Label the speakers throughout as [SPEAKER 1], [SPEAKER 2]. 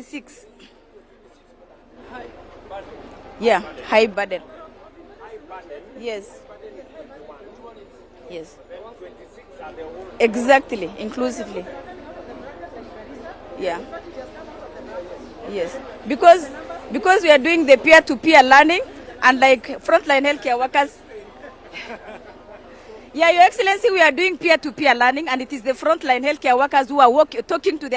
[SPEAKER 1] 26. Yeah, high burden. Yes. Yes. Exactly, inclusively. Yeah. Yes. Because we are doing the peer-to-peer learning, and like frontline healthcare workers. Yeah, Your Excellency, we are doing peer-to-peer learning, and it is the frontline healthcare workers who are talking to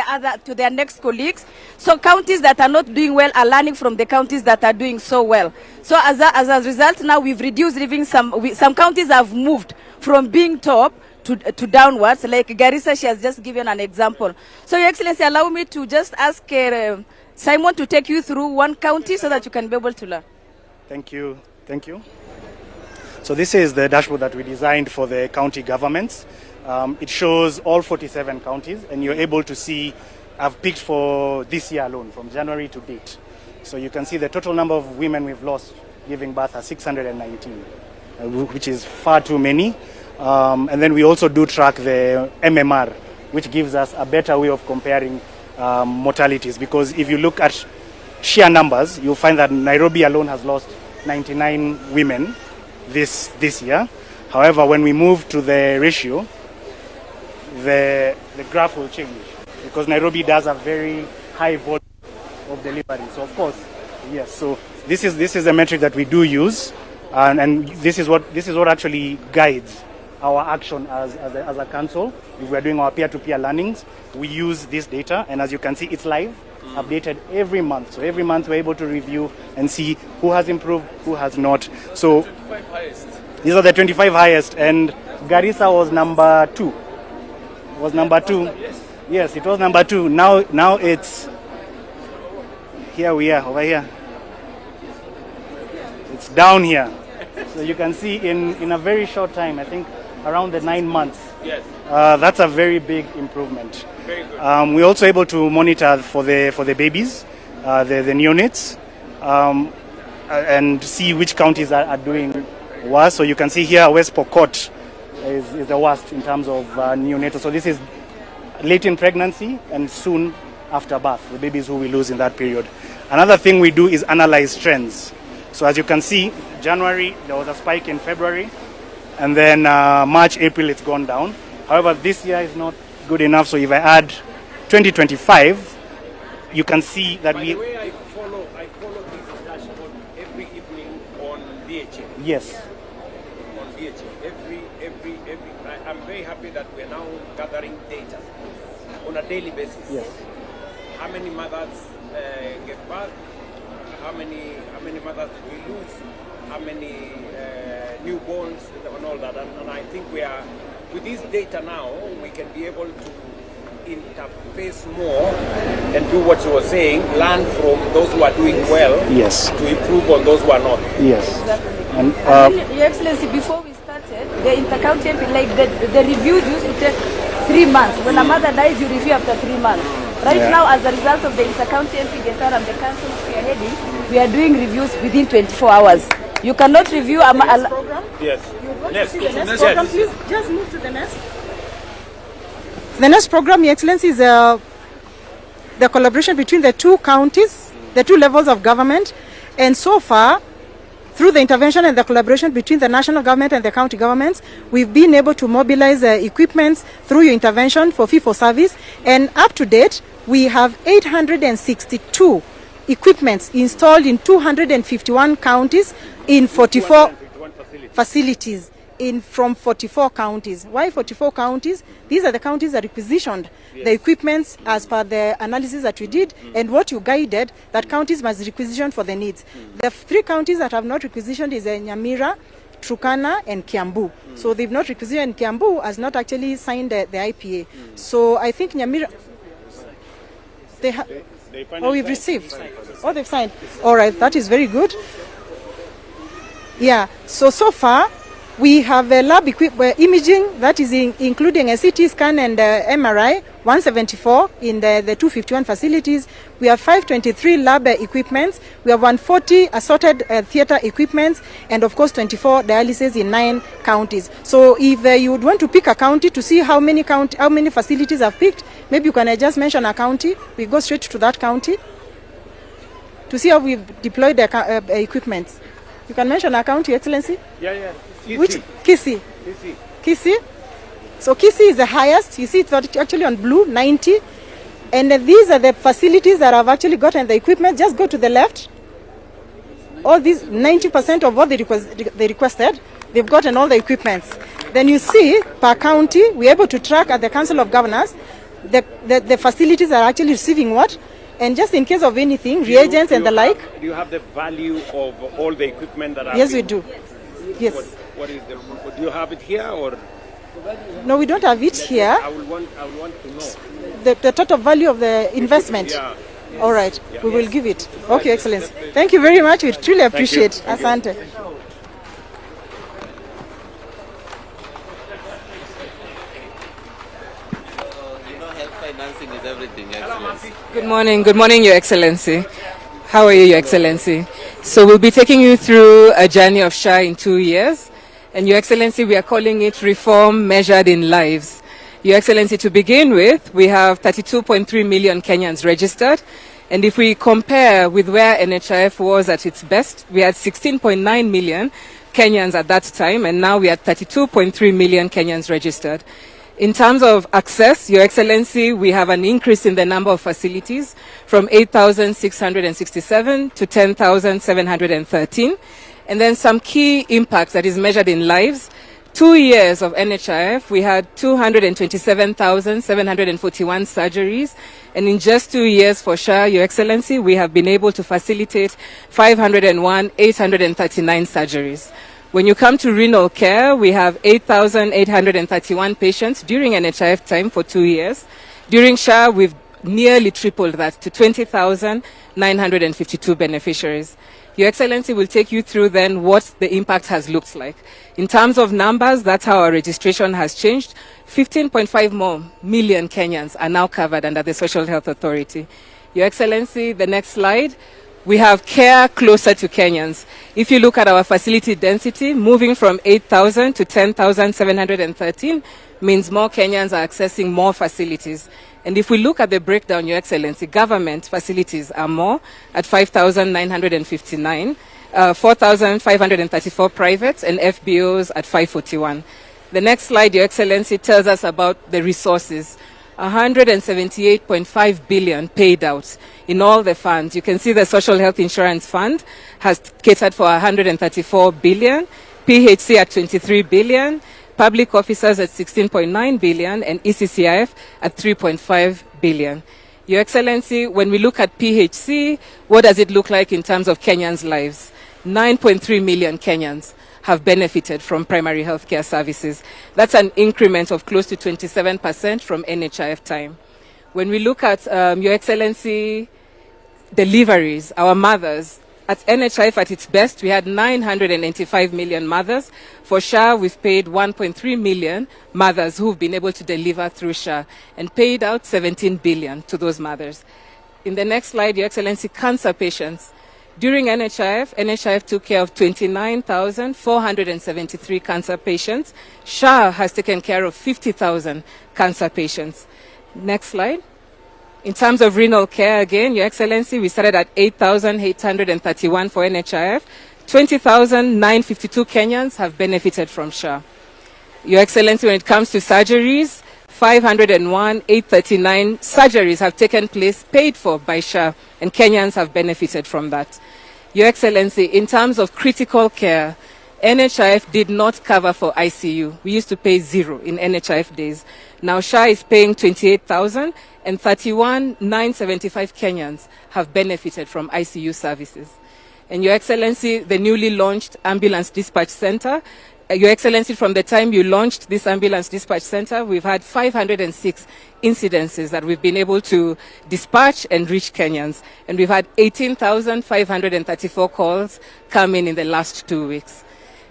[SPEAKER 1] their next colleagues. So counties that are not doing well are learning from the counties that are doing so well. So as a result, now we've reduced living. Some counties have moved from being top to downwards. Like Garissa, she has just given an example. So Your Excellency, allow me to just ask Simon to take you through one county so that you can be able to learn.
[SPEAKER 2] Thank you. Thank you. So this is the dashboard that we designed for the county governments. It shows all 47 counties, and you're able to see, I've picked for this year alone, from January to date. So you can see the total number of women we've lost giving birth are 619, which is far too many. And then we also do track the MMR, which gives us a better way of comparing mortalities. Because if you look at sheer numbers, you'll find that Nairobi alone has lost 99 women this year. However, when we move to the ratio, the graph will change, because Nairobi does a very high volume of delivery. So of course, yes. So this is a metric that we do use, and this is what actually guides our action as a council. If we are doing our peer-to-peer learnings, we use this data, and as you can see, it's live, updated every month. So every month we're able to review and see who has improved, who has not. So these are the 25 highest, and Garissa was number 2. Yes, it was number 2. Now it's here. We are over here. It's down here. So you can see in a very short time, I think around the 9 months.
[SPEAKER 3] Yes.
[SPEAKER 2] That's a very big improvement.
[SPEAKER 3] Very good.
[SPEAKER 2] We're also able to monitor for the babies, the neonates, and see which counties are doing worse. So you can see here West Pokot is the worst in terms of neonatal. So this is late in pregnancy and soon after birth, the babies who we lose in that period. Another thing we do is analyze trends. So as you can see, January there was a spike in February, and then March, April it's gone down. However, this year is not good enough. So if I add 2025, you can see that
[SPEAKER 3] By the way, I follow this dashboard every evening on DHA.
[SPEAKER 2] Yes.
[SPEAKER 3] On DHA. Every I'm very happy that we are now gathering data on a daily basis.
[SPEAKER 2] Yes.
[SPEAKER 3] How many mothers get birth? How many mothers did we lose? How many newborns and all that? And I think we are, with this data now, we can be able to interface more and do what you were saying, learn from those who are doing well,
[SPEAKER 2] Yes.
[SPEAKER 3] to improve on those who are not.
[SPEAKER 2] Yes.
[SPEAKER 1] Exactly.
[SPEAKER 2] And
[SPEAKER 1] Your Excellency, before we started, the intercounty MP, like the review used to take 3 months. When a mother dies, you review after 3 months. Right now, as a result of the intercounty MP and the council spearheading, we are doing reviews within 24 hours. You cannot review a
[SPEAKER 4] program?
[SPEAKER 3] Yes.
[SPEAKER 4] You want
[SPEAKER 3] Next.
[SPEAKER 4] to see the next
[SPEAKER 3] Yes.
[SPEAKER 4] program? Please just move to the next. The next program, Your Excellency, is the collaboration between the two counties, the two levels of government. And so far, through the intervention and the collaboration between the national government and the county governments, we've been able to mobilize equipments through your intervention for fee-for-service. And up to date, we have 862 equipments installed in 251 counties in 44 facilities from 44 counties. Why 44 counties? These are the counties that requisitioned the equipments as per the analysis that we did and what you guided that counties must requisition for the needs. The 3 counties that have not requisitioned is Nyamira, Turkana and Kiambu. So they've not requisitioned. Kiambu has not actually signed the IPA. So I think Nyamira, we've received. Oh, they've signed. All right, that is very good. Yeah, so far we have a lab imaging that is including a CT scan and MRI, 174 in the 251 facilities. We have 523 lab equipments. We have 140 assorted theater equipments, and of course 24 dialysis in 9 counties. So if you would want to pick a county to see how many facilities have picked, maybe you can just mention a county. We go straight to that county. to see how we've deployed the equipment. You can mention our county, Excellency?
[SPEAKER 3] Yeah.
[SPEAKER 4] Which? KICC. KICC. So KICC is the highest. You see it's actually on blue, 90. And these are the facilities that have actually gotten the equipment. Just go to the left. All these, 90% of what they requested, they've gotten all the equipments. Then you see, per county, we're able to track at the Council of Governors the facilities are actually receiving what. And just in case of anything, reagents and the like.
[SPEAKER 3] Do you have the value of all the equipment that are?
[SPEAKER 4] Yes, we do. Yes.
[SPEAKER 3] What is the? Do you have it here or?
[SPEAKER 4] No, we don't have it here.
[SPEAKER 3] I will want to know.
[SPEAKER 4] The total value of the investment.
[SPEAKER 3] Yeah.
[SPEAKER 4] All right, we will give it. Okay, Excellency. Thank you very much. We truly appreciate. Asante.
[SPEAKER 5] Health financing is everything, Excellency.
[SPEAKER 6] Good morning, Your Excellency. How are you, Your Excellency? So we'll be taking you through a journey of SHA in 2 years. And Your Excellency, we are calling it reform measured in lives. Your Excellency, to begin with, we have 32.3 million Kenyans registered. And if we compare with where NHIF was at its best, we had 16.9 million Kenyans at that time, and now we are 32.3 million Kenyans registered. In terms of access, Your Excellency, we have an increase in the number of facilities from 8,667 to 10,713. And then some key impacts that is measured in lives. 2 years of NHIF, we had 227,741 surgeries. And in just 2 years for SHA, Your Excellency, we have been able to facilitate 501,839 surgeries. When you come to renal care, we have 8,831 patients during NHIF time for 2 years. During SHA, we've nearly tripled that to 20,952 beneficiaries. Your Excellency will take you through then what the impact has looked like. In terms of numbers, that's how our registration has changed. 15.5 more million Kenyans are now covered under the Social Health Authority. Your Excellency, the next slide. We have care closer to Kenyans. If you look at our facility density, moving from 8,000 to 10,713 means more Kenyans are accessing more facilities. And if we look at the breakdown, Your Excellency, government facilities are more at 5,959, 4,534 private, and FBOs at 541. The next slide, Your Excellency, tells us about the resources. 178.5 billion paid out in all the funds. You can see the Social Health Insurance Fund has catered for 134 billion, PHC at 23 billion, public officers at 16.9 billion, and ECCIF at 3.5 billion. Your Excellency, when we look at PHC, what does it look like in terms of Kenyans' lives? 9.3 million Kenyans have benefited from primary health care services. That's an increment of close to 27% from NHIF time. When we look at, Your Excellency, deliveries, our mothers, at NHIF at its best, we had 985 million mothers. For SHA, we've paid 1.3 million mothers who've been able to deliver through SHA and paid out 17 billion to those mothers. In the next slide, Your Excellency, cancer patients. During NHIF took care of 29,473 cancer patients. SHA has taken care of 50,000 cancer patients. Next slide. In terms of renal care, again, Your Excellency, we started at 8,831 for NHIF. 20,952 Kenyans have benefited from SHA. Your Excellency, when it comes to surgeries, 501,839 surgeries have taken place paid for by SHA, and Kenyans have benefited from that. Your Excellency, in terms of critical care, NHIF did not cover for ICU. We used to pay 0 in NHIF days. Now SHA is paying 28,000, and 31,975 Kenyans have benefited from ICU services. And Your Excellency, the newly launched Ambulance Dispatch Center, Your Excellency, from the time you launched this Ambulance Dispatch Center, we've had 506 incidences that we've been able to dispatch and reach Kenyans. And we've had 18,534 calls come in the last 2 weeks.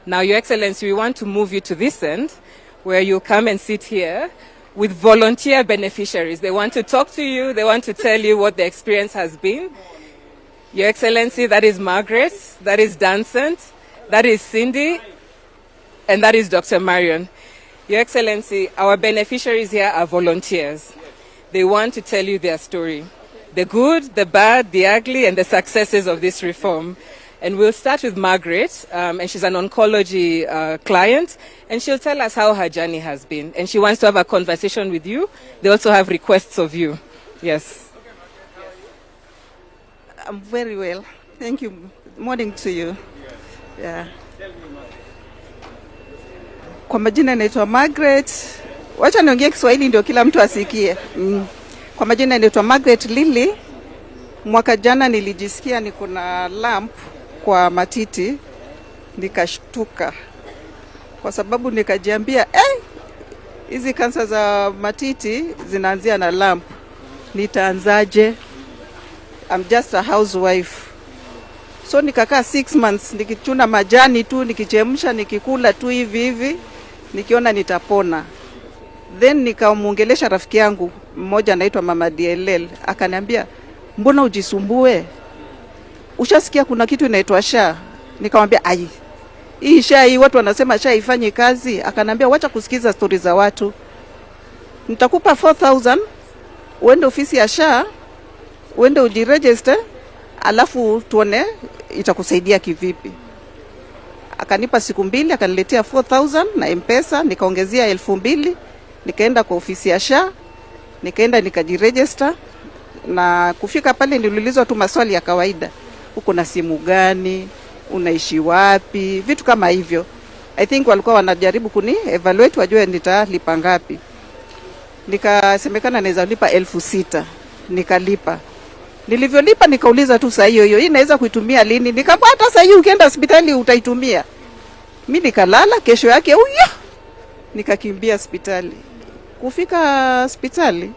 [SPEAKER 6] Now, Your Excellency, we want to move you to this end, where you come and sit here with volunteer beneficiaries. They want to talk to you. They want to tell you what the experience has been. Your Excellency, that is Margaret, that is Dancent, that is Cindy, and that is Dr. Marion. Your Excellency, our beneficiaries here are volunteers. They want to tell you their story. the good, the bad, the ugly, and the successes of this reform. And we'll start with Margaret, and she's an oncology client, and she'll tell us how her journey has been. And she wants to have a conversation with you. They also have requests of you. Yes.
[SPEAKER 7] I'm very well. Thank you. Morning to you. Yeah. Kwa majina naitwa Margaret. Wacha niongee Kiswahili ndio kila mtu asikie. Kwa majina naitwa Margaret Lily. Mwaka jana nilijisikia niko na lump kwa matiti, nikashtuka. Kwa sababu nikajiambia, hizi kansa za matiti zinaanzia na lump. Nitaanzaje? I'm just a housewife. So nikakaa 6 months nikichuna majani tu, nikichemsha, nikikula tu hivi, nikiona nitapona. Then nikamuongelesha rafiki yangu mmoja anaitwa Mama DLL, akaniambia, mbona ujisumbue? Ushasikia kuna kitu inaitwa SHA? Nikamwambia, hii SHA hii watu wanasema SHA ifanye kazi. Akaniambia, wacha kusikiza stories za watu. Nitakupa 4,000, uende ofisi ya SHA, uende ujiregister, alafu tuone itakusaidia kivipi. Akanipa siku 2, akaniletea 4,000 na M-Pesa, nikaongezea 2,000, nikaenda kwa ofisi ya SHA, nikaenda nikajiregister, na kufika pale niliulizwa tu maswali ya kawaida. Uko na simu gani? Unaishi wapi? Vitu kama hivyo. I think walikuwa wanajaribu kuni evaluate wajue nitalipa ngapi. Nikasemekana naweza lipa 6,000. Nikalipa. Nilivyolipa nikauliza tu saa hiyo hii naweza kuitumia lini? Nikamwambia hata saa hiyo ukienda hospitali utaitumia. Mimi nikalala, kesho yake nikakimbia hospitali. Kufika hospitali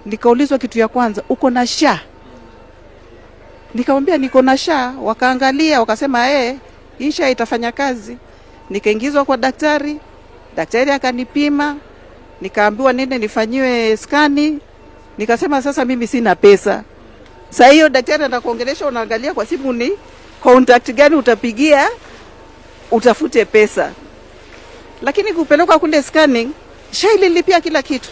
[SPEAKER 7] nikaulizwa kitu ya kwanza, uko na SHA? Nikamwambia niko na SHA. Wakaangalia wakasema hii SHA itafanya kazi. Nikaingizwa kwa daktari, daktari akanipima, nikaambiwa nende nifanyiwe skani. Nikasema sasa mimi sina pesa. Sasa hiyo daktari anakuongelesha, unaangalia kwa simu ni contact gani utapigia utafute pesa. Lakini kupelekwa kule scanning, SHA ililipia kila kitu.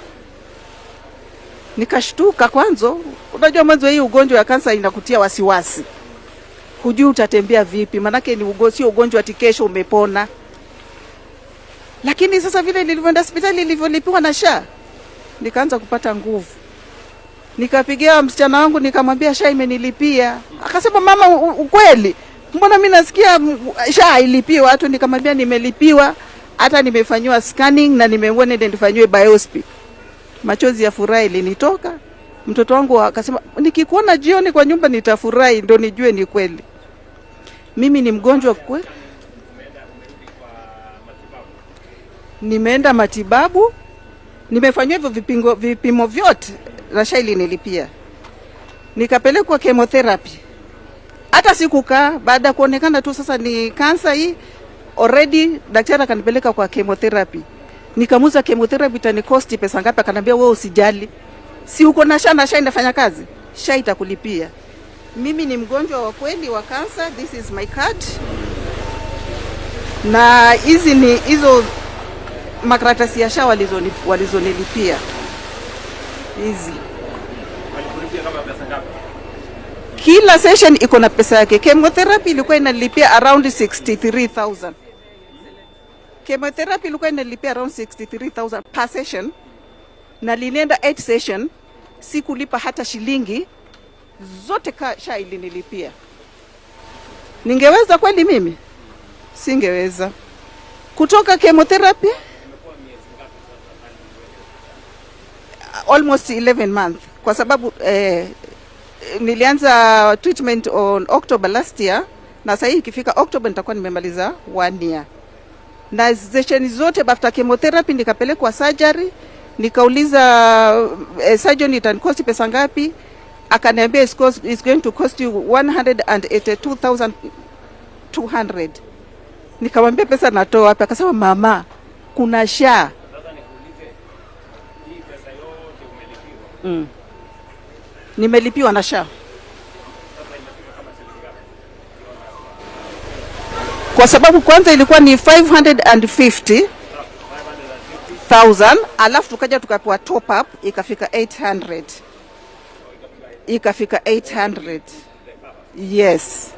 [SPEAKER 7] Nikashtuka kwanza. Unajua mwanzo hii ugonjwa ya kansa inakutia wasiwasi. Hujui utatembea vipi, manake ni sio ugonjwa ati kesho umepona. Lakini sasa vile nilivyoenda hospitali nilivyolipiwa na SHA, nikaanza kupata nguvu. Nikapigia msichana wangu nikamwambia SHA imenilipia. Akasema mama, ukweli? Mbona mimi nasikia SHA ilipiwa? Hata nikamwambia nimelipiwa, hata nimefanywa scanning na nimeona ndio nifanywe biopsy. Machozi ya furaha ilinitoka. Mtoto wangu akasema, nikikuona jioni kwa nyumba nitafurahi ndio nijue ni kweli. Mimi ni mgonjwa kweli. Nimeenda matibabu. Nimefanywa hivyo vipimo vyote na SHA ilinilipia. Nikapelekwa chemotherapy. Hata sikukaa, baada kuonekana tu sasa ni kansa hii, already daktari akanipeleka kwa chemotherapy. Nikamuza chemotherapy itanicost pesa ngapi? Akaniambia wewe usijali. Si uko na SHA na SHA inafanya kazi. SHA itakulipia. Mimi ni mgonjwa wa kweli wa kansa. This is my card. Na hizi ni hizo makaratasi ya SHA walizonilipia. Hizi. Walikulipia kama pesa ngapi? Kila session iko na pesa yake. Chemotherapy ilikuwa inalipia around 63,000. Chemotherapy ilikuwa inalipia around 63,000 per session. Na linenda 8 session, sikulipa hata shilingi, zote SHA ilinilipia. Ningeweza kweli mimi? Singeweza. Kutoka chemotherapy almost 11 months kwa sababu nilianza treatment on October last year, na sasa hii ikifika October nitakuwa nimemaliza 1 year. Na session zote after chemotherapy nikapelekwa surgery. Nikauliza surgeon itanicost pesa ngapi? Akaniambia it's going to cost you 182,200. Nikamwambia pesa natoa wapi? Akasema mama, kuna SHA. Sasa nikuulize, hii pesa yote umelipiwa? Nimelipiwa na SHA. Kwa sababu kwanza ilikuwa ni 550,000, alafu tukaja tukapewa top up ikafika 800. ikafika 800. Yes.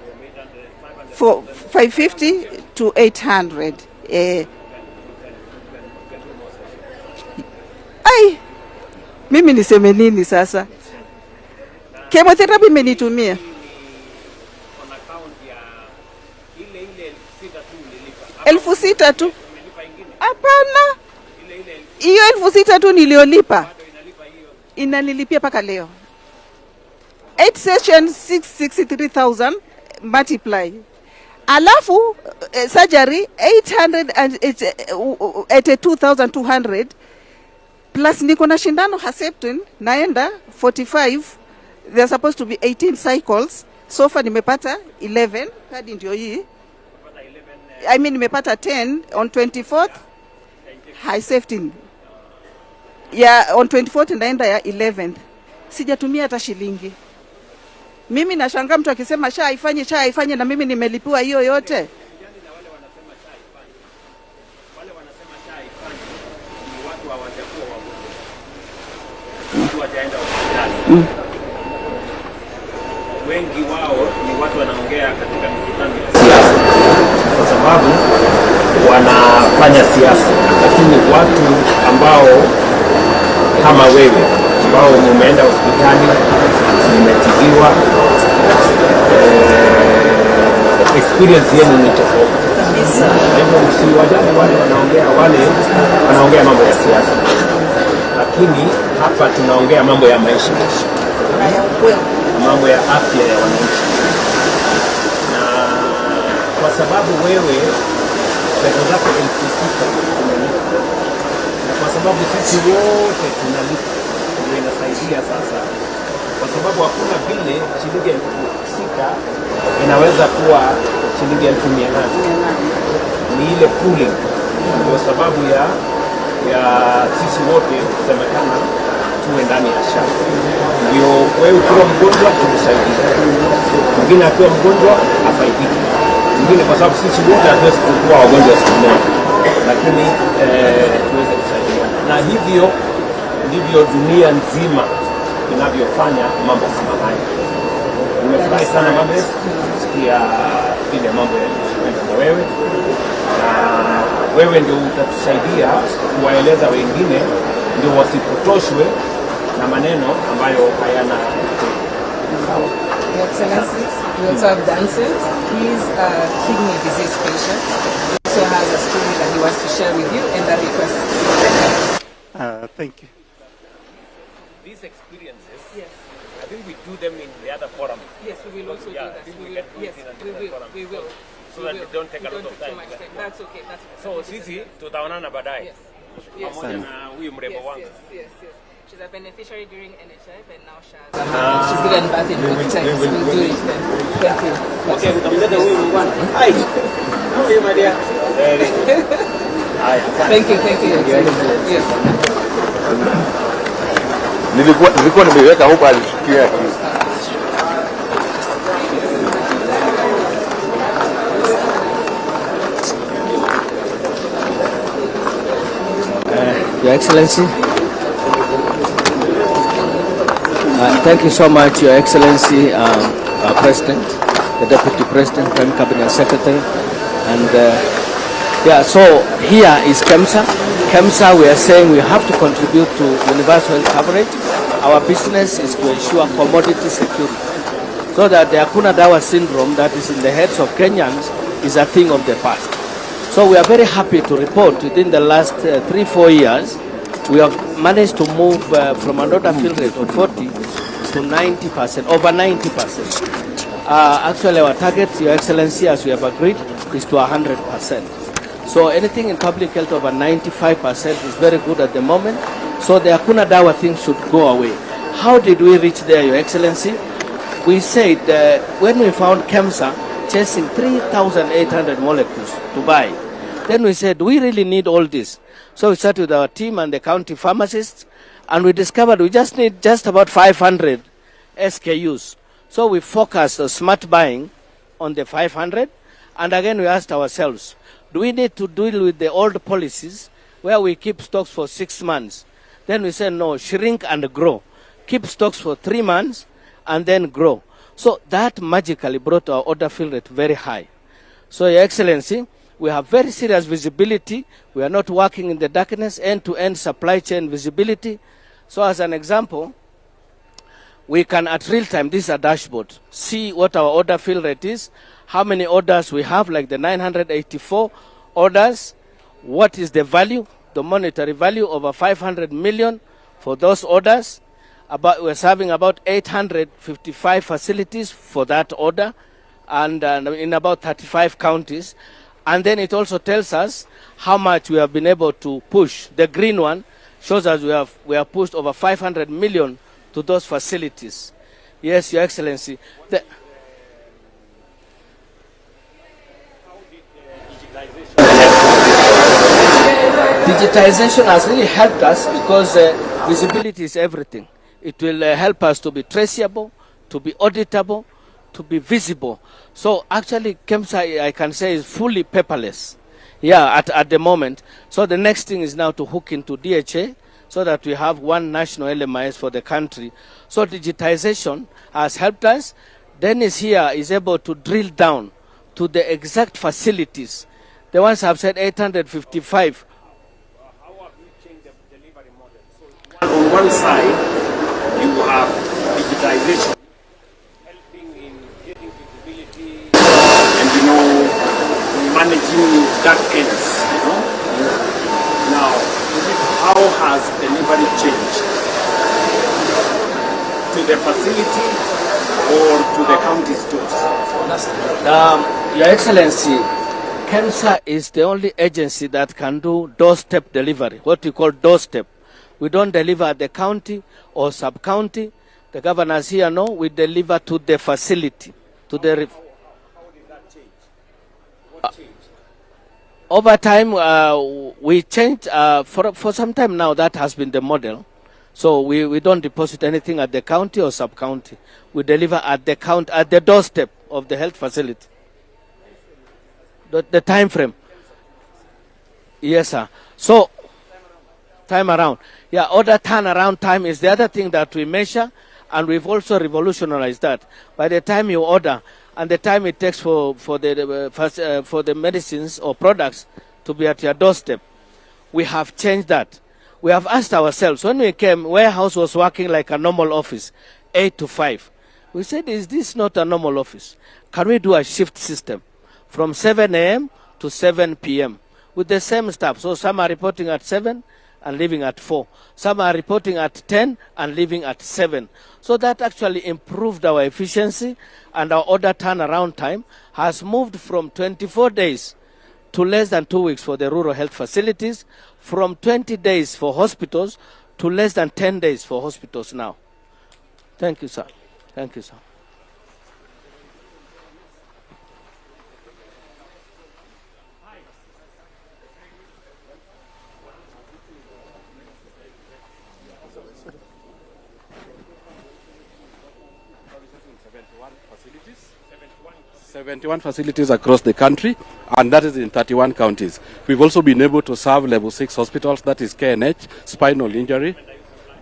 [SPEAKER 7] For 550 to 800. Mimi niseme nini sasa? Chemotherapy imenitumia. Elfu sita tu. Hapana. Hiyo 6,000 tu niliolipa. Inanilipia paka leo. 8 sessions 663,000 multiply. Alafu surgery 882,200 plus niko na shindano Herceptin naenda 45. They're supposed to be 18 cycles. So far nimepata 11. Kadi ndio hii. I mean nimepata 10 on 24th. Herceptin. Yeah, on 24th naenda ya 11th. Sijatumia hata shilingi. Mimi nashangaa mtu akisema sha ifanye na mimi nimelipiwa hiyo yote.
[SPEAKER 3] Wale wanasema sha ifanye ni watu hawajakuwa wagonjwa. Watu wajaenda hospitali. Wengi wao ni watu wanaongea katika mikutano ya siasa. Kwa sababu wanafanya siasa, lakini watu ambao kama wewe ambao mumeenda hospitali, mmetibiwa, experience yenu ni tofauti kabisa. Hivyo msiwajali wale wanaongea mambo ya siasa, lakini hapa tunaongea mambo ya maisha, mambo ya afya ya wananchi. Na kwa sababu wewe pesa zako 6,000 unalipa, na kwa sababu sisi wote tunalipa, ndio inasaidia sasa, kwa sababu hakuna vile shilingi 6,000 inaweza kuwa shilingi 1,800. Ni ile pooling, ndio sababu ya sisi wote kusemekana tuwe ndani ya shamba. Ndio wewe ukiwa mgonjwa tukusaidie, mwingine akiwa mgonjwa afaidike, mwingine, kwa sababu sisi wote hatuwezi kuwa wagonjwa siku moja, lakini tuweze kusaidia. Na hivyo ndivyo dunia nzima inavyofanya mambo kama haya. Nimefurahi sana mama kusikia vile mambo yanakwenda na wewe, na wewe ndio utatusaidia kuwaeleza wengine ndio wasipotoshwe na maneno ambayo hayana.
[SPEAKER 6] Your Excellency, we also have dancers. He is a kidney disease patient. He also has a story that he wants to share with you and a request.
[SPEAKER 2] Thank you.
[SPEAKER 3] These experiences,
[SPEAKER 6] Yes.
[SPEAKER 3] I think we do them in the other forum.
[SPEAKER 6] Yes, we will also do that.
[SPEAKER 3] I think
[SPEAKER 6] We
[SPEAKER 3] we
[SPEAKER 6] will.
[SPEAKER 3] get
[SPEAKER 6] Yes, we will.
[SPEAKER 3] So that they don't take a lot of time.
[SPEAKER 6] That's okay. That's
[SPEAKER 3] So sisi tutaonana baadaye.
[SPEAKER 6] Yes. Yes.
[SPEAKER 3] Pamoja na huyu mrembo wangu.
[SPEAKER 6] Yes. She's a beneficiary during NHF and now she's given birth in good times. We'll do it then. Thank you.
[SPEAKER 3] Okay, utamleta huyu mwana. Hai. How you, my dear?
[SPEAKER 6] Thank you. Yes.
[SPEAKER 8] Nilikuwa nimeweka huko alishikia.
[SPEAKER 9] Your Excellency, thank you so much, Your Excellency, our President, the Deputy President, Prime Cabinet Secretary, and so here is KEMSA. KEMSA, we are saying we have to contribute to universal health coverage. Our business is to ensure commodity security, so that the Hakuna Dawa syndrome that is in the heads of Kenyans is a thing of the past. So we are very happy to report within the last 3-4 years, we have managed to move from an order fill rate of 40 to 90%, over 90%. Actually, our target, Your Excellency, as we have agreed, is to 100%. So anything in public health over 95% is very good at the moment. So the Hakuna Dawa thing should go away. How did we reach there, Your Excellency? We said when we found KEMSA chasing 3,800 molecules to buy, then we said, we really need all this. So we started with our team and the county pharmacists, and we discovered we just need just about 500 SKUs. So we focused on smart buying on the 500, and again we asked ourselves, do we need to deal with the old policies where we keep stocks for 6 months? Then we said, no, shrink and grow. Keep stocks for 3 months, and then grow. So that magically brought our order fill rate very high. So, Your Excellency, we have very serious visibility. We are not working in the darkness, end-to-end supply chain visibility. So as an example, we can at real time, this is a dashboard, see what our order fill rate is, how many orders we have, like the 984 orders, what is the value, the monetary value, over 500 million for those orders. We're serving about 855 facilities for that order, and in about 35 counties. And then it also tells us how much we have been able to push. The green one shows us we have pushed over 500 million to those facilities. Yes, Your Excellency. Digitization has really helped us because visibility is everything. It will help us to be traceable, to be auditable, to be visible. So actually KEMSA, I can say, is fully paperless. Yeah, at the moment. So the next thing is now to hook into DHA so that we have one national LMIS for the country. So digitization has helped us. Dennis here is able to drill down to the exact facilities. The ones I've said 855.
[SPEAKER 3] How have you changed the delivery model? So on one side, you have digitization, helping in getting visibility and, managing dark ends, Now, how has delivery changed? To the facility or to the county stores?
[SPEAKER 9] Your Excellency, KEMSA is the only agency that can do doorstep delivery, what we call doorstep. We don't deliver at the county or sub-county. The governors here know we deliver to the facility, to the...
[SPEAKER 3] How did that change? What changed?
[SPEAKER 9] Over time, we changed. For some time now, that has been the model. So we don't deposit anything at the county or sub-county. We deliver at the doorstep of the health facility. The time frame. Yes, sir. So, time around. Yeah, order turnaround time is the other thing that we measure, and we've also revolutionized that. By the time you order, and the time it takes for the medicines or products to be at your doorstep, we have changed that. We have asked ourselves, when we came, warehouse was working like a normal office, 8 to 5. We said, is this not a normal office? Can we do a shift system from 7 a.m. to 7 p.m. with the same staff? So some are reporting at 7 and leaving at 4. Some are reporting at 10 and leaving at 7. So that actually improved our efficiency, and our order turnaround time has moved from 24 days to less than 2 weeks for the rural health facilities, from 20 days for hospitals to less than 10 days for hospitals now. Thank you, sir. Thank you, sir.
[SPEAKER 8] Facilities. 71 facilities across the country, and that is in 31 counties. We've also been able to serve level 6 hospitals, that is KNH, spinal injury.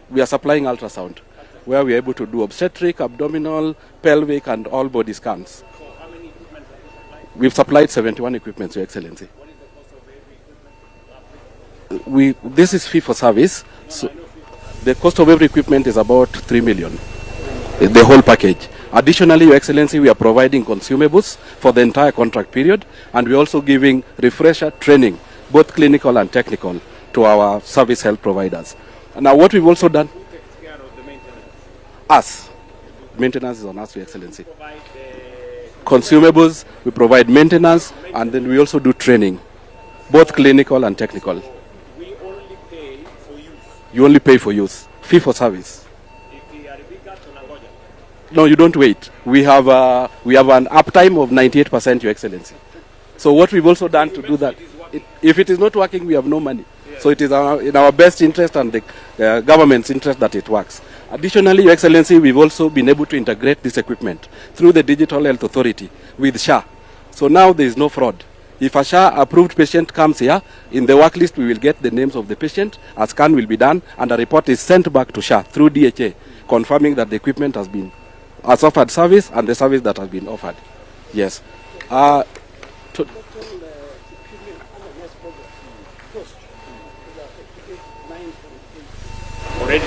[SPEAKER 8] We are supplying ultrasound, where we are able to do obstetric, abdominal, pelvic, and all body scans.
[SPEAKER 3] So how many equipment have you supplied?
[SPEAKER 8] We've supplied 71 equipment, Your Excellency.
[SPEAKER 3] What is the cost of every equipment?
[SPEAKER 8] This is fee for service. So the cost of every equipment is about 3 million, the whole package. Additionally, Your Excellency, we are providing consumables for the entire contract period, and we're also giving refresher training, both clinical and technical, to our service health providers. And now what we've also done...
[SPEAKER 3] Who takes care of the maintenance?
[SPEAKER 8] Us. Maintenance is on us, Your Excellency. Consumables, we provide maintenance, and then we also do training, both clinical and technical.
[SPEAKER 3] We only pay for use.
[SPEAKER 8] You only pay for use, fee for service. No, you don't wait. We have an uptime of 98%, Your Excellency. So what we've also done to do that, if it is not working, we have no money. Yeah. So it is in our best interest and the government's interest that it works. Additionally, Your Excellency, we've also been able to integrate this equipment through the Digital Health Authority with SHA. So now there is no fraud. If a SHA-approved patient comes here, in the work list we will get the names of the patient, a scan will be done, and a report is sent back to SHA through DHA, confirming that the equipment has been has offered service and the service that has been offered. Yes.
[SPEAKER 3] Already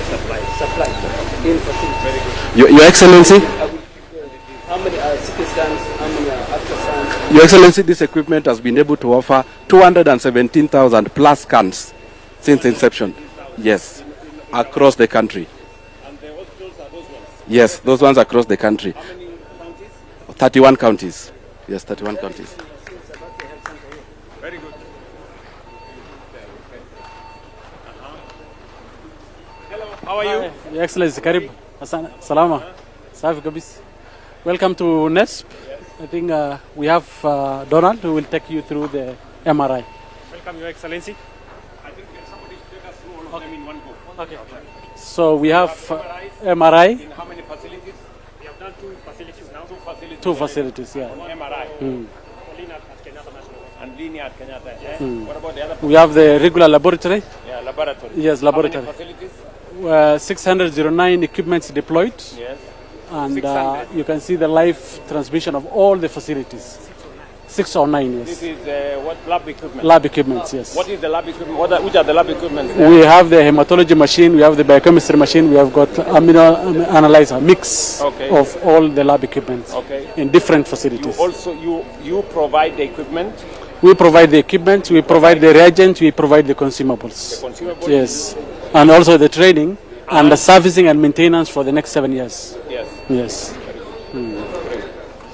[SPEAKER 3] supplied. In facility.
[SPEAKER 8] Your Excellency.
[SPEAKER 9] How many citizens, how many artisans?
[SPEAKER 8] Your Excellency, this equipment has been able to offer 217,000 plus cans since inception. Yes, across the country.
[SPEAKER 3] And the hospitals are those ones?
[SPEAKER 8] Yes, those ones across the country.
[SPEAKER 3] How many counties?
[SPEAKER 8] 31 counties. Yes, 31 counties.
[SPEAKER 3] Very good. Hello, how are you?
[SPEAKER 10] Your Excellency, Karib. Salama. Safi kabisa. Welcome to NESP. I think we have Donald who will take you through the MRI.
[SPEAKER 3] Welcome, Your Excellency. I think somebody should take us through all of them in one go.
[SPEAKER 10] Okay. So we have MRI.
[SPEAKER 3] In how many facilities? We have done 2 facilities now. 2 facilities.
[SPEAKER 10] 2 facilities, yeah.
[SPEAKER 3] On MRI. And linear at Kenyatta. Yeah? What about the other?
[SPEAKER 10] We have the regular laboratory.
[SPEAKER 3] Yeah, laboratory.
[SPEAKER 10] Yes, laboratory.
[SPEAKER 3] How many facilities?
[SPEAKER 10] 609 equipments deployed.
[SPEAKER 3] Yes.
[SPEAKER 10] And you can see the live transmission of all the facilities. 609, yes.
[SPEAKER 3] This is what lab equipment?
[SPEAKER 10] Lab equipments, yes.
[SPEAKER 3] What is the lab equipment? Which are the lab equipment?
[SPEAKER 10] We have the hematology machine, we have the biochemistry machine, we have got amino analyzer mix of all the lab equipments in different facilities.
[SPEAKER 3] You also you provide the equipment?
[SPEAKER 10] We provide the equipment, we provide the reagents, we provide the consumables.
[SPEAKER 3] The consumables?
[SPEAKER 10] Yes. And also the training and the servicing and maintenance for the next 7 years.
[SPEAKER 3] Yes.
[SPEAKER 10] Yes.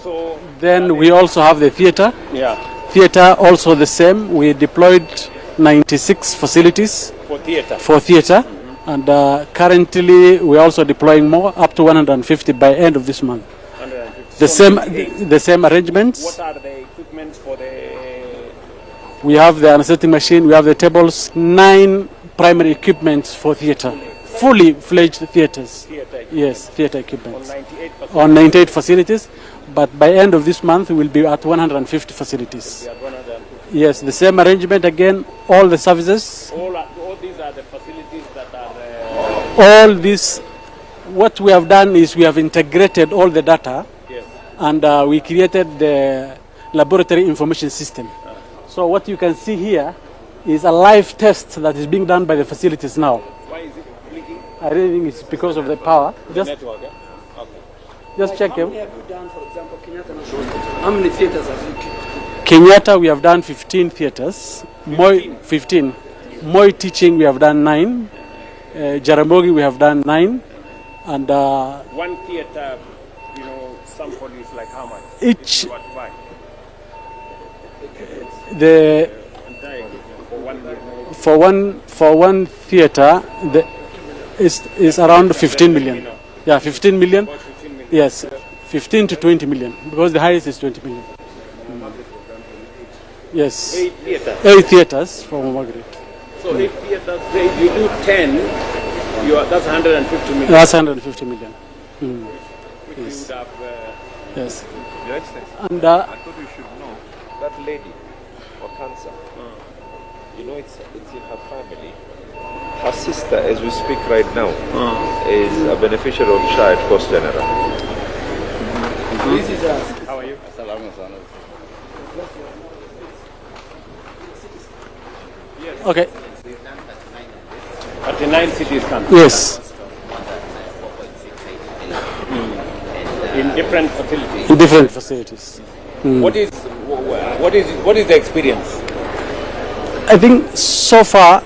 [SPEAKER 3] So
[SPEAKER 10] then we also have the theater.
[SPEAKER 3] Yeah.
[SPEAKER 10] Theater also the same. We deployed 96 facilities for theater. And currently we're also deploying more, up to 150 by end of this month. 150. The same arrangements.
[SPEAKER 3] What are the equipment for the?
[SPEAKER 10] We have the anesthetic machine, we have the tables, 9 primary equipments for theater. Fully fledged theaters. Yes, theater equipment. On 98 facilities. But by end of this month, we will be at 150 facilities. Yes, the same arrangement again, all the services.
[SPEAKER 3] All these are the facilities that are...
[SPEAKER 10] All this, what we have done is we have integrated all the data.
[SPEAKER 3] Yes.
[SPEAKER 10] And we created the laboratory information system. So what you can see here is a live test that is being done by the facilities now.
[SPEAKER 3] Why is it blinking?
[SPEAKER 10] I really think it's because of the power. Just
[SPEAKER 3] network, yeah? Okay.
[SPEAKER 10] Just check him.
[SPEAKER 9] How many have you done, for example, Kenyatta National Hospital? How many theaters have you?
[SPEAKER 10] Kenyatta, we have done 15 theaters. 15. Moi teaching, we have done 9. Jaramogi, we have done 9. And
[SPEAKER 3] one theater, sample is like how much?
[SPEAKER 10] Each.
[SPEAKER 3] What to buy?
[SPEAKER 10] For one theater is around 15 million. Yeah, 15 million. Yes, 15 to 20 million because the highest is 20 million. Yes.
[SPEAKER 3] 8 theaters.
[SPEAKER 10] 8 theaters for Margaret.
[SPEAKER 3] So 8 theaters. If you do 10, that's 150 million.
[SPEAKER 10] That's 150 million.
[SPEAKER 3] Which
[SPEAKER 10] yes.
[SPEAKER 3] you would have.
[SPEAKER 10] Yes.
[SPEAKER 11] Your Excellency,
[SPEAKER 10] And
[SPEAKER 11] I thought you should know that lady for cancer. It's in her family. Her sister, as we speak right now, is a beneficiary of Child Cost General.
[SPEAKER 3] This is us. How are you?
[SPEAKER 10] Yes. Okay.
[SPEAKER 3] 39 cities come.
[SPEAKER 10] Yes.
[SPEAKER 3] In different facilities.
[SPEAKER 10] In different facilities.
[SPEAKER 3] What is the experience?
[SPEAKER 10] I think so far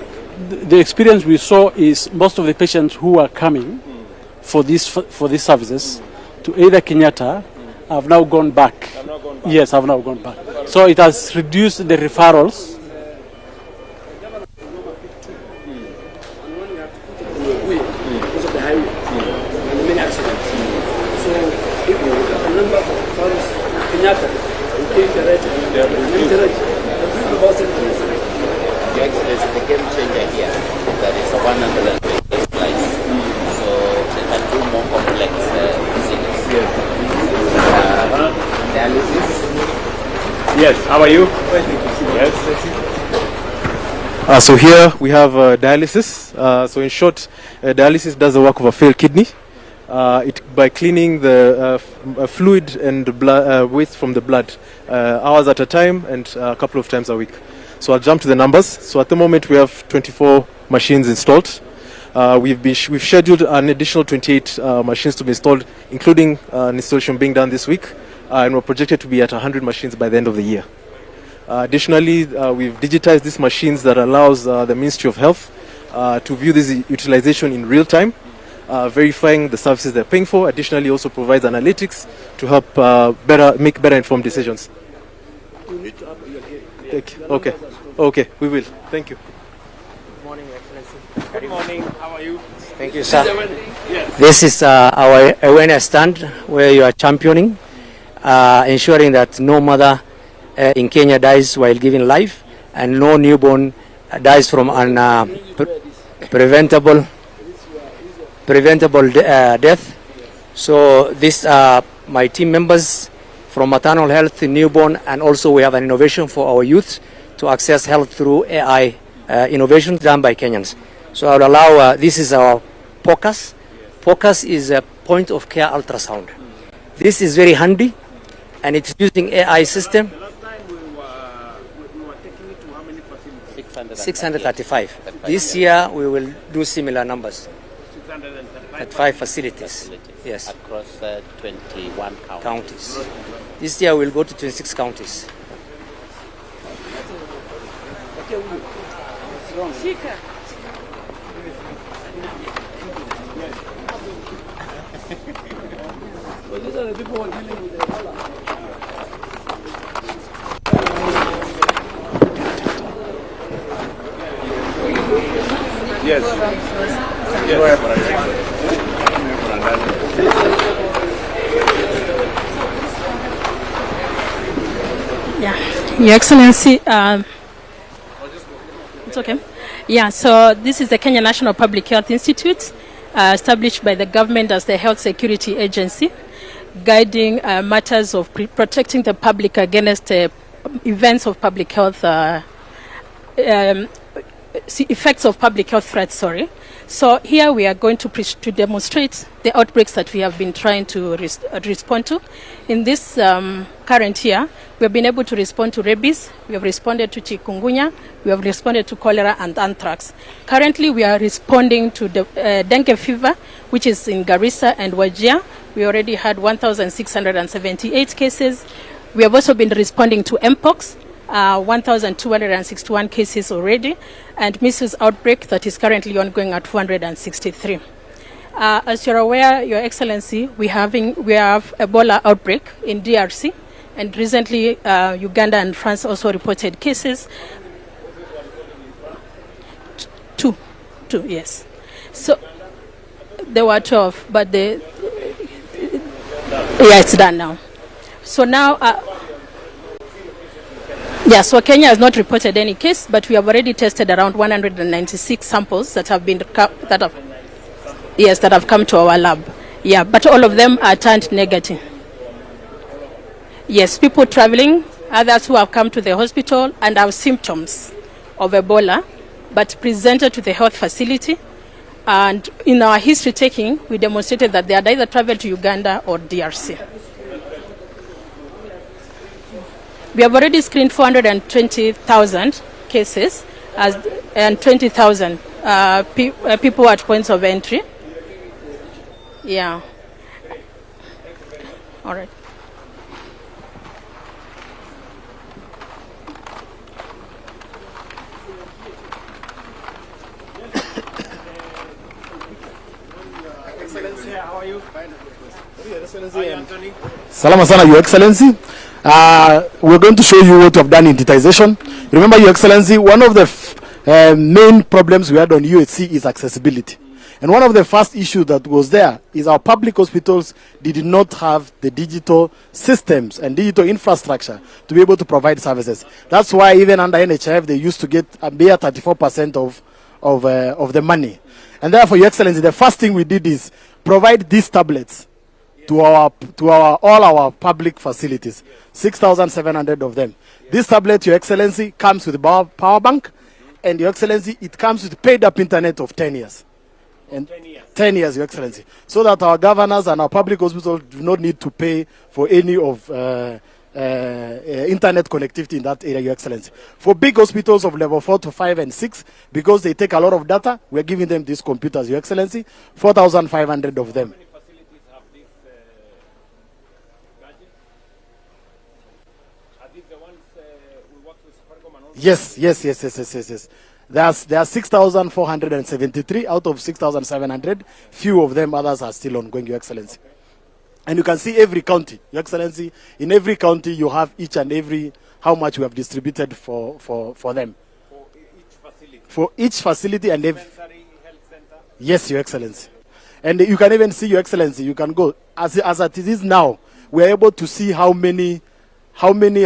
[SPEAKER 10] the experience we saw is most of the patients who are coming for these services to either Kenyatta have now gone back. Yes, have now gone back. So it has reduced the referrals.
[SPEAKER 9] Because of the highway and many accidents. So if the number of funds Kenyatta will pay the rate,
[SPEAKER 5] Your Excellency, the game changer here is that it's a 100 slice. So they can do more complex procedures. Dialysis.
[SPEAKER 3] Yes, how are you? Yes.
[SPEAKER 12] So here we have dialysis. So in short, dialysis does the work of a failed kidney. by cleaning the fluid and waste from the blood hours at a time and a couple of times a week. So I'll jump to the numbers. So at the moment we have 24 machines installed. We've scheduled an additional 28 machines to be installed, including an installation being done this week, and we're projected to be at 100 machines by the end of the year. Additionally, we've digitized these machines that allows the Ministry of Health to view this utilization in real time, verifying the services they're paying for. Additionally, also provides analytics to help make better informed decisions. Okay, we will. Thank you.
[SPEAKER 13] Good morning, Your Excellency.
[SPEAKER 3] Good morning. How are you?
[SPEAKER 13] Thank you, sir.
[SPEAKER 3] Yes.
[SPEAKER 13] This is our awareness stand where you are championing, ensuring that no mother in Kenya dies while giving life, and no newborn dies from an preventable death. So these are my team members from maternal health, newborn, and also we have an innovation for our youth to access health through AI innovations done by Kenyans. So I will allow, this is our POCUS. POCUS is a point of care ultrasound. This is very handy, and it's using AI system. 635. This year we will do similar numbers. 635 facilities. Yes.
[SPEAKER 5] Across 21
[SPEAKER 13] counties. This year we'll go to 26 counties.
[SPEAKER 9] These are the people who are dealing with the Ebola.
[SPEAKER 3] Yes.
[SPEAKER 14] Yeah, Your Excellency, it's okay. Yeah, so this is the Kenya National Public Health Institute, established by the government as the health security agency, guiding matters of protecting the public against events of public health, effects of public health threats, sorry. So here we are going to demonstrate the outbreaks that we have been trying to respond to. In this current year, we have been able to respond to rabies, we have responded to chikungunya, we have responded to cholera and anthrax. Currently, we are responding to the dengue fever, which is in Garissa and Wajir. We already had 1,678 cases. We have also been responding to mpox, 1,261 cases already, and measles outbreak that is currently ongoing at 463. As you're aware, Your Excellency, we have Ebola outbreak in DRC, and recently Uganda and France also reported cases. Two, yes. So there were 12, but yeah, it's done now. So now. Yeah, so Kenya has not reported any case, but we have already tested around 196 samples that have come to our lab. Yeah, but all of them are turned negative. Yes, people traveling, others who have come to the hospital and have symptoms of Ebola, but presented to the health facility. And in our history taking, we demonstrated that they had either traveled to Uganda or DRC. We have already screened 420,000 cases and 20,000 people at points of entry. Yeah. All right.
[SPEAKER 3] Excellency, how are you? Fine.
[SPEAKER 15] Salama sana, Your Excellency. We're going to show you what we've done in digitization. Remember, Your Excellency, one of the main problems we had on UHC is accessibility. And one of the first issues that was there is our public hospitals did not have the digital systems and digital infrastructure to be able to provide services. That's why even under NHIF, they used to get a mere 34% of the money. And therefore, Your Excellency, the first thing we did is provide these tablets to all our public facilities, 6,700 of them. This tablet, Your Excellency, comes with power bank, and Your Excellency, it comes with paid up internet of 10 years. And 10 years, Your Excellency. So that our governors and our public hospitals do not need to pay for any of internet connectivity in that area, Your Excellency. For big hospitals of level 4 to 5 and 6, because they take a lot of data, we're giving them these computers, Your Excellency, 4,500 of them. Yes. There are 6,473 out of 6,700. Few of them, others are still ongoing, Your Excellency. And you can see every county, Your Excellency. In every county, you have each and every how much we have distributed for them. For each facility and every. Yes, Your Excellency. And you can even see, Your Excellency, you can go as it is now. We are able to see how many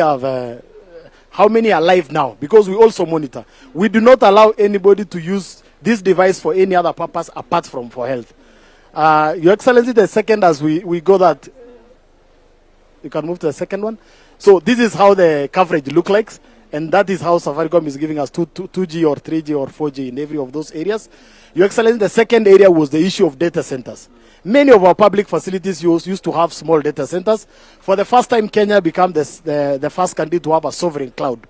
[SPEAKER 15] are live now, because we also monitor. We do not allow anybody to use this device for any other purpose apart from for health. Your Excellency, the second, as we go that, you can move to the second one. So this is how the coverage looks like, and that is how Safaricom is giving us 2G or 3G or 4G in every of those areas. Your Excellency, the second area was the issue of data centers. Many of our public facilities used to have small data centers. For the first time, Kenya became the first country to have a sovereign cloud.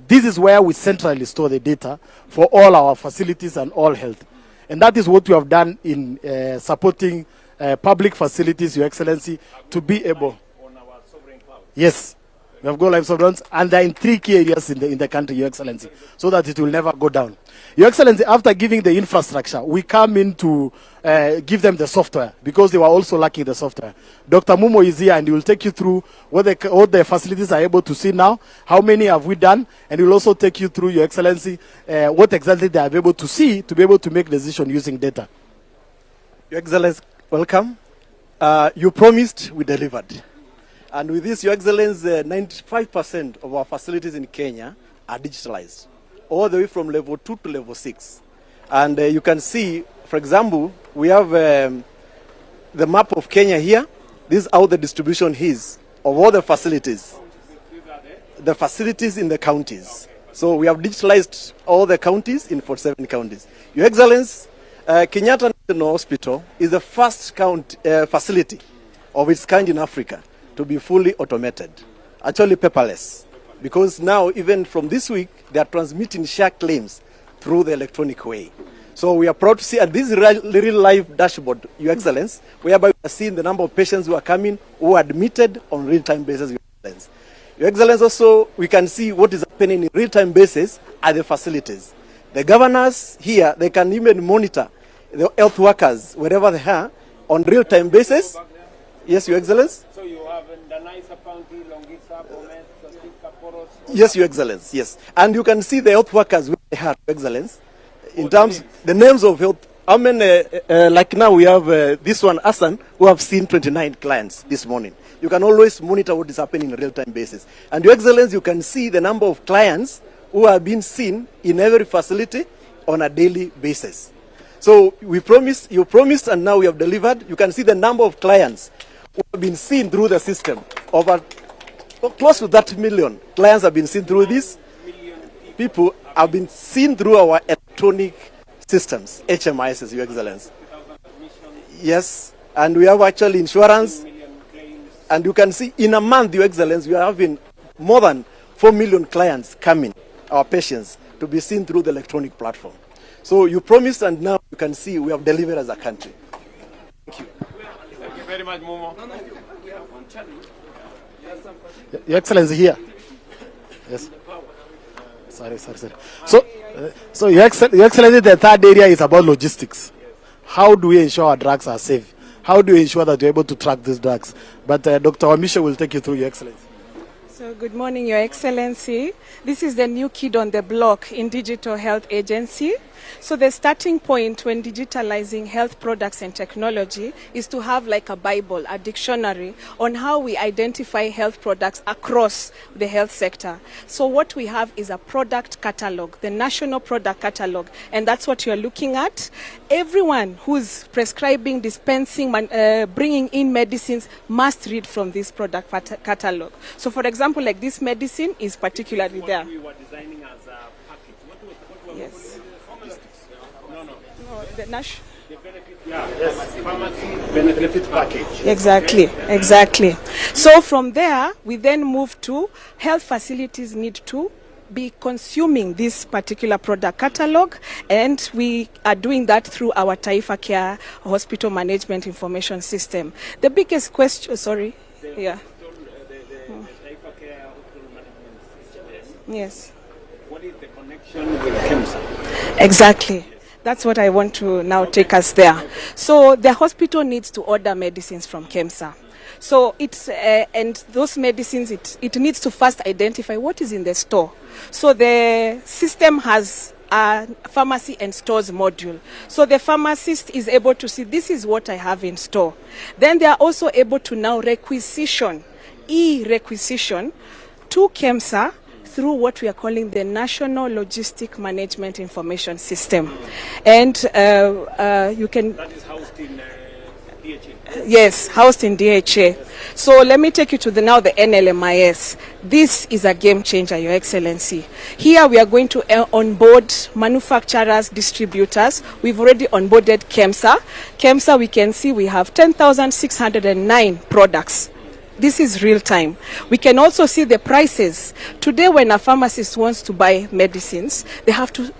[SPEAKER 15] This is where we centrally store the data for all our facilities and all health. And that is what we have done in supporting public facilities, Your Excellency, to be able. On our sovereign cloud. Yes. We have Go Live Sovereigns, and they're in 3 key areas in the country, Your Excellency, so that it will never go down. Your Excellency, after giving the infrastructure, we come in to give them the software, because they were also lacking the software. Dr. Mumo is here, and he will take you through what the facilities are able to see now, how many have we done, and he will also take you through, Your Excellency, what exactly they are able to see to be able to make decisions using data.
[SPEAKER 16] Your Excellency, welcome. You promised, we delivered. And with this, Your Excellency, 95% of our facilities in Kenya are digitalized, all the way from level 2 to level 6. And you can see, for example, we have the map of Kenya here. This is how the distribution is of all the facilities. The facilities in the counties. So we have digitalized all the counties in 47 counties. Your Excellency, Kenyatta National Hospital is the first facility of its kind in Africa to be fully automated, actually paperless, because now even from this week they are transmitting share claims through the electronic way. So we are proud to see, and this is real live dashboard, Your Excellency, whereby we are seeing the number of patients who are coming, who are admitted on real-time basis, Your Excellency. Your Excellency, also we can see what is happening in real-time basis at the facilities. The governors here, they can even monitor the health workers wherever they are on real-time basis. Yes, Your Excellency. So you have the nice county, Longisa, Bomet, Poros. Yes, Your Excellency. Yes, and you can see the health workers where they are, Your Excellency. In terms the names of health, how many? Like now we have this one, Hassan, who have seen 29 clients this morning. You can always monitor what is happening in real-time basis. And Your Excellency, you can see the number of clients who have been seen in every facility on a daily basis. So we promised, you promised, and now we have delivered. You can see the number of clients who have been seen through the system. Over close to 30 million clients have been seen through this. People have been seen through our electronic systems, HMIS, Your Excellency. Yes, and we have actually insurance. And you can see in a month, Your Excellency, we are having more than 4 million clients coming, our patients, to be seen through the electronic platform. So you promised, and now you can see we have delivered as a country. Thank you.
[SPEAKER 3] Thank you very much, Momo.
[SPEAKER 15] Your Excellency, here. Yes. Sorry. So Your Excellency, the third area is about logistics. How do we ensure our drugs are safe? How do we ensure that we're able to track these drugs? But Dr. Wamisha will take you through, Your Excellency.
[SPEAKER 17] So good morning, Your Excellency. This is the new kid on the block in Digital Health Agency. So the starting point when digitalizing health products and technology is to have like a Bible, a dictionary on how we identify health products across the health sector. So what we have is a product catalog, the national product catalog, and that's what you're looking at. Everyone who's prescribing, dispensing, bringing in medicines must read from this product catalog. So for example, like this medicine is particularly there.
[SPEAKER 3] We were designing as a package. What
[SPEAKER 17] yes.
[SPEAKER 3] No,
[SPEAKER 17] the benefits.
[SPEAKER 3] Pharmacy benefit package.
[SPEAKER 17] Exactly. So from there, we then move to health facilities need to be consuming this particular product catalog, and we are doing that through our Taifa Care Hospital Management Information System. The biggest question,
[SPEAKER 3] The
[SPEAKER 17] yeah.
[SPEAKER 3] Taifa Care Hospital Management System.
[SPEAKER 17] Yes.
[SPEAKER 3] What is the connection with KEMSA?
[SPEAKER 17] Exactly. That's what I want to now take us there. So the hospital needs to order medicines from KEMSA. So it's and those medicines, it needs to first identify what is in the store. So the system has a pharmacy and stores module. So the pharmacist is able to see this is what I have in store. Then they are also able to now requisition to KEMSA through what we are calling the National Logistic Management Information System. And you can...
[SPEAKER 3] That is housed in DHA?
[SPEAKER 17] Yes, housed in DHA. So let me take you to the NLMIS. This is a game changer, Your Excellency. Here we are going to onboard manufacturers, distributors. We've already onboarded KEMSA. KEMSA, we can see we have 10,609 products. This is real time. We can also see the prices. Today, when a pharmacist wants to buy medicines, they have to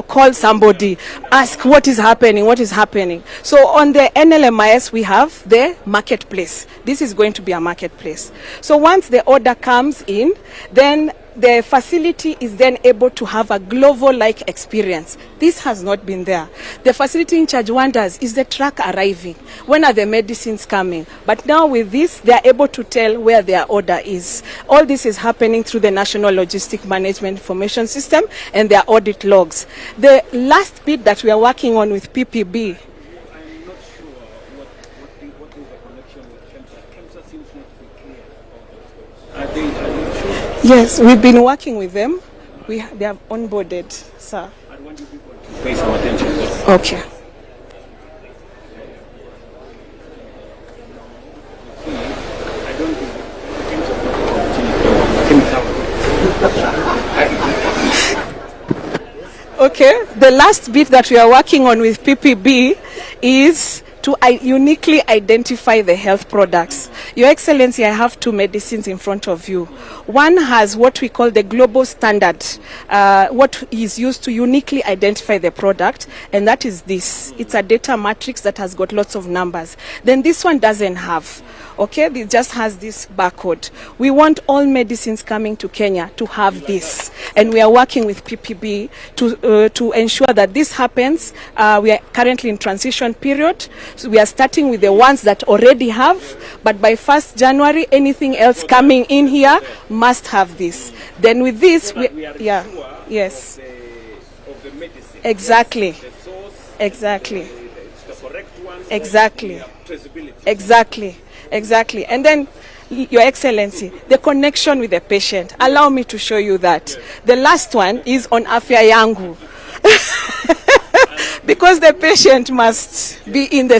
[SPEAKER 17] call somebody, ask what is happening. So on the NLMIS, we have the marketplace. This is going to be a marketplace. So once the order comes in, then the facility is then able to have a global-like experience. This has not been there. The facility in charge wonders, is the truck arriving? When are the medicines coming? But now with this, they are able to tell where their order is. All this is happening through the National Logistic Management Information System and their audit logs. The last bit that we are working on with PPB,
[SPEAKER 3] I'm not sure what is the connection with KEMSA. KEMSA seems not to be clear. Are they sure?
[SPEAKER 17] Yes, we've been working with them. They have onboarded, sir.
[SPEAKER 3] I want you people to pay some attention.
[SPEAKER 17] Okay.
[SPEAKER 3] I don't think KEMSA.
[SPEAKER 17] Okay, the last bit that we are working on with PPB is to uniquely identify the health products. Your Excellency, I have two medicines in front of you. One has what we call the global standard, what is used to uniquely identify the product, and that is this. It's a data matrix that has got lots of numbers. Then this one doesn't have. Okay, it just has this barcode. We want all medicines coming to Kenya to have this, and we are working with PPB to ensure that this happens. We are currently in transition period, so we are starting with the ones that already have, but by 1st January, anything else coming in here must have this. Then with this,
[SPEAKER 3] of the medicine.
[SPEAKER 17] Exactly.
[SPEAKER 3] The source,
[SPEAKER 17] exactly.
[SPEAKER 3] It's the correct ones.
[SPEAKER 17] Exactly.
[SPEAKER 3] Traceability.
[SPEAKER 17] Exactly. And then, Your Excellency, the connection with the patient. Allow me to show you that. Yes. The last one is on Afya Yangu. Because the patient must be in the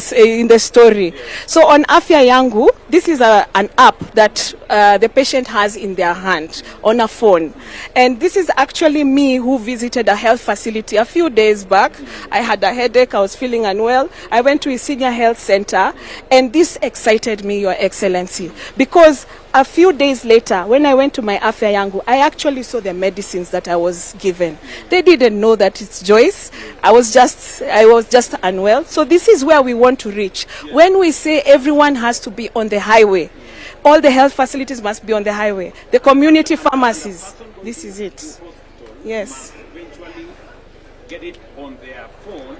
[SPEAKER 17] story. So on Afya Yangu, this is an app that the patient has in their hand on a phone. And this is actually me who visited a health facility a few days back. I had a headache, I was feeling unwell. I went to a senior health center, and this excited me, Your Excellency, because a few days later, when I went to my Afya Yangu, I actually saw the medicines that I was given. They didn't know that it's Joyce. I was just unwell. So this is where we want to reach. When we say everyone has to be on the highway, all the health facilities must be on the highway. The community pharmacies, this is it. Yes.
[SPEAKER 3] Eventually get it on their phone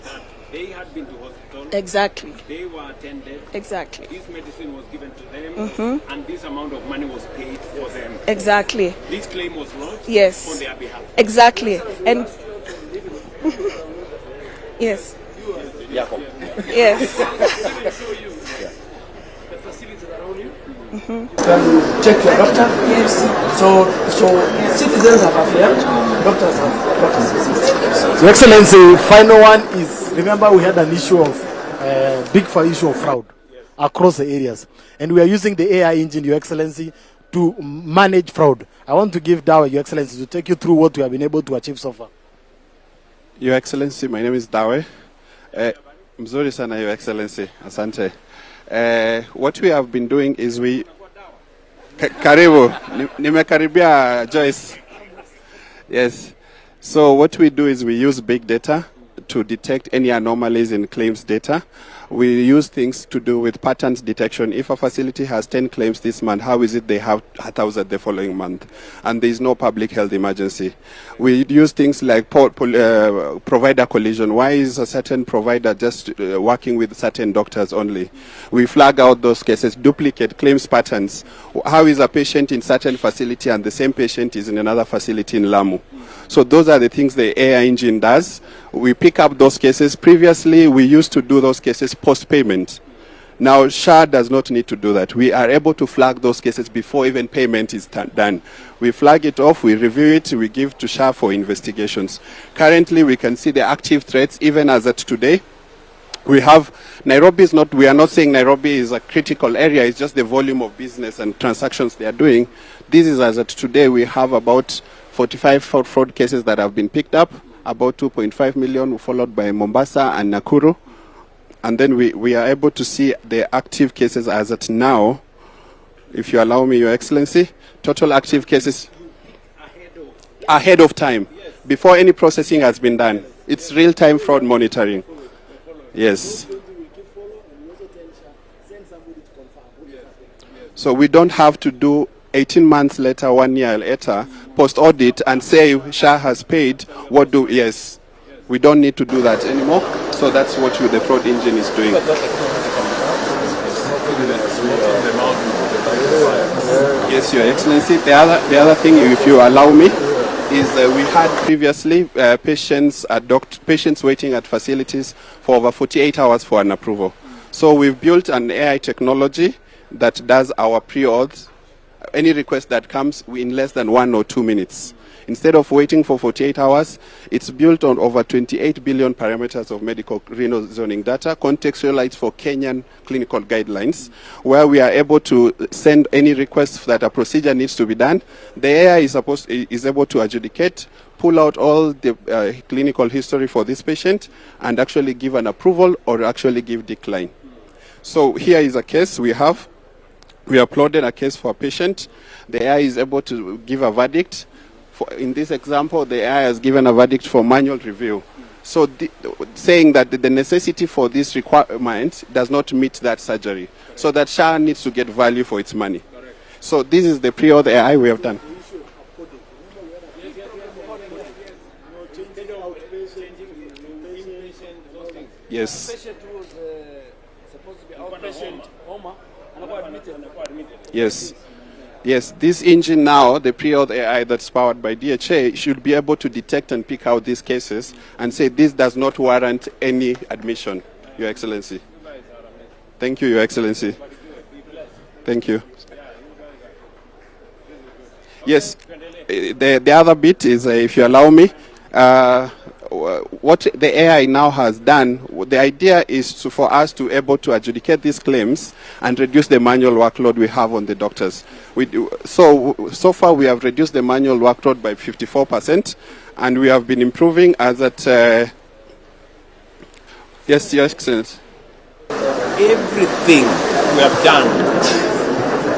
[SPEAKER 3] that they had been to hospital.
[SPEAKER 17] Exactly.
[SPEAKER 3] They were attended.
[SPEAKER 17] Exactly.
[SPEAKER 3] This medicine was given to them, and this amount of money was paid for them.
[SPEAKER 17] Exactly.
[SPEAKER 3] This claim was lodged on their behalf.
[SPEAKER 17] Exactly. And yes. Yes.
[SPEAKER 15] Check your doctor. Yes. So citizens have affairs, doctors have. Your Excellency, final one is, remember we had an issue of big issue of fraud across the areas, and we are using the AI engine, Your Excellency, to manage fraud. I want to give Dawe, Your Excellency, to take you through what we have been able to achieve so far.
[SPEAKER 8] Your Excellency, my name is Dawe.
[SPEAKER 18] Mzuri sana, Your Excellency. Asante. What we have been doing is karibu, nimekaribia Joyce. Yes. So what we do is we use big data to detect any anomalies in claims data. We use things to do with patterns detection. If a facility has 10 claims this month, how is it they have 1,000 the following month? And there is no public health emergency. We use things like provider collision. Why is a certain provider just working with certain doctors only? We flag out those cases, duplicate claims patterns. How is a patient in certain facility and the same patient is in another facility in Lamu? So those are the things the AI engine does. We pick up those cases. Previously, we used to do those cases post-payment. Now, SHA does not need to do that. We are able to flag those cases before even payment is done. We flag it off, we review it, we give to SHA for investigations. Currently, we can see the active threats, even as at today. We have, Nairobi is not, we are not saying Nairobi is a critical area, it's just the volume of business and transactions they are doing. This is as at today, we have about 45 fraud cases that have been picked up, about 2.5 million, followed by Mombasa and Nakuru. And then we are able to see the active cases as at now. If you allow me, Your Excellency, total active cases ahead of time, before any processing has been done. It's real-time fraud monitoring. Yes. So we don't have to do 18 months later, 1 year later, post-audit and say SHA has paid, yes. We don't need to do that anymore. So that's what the fraud engine is doing. Yes, Your Excellency. The other thing, if you allow me, is we had previously patients waiting at facilities for over 48 hours for an approval. So we've built an AI technology that does our pre-auths. Any request that comes in less than 1 or 2 minutes. Instead of waiting for 48 hours, it's built on over 28 billion parameters of medical renal zoning data, contextualized for Kenyan clinical guidelines, where we are able to send any request that a procedure needs to be done. The AI is able to adjudicate, pull out all the clinical history for this patient, and actually give an approval or actually give decline. So here is a case we have. We uploaded a case for a patient. The AI is able to give a verdict. In this example, the AI has given a verdict for manual review. So saying that the necessity for this requirement does not meet that surgery. So that SHA needs to get value for its money. So this is the pre-auth AI we have done. Yes. Yes. Yes, this engine now, the pre-auth AI that's powered by DHA, should be able to detect and pick out these cases and say this does not warrant any admission, Your Excellency. Thank you, Your Excellency. Thank you. Yes, the other bit is, if you allow me, what the AI now has done, the idea is for us to be able to adjudicate these claims and reduce the manual workload we have on the doctors. So far we have reduced the manual workload by 54%, and we have been improving as at... yes, Your Excellency.
[SPEAKER 3] Everything we have done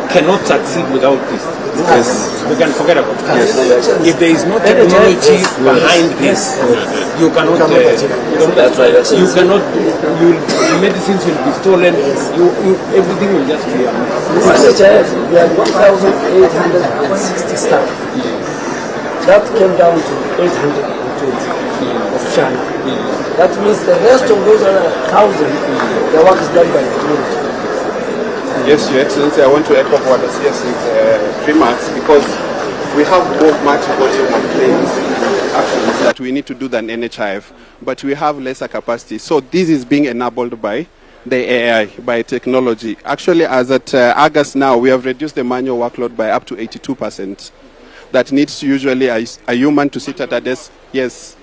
[SPEAKER 3] cannot succeed without this.
[SPEAKER 18] Yes.
[SPEAKER 3] We can forget about it. Yes. If there is no technology behind this, you cannot. You cannot. Medicines will be stolen. Everything will just be.
[SPEAKER 19] We had 1,860 staff. That came down to 820 of China. That means the rest of those 1,000, the work is done by technology.
[SPEAKER 18] Yes, Your Excellency, I want to echo what the CS's remarks, because we have much volume of claims actions that we need to do than NHIF, but we have lesser capacity. So this is being enabled by the AI, by technology. Actually, as at August now, we have reduced the manual workload by up to 82%. That needs usually a human to sit at a desk. Yes,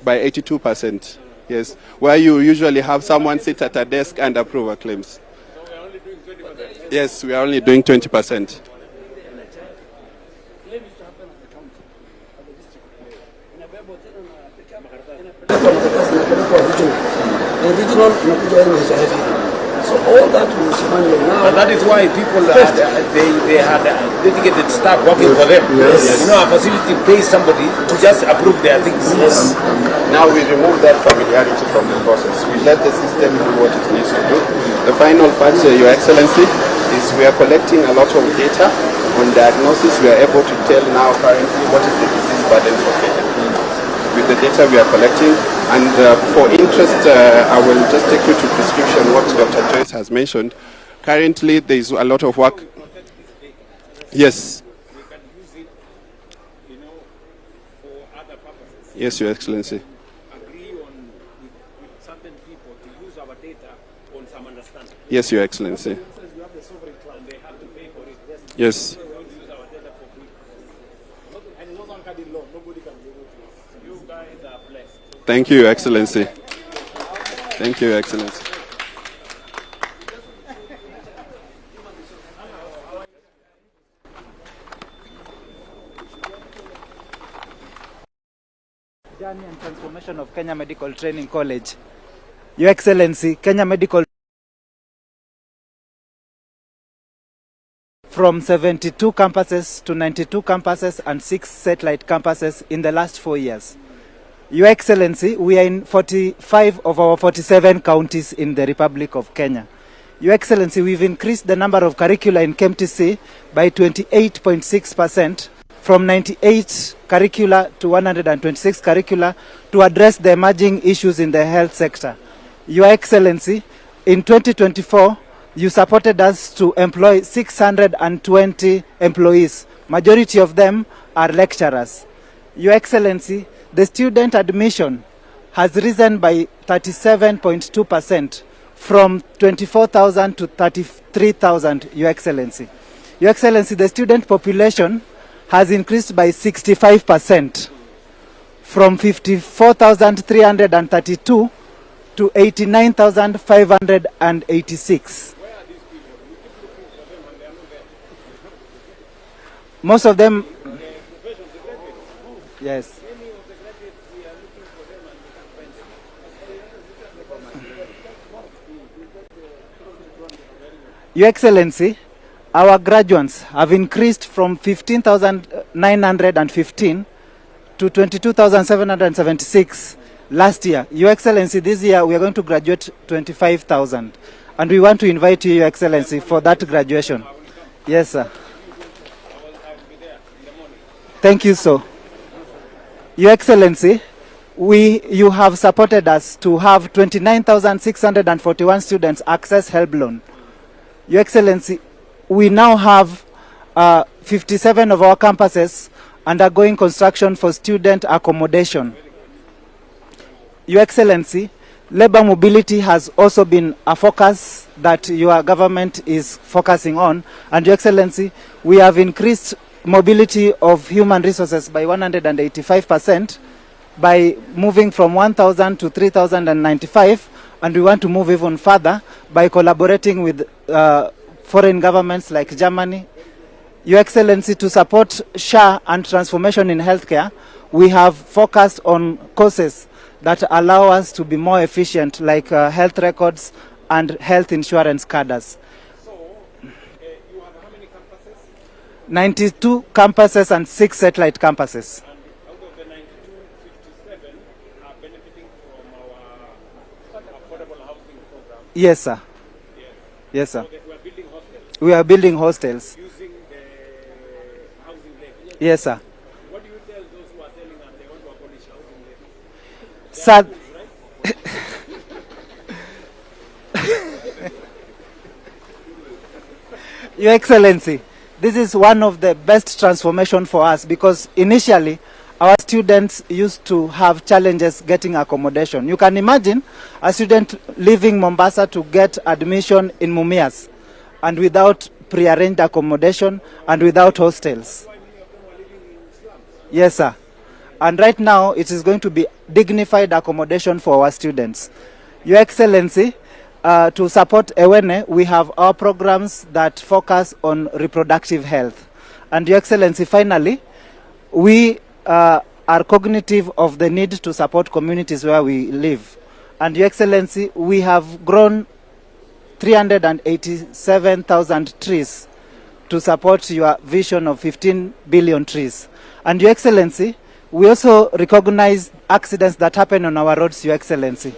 [SPEAKER 18] by 82%. Yes, where you usually have someone sit at a desk and approve our claims. Yes, we are only doing 20%.
[SPEAKER 19] regional unakuja NHIF. So all that will survive now.
[SPEAKER 3] And that is why people they had dedicated staff working for them.
[SPEAKER 19] Yes.
[SPEAKER 3] You know, a facility pays somebody to just approve their things.
[SPEAKER 19] Yes.
[SPEAKER 18] Now we remove that familiarity from the process. We let the system do what it needs to do. The final part, Your Excellency, is we are collecting a lot of data on diagnosis. We are able to tell now currently what is the disease burden for Kenya. With the data we are collecting, and for interest, I will just take you to prescription, what Dr. Joyce has mentioned. Currently, there is a lot of work. Yes. Yes, Your Excellency.
[SPEAKER 3] Agree on with certain people to use our data on some understanding.
[SPEAKER 18] Yes, Your Excellency. Yes. Thank you, Your Excellency. Thank you, Your Excellency.
[SPEAKER 20] Journey and transformation of Kenya Medical Training College. Your Excellency, Kenya Medical from 72 campuses to 92 campuses and 6 satellite campuses in the last 4 years. Your Excellency, we are in 45 of our 47 counties in the Republic of Kenya. Your Excellency, we've increased the number of curricula in KICC by 28.6%, from 98 curricula to 126 curricula to address the emerging issues in the health sector. Your Excellency, in 2024, you supported us to employ 620 employees. Majority of them are lecturers. Your Excellency, the student admission has risen by 37.2% from 24,000 to 33,000, Your Excellency. Your Excellency, the student population has increased by 65% from 54,332 to 89,586. Most of them, yes. Your Excellency, our graduates have increased from 15,915 to 22,776 last year. Your Excellency, this year we are going to graduate 25,000. And we want to invite you, Your Excellency, for that graduation. Yes, sir. Thank you, sir. Your Excellency, you have supported us to have 29,641 students access HELB loan. Your Excellency, we now have 57 of our campuses undergoing construction for student accommodation. Your Excellency, labor mobility has also been a focus that your government is focusing on. And Your Excellency, we have increased mobility of human resources by 185% by moving from 1,000 to 3,095, and we want to move even further by collaborating with foreign governments like Germany. Your Excellency, to support SHA and transformation in healthcare, we have focused on courses that allow us to be more efficient, like health records and health insurance cadres.
[SPEAKER 3] So, you have how many campuses?
[SPEAKER 20] 92 campuses and 6 satellite campuses.
[SPEAKER 3] And out of the 92, 57 are benefiting from our affordable housing program.
[SPEAKER 20] Yes, sir.
[SPEAKER 3] Yes.
[SPEAKER 20] Yes, sir.
[SPEAKER 3] So we are building hostels.
[SPEAKER 20] We are building hostels.
[SPEAKER 3] Using the housing levy.
[SPEAKER 20] Yes, sir.
[SPEAKER 3] What do you tell those who are telling us they want to abolish housing levy?
[SPEAKER 20] Sir, Your Excellency, this is one of the best transformation for us, because initially our students used to have challenges getting accommodation. You can imagine a student leaving Mombasa to get admission in Mumias and without pre-arranged accommodation and without hostels. Yes, sir. And right now it is going to be dignified accommodation for our students. Your Excellency, to support Ewene, we have our programs that focus on reproductive health. And Your Excellency, finally, we are cognitive of the need to support communities where we live. And Your Excellency, we have grown 387,000 trees to support your vision of 15 billion trees. And Your Excellency, we also recognize accidents that happen on our roads, Your Excellency.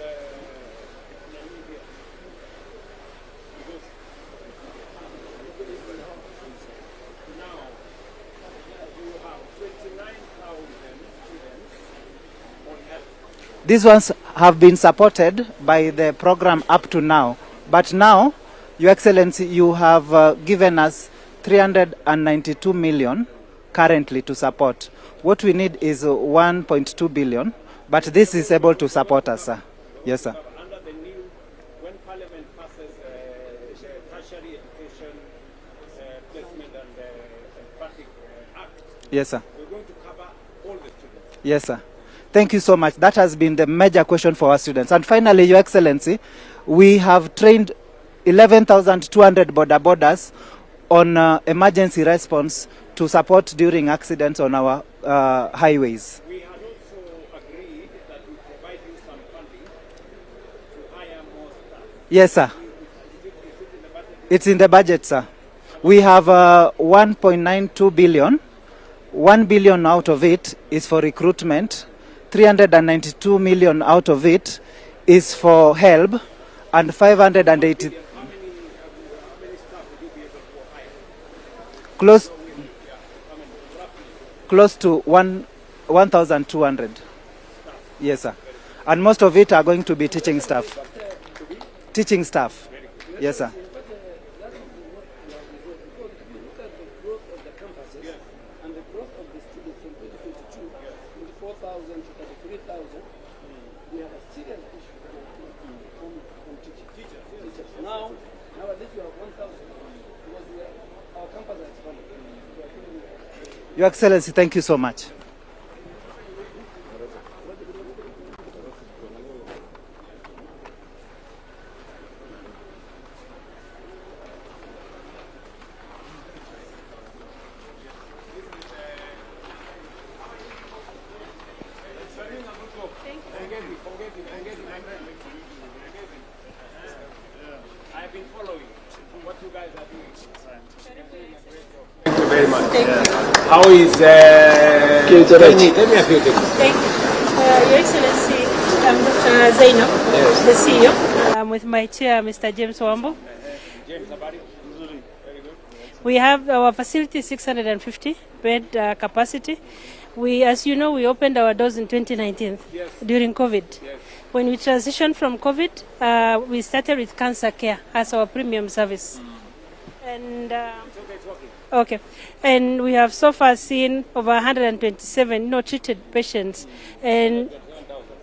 [SPEAKER 20] These ones have been supported by the program up to now. But now, Your Excellency, you have given us 392 million currently to support. What we need is 1.2 billion, but this is able to support us, sir. Yes, sir.
[SPEAKER 3] Under the new, when Parliament passes tertiary education placement and practice act,
[SPEAKER 20] yes, sir.
[SPEAKER 3] we're going to cover all the students.
[SPEAKER 20] Yes, sir. Thank you so much. That has been the major question for our students. And finally, Your Excellency, we have trained 11,200 borders on emergency response to support during accidents on our highways.
[SPEAKER 3] We had also agreed that we provide you some funding to hire more staff.
[SPEAKER 20] Yes, sir. It's in the budget, sir. We have 1.92 billion. 1 billion out of it is for recruitment. 392 million out of it is for help, and 580 close to 1,200. Yes, sir. And most of it are going to be teaching staff. Teaching staff. Yes, sir. Your Excellency, thank you so much.
[SPEAKER 3] I've been following what you guys are doing.
[SPEAKER 21] Thank you very much.
[SPEAKER 3] Thank you.
[SPEAKER 21] How is tell me a few things.
[SPEAKER 22] Thank you. Your Excellency, I'm Dr. Zainab, the CEO. I'm with my chair, Mr. James Wambo.
[SPEAKER 3] James, Abadi.
[SPEAKER 22] We have our facility 650 bed capacity. We, as you know, we opened our doors in 2019 during COVID. When we transitioned from COVID, we started with cancer care as our premium service. And okay, and we have so far seen over 127 treated patients, and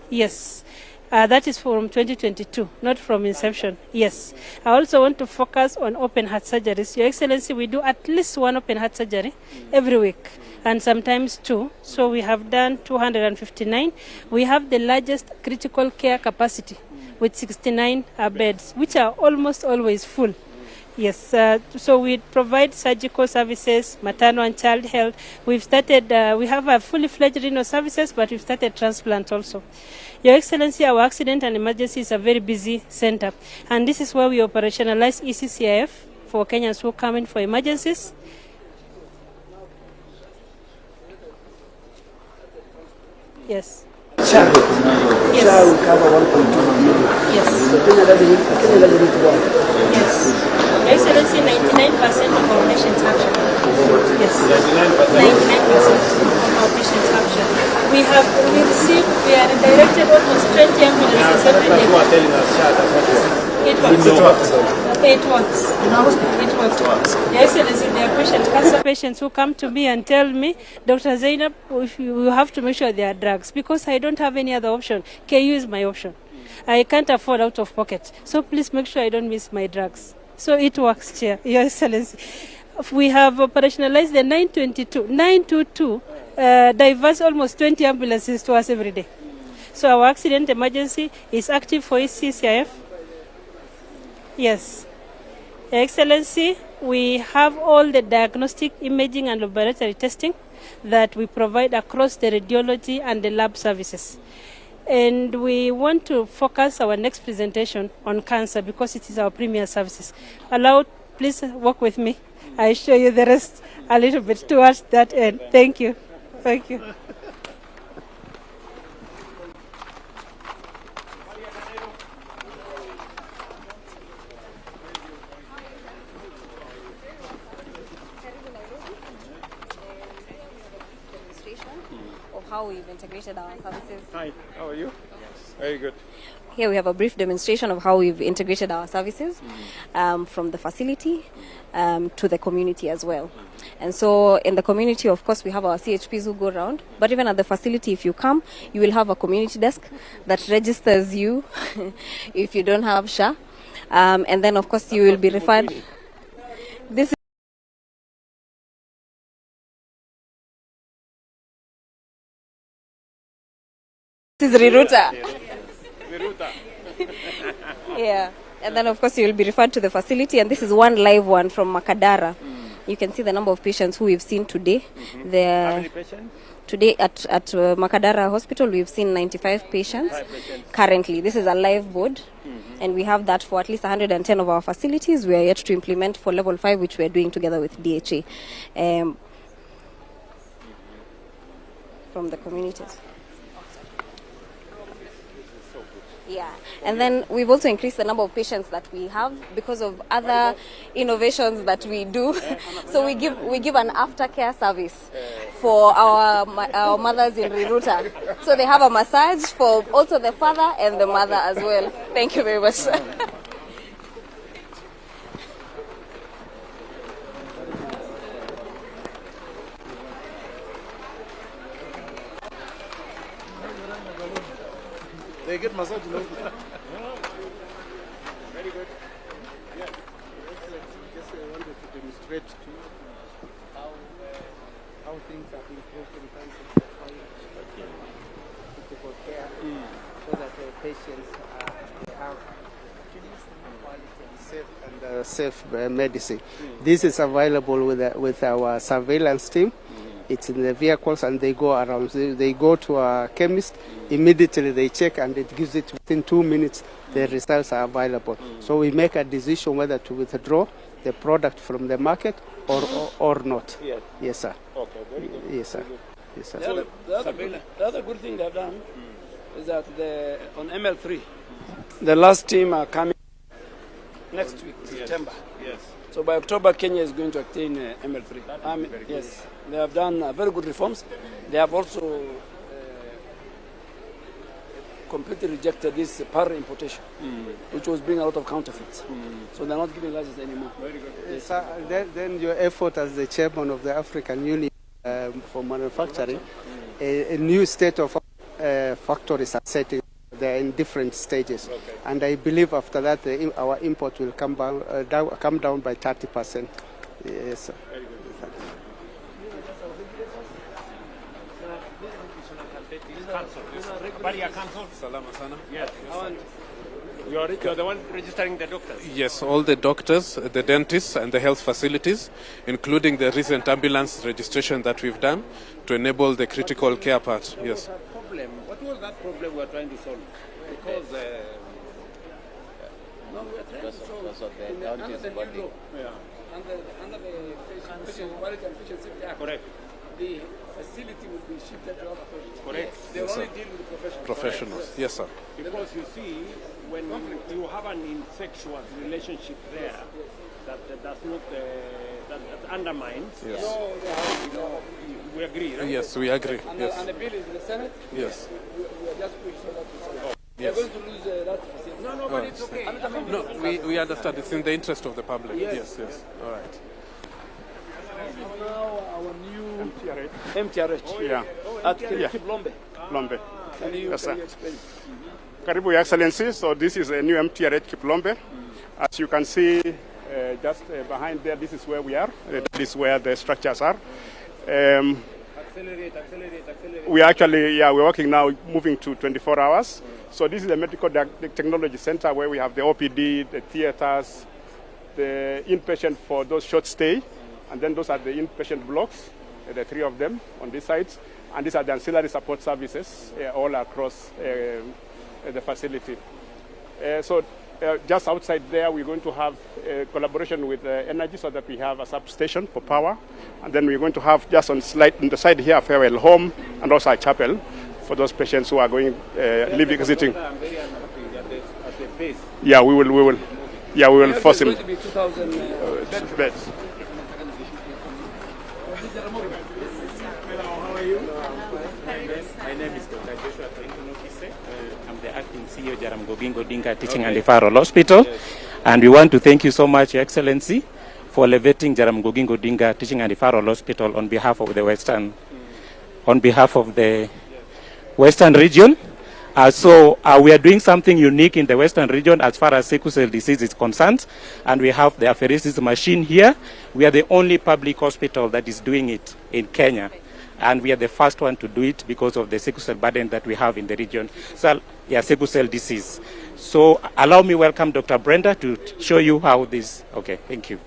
[SPEAKER 22] yes, that is from 2022, not from inception. Yes, I also want to focus on open heart surgeries. Your Excellency, we do at least one open heart surgery every week, and sometimes two. So we have done 259. We have the largest critical care capacity with 69 beds, which are almost always full. Yes, so we provide surgical services, maternal and child health. We've started, we have a fully fledged renal services, but we've started transplant also. Your Excellency, our accident and emergency is a very busy center, and this is where we operationalize ECCIF for Kenyans who come in for emergencies. Yes.
[SPEAKER 19] Yes. Will cover 1.2 million.
[SPEAKER 22] Yes.
[SPEAKER 19] So Kenya doesn't need to work.
[SPEAKER 22] Yes. Your Excellency, 99% of our patients have sugar. Yes. 99% of our patients have sugar. We are redirected almost 20 ambulances every day.
[SPEAKER 21] You are telling us
[SPEAKER 22] It works. It works. It works. Your Excellency, there are cancer patients who come to me and tell me, Dr. Zainab, you have to make sure they are drugs because I don't have any other option. KU is my option. I can't afford out of pocket. So please make sure I don't miss my drugs. So it works, Chair, Your Excellency. We have operationalized the 922 diverse almost 20 ambulances to us every day. So our accident emergency is active for ECCIF. Yes. Your Excellency, we have all the diagnostic, imaging and laboratory testing that we provide across the radiology and the lab services. And we want to focus our next presentation on cancer because it is our premier services. Please walk with me. I show you the rest a little bit towards that end. Thank you. Thank you.
[SPEAKER 1] Of how we've integrated our services.
[SPEAKER 3] Hi, how are you? Very good.
[SPEAKER 1] Here we have a brief demonstration of how we've integrated our services from the facility to the community as well. And so in the community, of course, we have our CHPs who go around, but even at the facility, if you come, you will have a community desk that registers you if you don't have SHA. And then, of course, you will be referred. This is Ruto. Yeah, and then of course you will be referred to the facility, and this is one live one from Makadara. You can see the number of patients who we've seen today.
[SPEAKER 3] How many patients?
[SPEAKER 1] Today at Makadara Hospital we've seen 95 patients. Currently. This is a live board, and we have that for at least 110 of our facilities. We are yet to implement for level 5, which we are doing together with DHA from the communities. Yeah, and then we've also increased the number of patients that we have because of other innovations that we do. So we give an aftercare service for our mothers in Riruta. So they have a massage for also the father and the mother as well. Thank you very much.
[SPEAKER 15] They get massage.
[SPEAKER 3] Very good. Yeah.
[SPEAKER 4] Just wanted to demonstrate to how things have improved in terms of critical care, so that the patients have quality and safe medicine. This is available with our surveillance team. It's in the vehicles, and they go around. They go to a chemist, immediately they check, and it gives it within 2 minutes. The results are available. So we make a decision whether to withdraw the product from the market or not.
[SPEAKER 3] Yes.
[SPEAKER 4] Yes, sir.
[SPEAKER 3] Okay, very good.
[SPEAKER 4] Yes, sir. Yes, sir.
[SPEAKER 19] The other good thing they've done is that on ML3, the last team are coming next week, September.
[SPEAKER 3] Yes.
[SPEAKER 19] So by October, Kenya is going to attain ML3. Yes, they have done very good reforms. They have also completely rejected this power importation, which was bringing a lot of counterfeits. So they're not giving license anymore. Very good.
[SPEAKER 4] Yes. Then your effort as the chairman of the African Union for manufacturing, a new state of factories are setting. They're in different stages, and I believe after that our import will come down by 30%. Yes, sir.
[SPEAKER 3] Very good. Yes. You're the one registering the doctors?
[SPEAKER 23] Yes, all the doctors, the dentists, and the health facilities, including the recent ambulance registration that we've done to enable the critical care part. Yes.
[SPEAKER 3] What was that problem we are trying to solve? Because we are trying to solve
[SPEAKER 5] under the body.
[SPEAKER 19] Under the patient quality and patient safety act. Correct. The facility will be shifted to other patients.
[SPEAKER 3] Correct.
[SPEAKER 19] They will only deal with the professionals.
[SPEAKER 23] Professionals. Yes, sir.
[SPEAKER 3] Because you see, when you have an incestuous relationship there, that does not that undermines.
[SPEAKER 23] Yes.
[SPEAKER 3] We agree, right?
[SPEAKER 23] Yes, we agree.
[SPEAKER 19] And,
[SPEAKER 23] yes.
[SPEAKER 19] And the bill is in the Senate.
[SPEAKER 23] Yes.
[SPEAKER 19] We are just pushing that to solve. We are
[SPEAKER 23] Yes.
[SPEAKER 19] going to lose that facility.
[SPEAKER 3] No, but it's okay.
[SPEAKER 23] No, we understand. It's in the interest of the public.
[SPEAKER 19] Yes.
[SPEAKER 23] Yes. All right.
[SPEAKER 19] Now our new
[SPEAKER 24] MTRH.
[SPEAKER 19] Yeah.
[SPEAKER 24] At
[SPEAKER 19] Kiplombe.
[SPEAKER 24] Lombe.
[SPEAKER 19] Can you explain?
[SPEAKER 24] Karibu, Your Excellency. So this is a new MTRH Kiplombe. As you can see, just behind there, this is where we are. This is where the structures are.
[SPEAKER 3] Accelerate.
[SPEAKER 24] We actually, we're working now, moving to 24 hours. So this is the Medical Technology Center where we have the OPD, the theaters, the inpatient for those short stay, and then those are the inpatient blocks, the 3 of them on this side. And these are the ancillary support services all across the facility. Just outside there, we're going to have a collaboration with energy so that we have a substation for power. And then we're going to have just on the side here a farewell home and also a chapel for those patients who are going, living, visiting.
[SPEAKER 3] I'm very unhappy at the pace.
[SPEAKER 24] Yeah, we will. Yeah, we will force him.
[SPEAKER 21] There's going to be 2,000
[SPEAKER 24] beds.
[SPEAKER 2] My name is Dr. Joshua. I'm the acting CEO Jaramogi Odinga Teaching and Referral Hospital. And we want to thank you so much, Your Excellency, for elevating Jaramogi Odinga Teaching and Referral Hospital on behalf of the Western region. We are doing something unique in the Western region as far as sickle cell disease is concerned, and we have the apheresis machine here. We are the only public hospital that is doing it in Kenya, and we are the first one to do it because of the sickle cell burden that we have in the region. So, yeah, sickle cell disease. So allow me welcome Dr. Brenda to show you how this. Okay, thank you.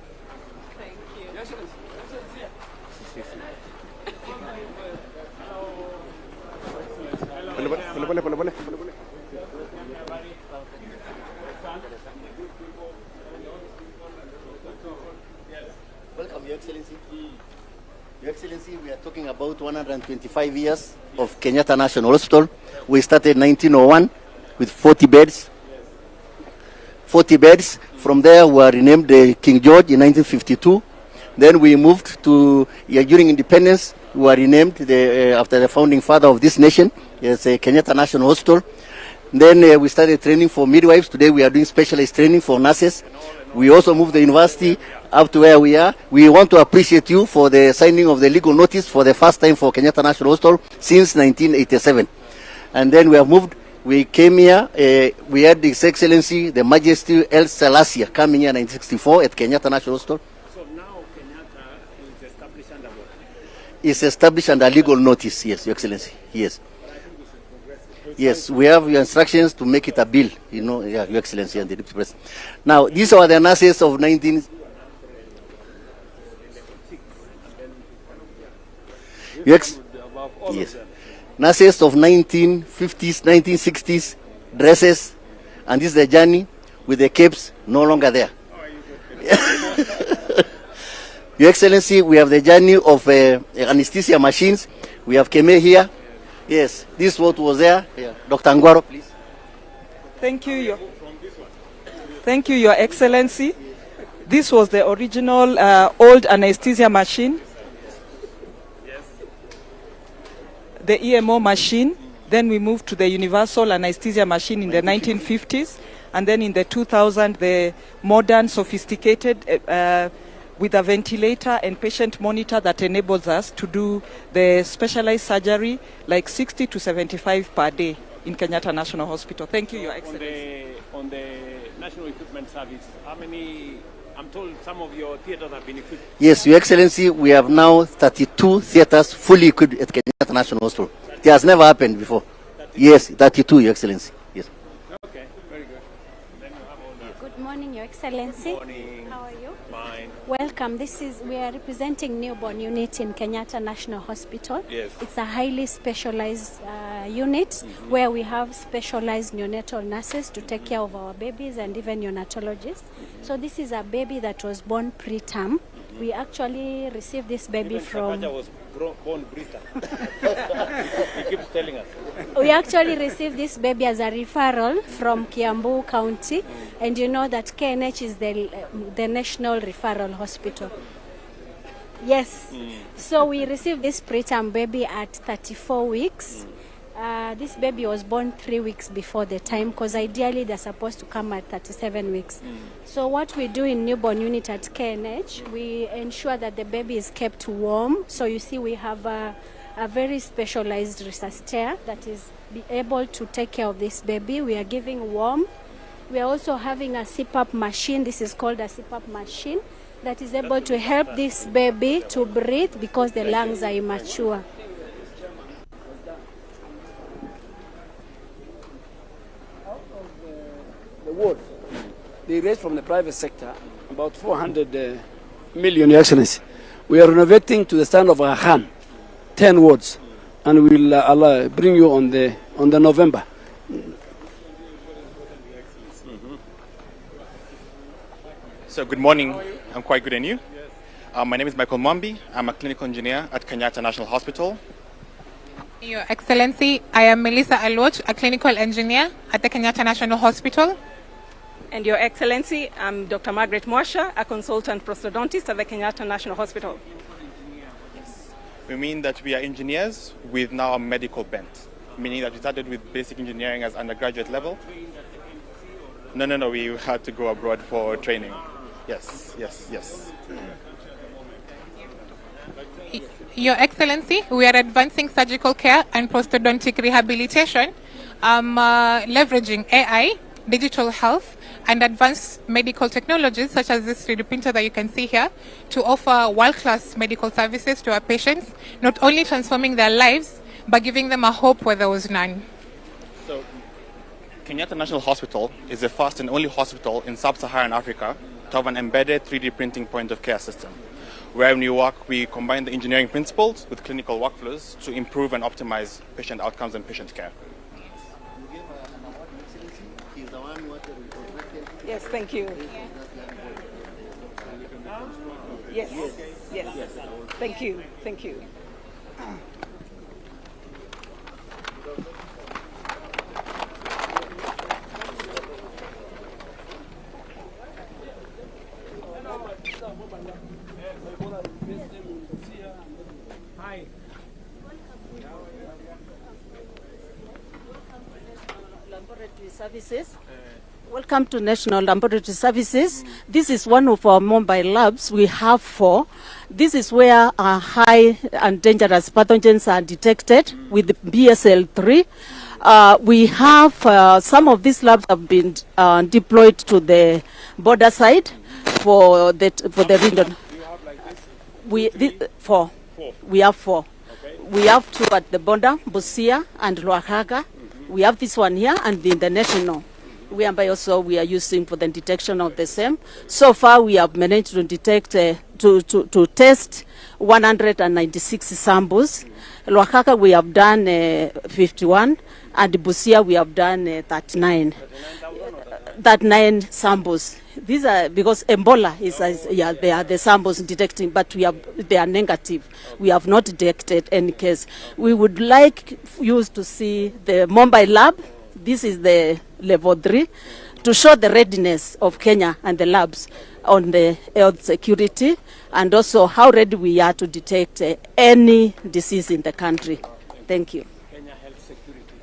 [SPEAKER 6] Welcome, Your Excellency. Your Excellency, we are talking about 125 years of Kenyatta National Hospital. We started in 1901 with 40 beds. 40 beds. From there, we were renamed King George in 1952. Then we moved to, during independence, we were renamed after the founding father of this nation, Kenyatta National Hospital. Then we started training for midwives. Today we are doing specialized training for nurses. We also moved the university up to where we are. We want to appreciate you for the signing of the legal notice for the first time for Kenyatta National Hospital since 1987. And then we have moved. We came here. We had His Excellency, the Majesty El Selassie, coming here in 1964 at Kenyatta National Hospital.
[SPEAKER 3] So now Kenyatta is established under what?
[SPEAKER 6] It's established under legal notice, yes, Your Excellency, yes. Yes, we have your instructions to make it a bill, Your Excellency and the Deputy President. Now, these are the nurses of 19... Yes. Nurses of 1950s, 1960s, dresses, and this is the journey with the capes no longer there. Your Excellency, we have the journey of anesthesia machines. We have Keme here. Yes, this is what was there. Yeah. Dr. Angwaro, please.
[SPEAKER 7] Thank you, Your Excellency. This was the original old anesthesia machine. The EMO machine. Then we moved to the universal anesthesia machine in the 1950s. And then in the 2000s, the modern, sophisticated, with a ventilator and patient monitor that enables us to do the specialized surgery like 60 to 75 per day in Kenyatta National Hospital. Thank you, Your Excellency.
[SPEAKER 3] On the National Equipment Service, how many, I'm told some of your theaters have been equipped.
[SPEAKER 6] Yes, Your Excellency, we have now 32 theaters fully equipped at Kenyatta National Hospital. It has never happened before. 32? Yes, 32, Your Excellency. Yes.
[SPEAKER 3] Okay, very good. Then you have all that.
[SPEAKER 11] Good morning, Your Excellency.
[SPEAKER 3] Good morning.
[SPEAKER 11] How are you?
[SPEAKER 3] Fine.
[SPEAKER 11] Welcome. We are representing newborn unit in Kenyatta National Hospital.
[SPEAKER 3] Yes.
[SPEAKER 11] It's a highly specialized unit where we have specialized neonatal nurses to take care of our babies and even neonatologists. So this is a baby that was born preterm. We actually received this baby
[SPEAKER 3] even
[SPEAKER 11] from...
[SPEAKER 3] Sakaja was born preterm. He keeps telling us.
[SPEAKER 11] We actually received this baby as a referral from Kiambu County, and you know that KNH is the national referral hospital. Yes. So we received this preterm baby at 34 weeks. This baby was born 3 weeks before the time, because ideally they're supposed to come at 37 weeks. So what we do in newborn unit at KNH, we ensure that the baby is kept warm. So you see we have a very specialized resuscitator that is able to take care of this baby. We are giving warm. We are also having a CPAP machine. This is called a CPAP machine that is able to help this baby to breathe because the lungs are immature.
[SPEAKER 21] The ward, they raised from the private sector about 400 million, Your Excellency. We are renovating to the standard of Ahan, 10 wards. and we'll bring you on the November.
[SPEAKER 9] So good morning. I'm quite good, and you? My name is Michael Mwambi. I'm a clinical engineer at Kenyatta National Hospital.
[SPEAKER 10] Your Excellency, I am Melissa Aloch, a clinical engineer at the Kenyatta National Hospital.
[SPEAKER 12] And Your Excellency, I'm Dr. Margaret Mwasha, a consultant prosthodontist at the Kenyatta National Hospital.
[SPEAKER 9] We mean that we are engineers with now a medical bent, meaning that we started with basic engineering as undergraduate level. No, we had to go abroad for training. Yes.
[SPEAKER 10] Your Excellency, we are advancing surgical care and prosthodontic rehabilitation, leveraging AI, digital health, and advanced medical technologies such as this 3D printer that you can see here to offer world-class medical services to our patients, not only transforming their lives, but giving them a hope where there was none.
[SPEAKER 9] So, Kenyatta National Hospital is the first and only hospital in sub-Saharan Africa to have an embedded 3D printing point of care system. Where when we work, we combine the engineering principles with clinical workflows to improve and optimize patient outcomes and patient care.
[SPEAKER 12] Yes, thank you. Yes. Thank you. Hi.
[SPEAKER 13] Laboratory services. Welcome to National Laboratory Services. This is one of our mobile labs. We have 4. This is where high and dangerous pathogens are detected with BSL-3. We have some of these labs have been deployed to the border side for the region. We have 4. We have 2 at the border, Busia and Luahaga. We have this one here and the international. We are using for the detection of the same. So far, we have managed to detect, to test 196 samples. Luahaga, we have done 51, and Busia, we have done 39 samples. These are because Ebola they are the samples detecting, but they are negative. We have not detected any case. We would like you to see the mobile lab. This is the level 3 to show the readiness of Kenya and the labs on the health security and also how ready we are to detect any disease in the country. Thank you.
[SPEAKER 12] Kenya Health Security.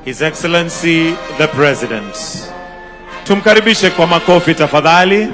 [SPEAKER 8] His Excellency the President. Tumkaribishe kwa makofi tafadhali.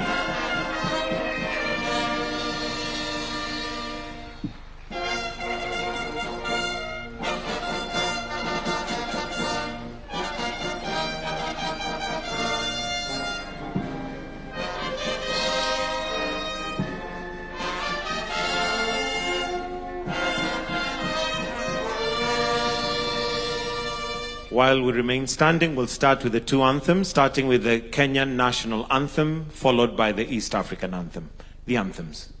[SPEAKER 8] While we remain standing, we'll start with the two anthems, starting with the Kenyan national anthem, followed by the East African anthem. The anthems.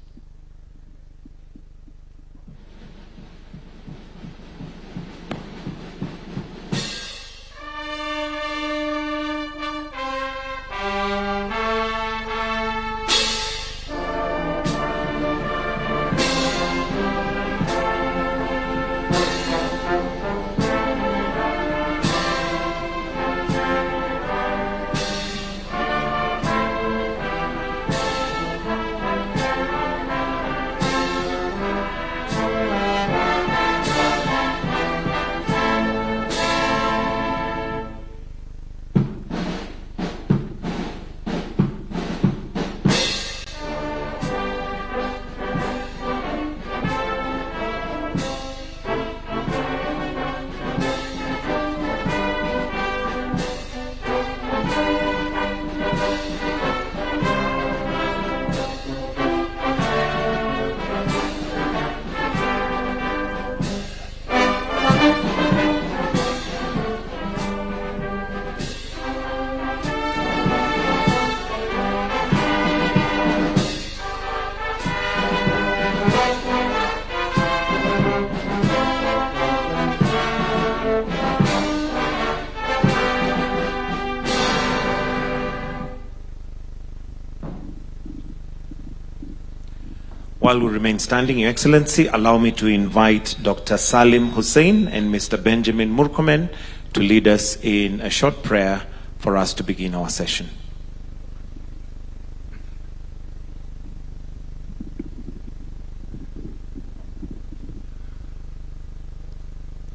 [SPEAKER 8] While we remain standing, Your Excellency, allow me to invite Dr. Salim Hussein and Mr. Benjamin Murkomen to lead us in a short prayer for us to begin our session.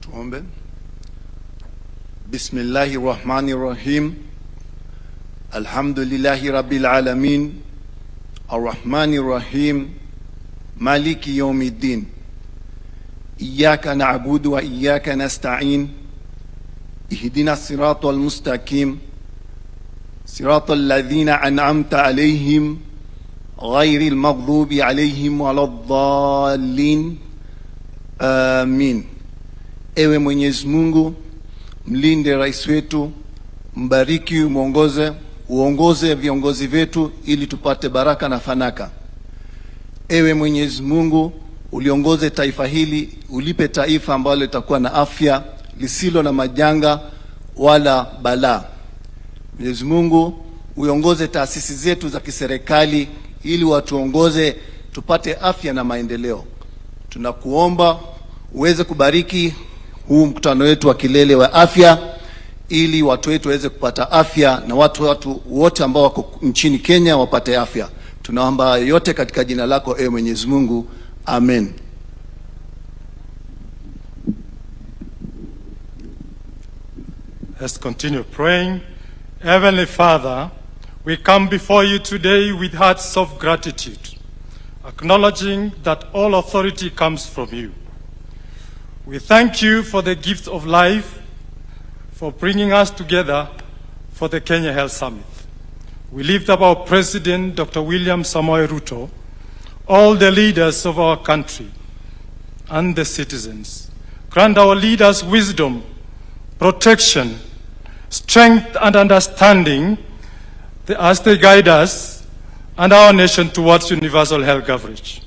[SPEAKER 14] Tuombe. Bismillahir Rahmanir Rahim. Alhamdulillahi Rabbil Alamin. Ar-Rahmanir Rahim. Maliki Yawmiddin. Iyyaka na'budu wa iyyaka nasta'in. Ihdina siratal mustaqim. Siratal ladhina an'amta alayhim. Ghayril maghdubi alayhim waladdallin. Amin. Ewe Mwenyezi Mungu, mlinde rais wetu, mbariki, uongoze viongozi wetu ili tupate baraka na fanaka. Ewe Mwenyezi Mungu, uliongoze taifa hili, ulipe taifa ambalo litakuwa na afya, lisilo na majanga wala balaa. Mwenyezi Mungu, uongoze taasisi zetu za kiserikali ili watuongoze tupate afya na maendeleo. Tunakuomba uweze kubariki huu mkutano wetu wa kilele wa afya ili watu wetu waweze kupata afya na watu wote ambao wako nchini Kenya wapate afya. Tunaomba yote katika jina lako ewe Mwenyezi Mungu. Amen.
[SPEAKER 16] Let's continue praying. Heavenly Father, we come before you today with hearts of gratitude, acknowledging that all authority comes from you. We thank you for the gift of life, for bringing us together for the Kenya Health Summit. We lift up our President, Dr. William Samoei Ruto, all the leaders of our country, and the citizens. Grant our leaders wisdom, protection, strength, and understanding as they guide us and our nation towards universal health coverage.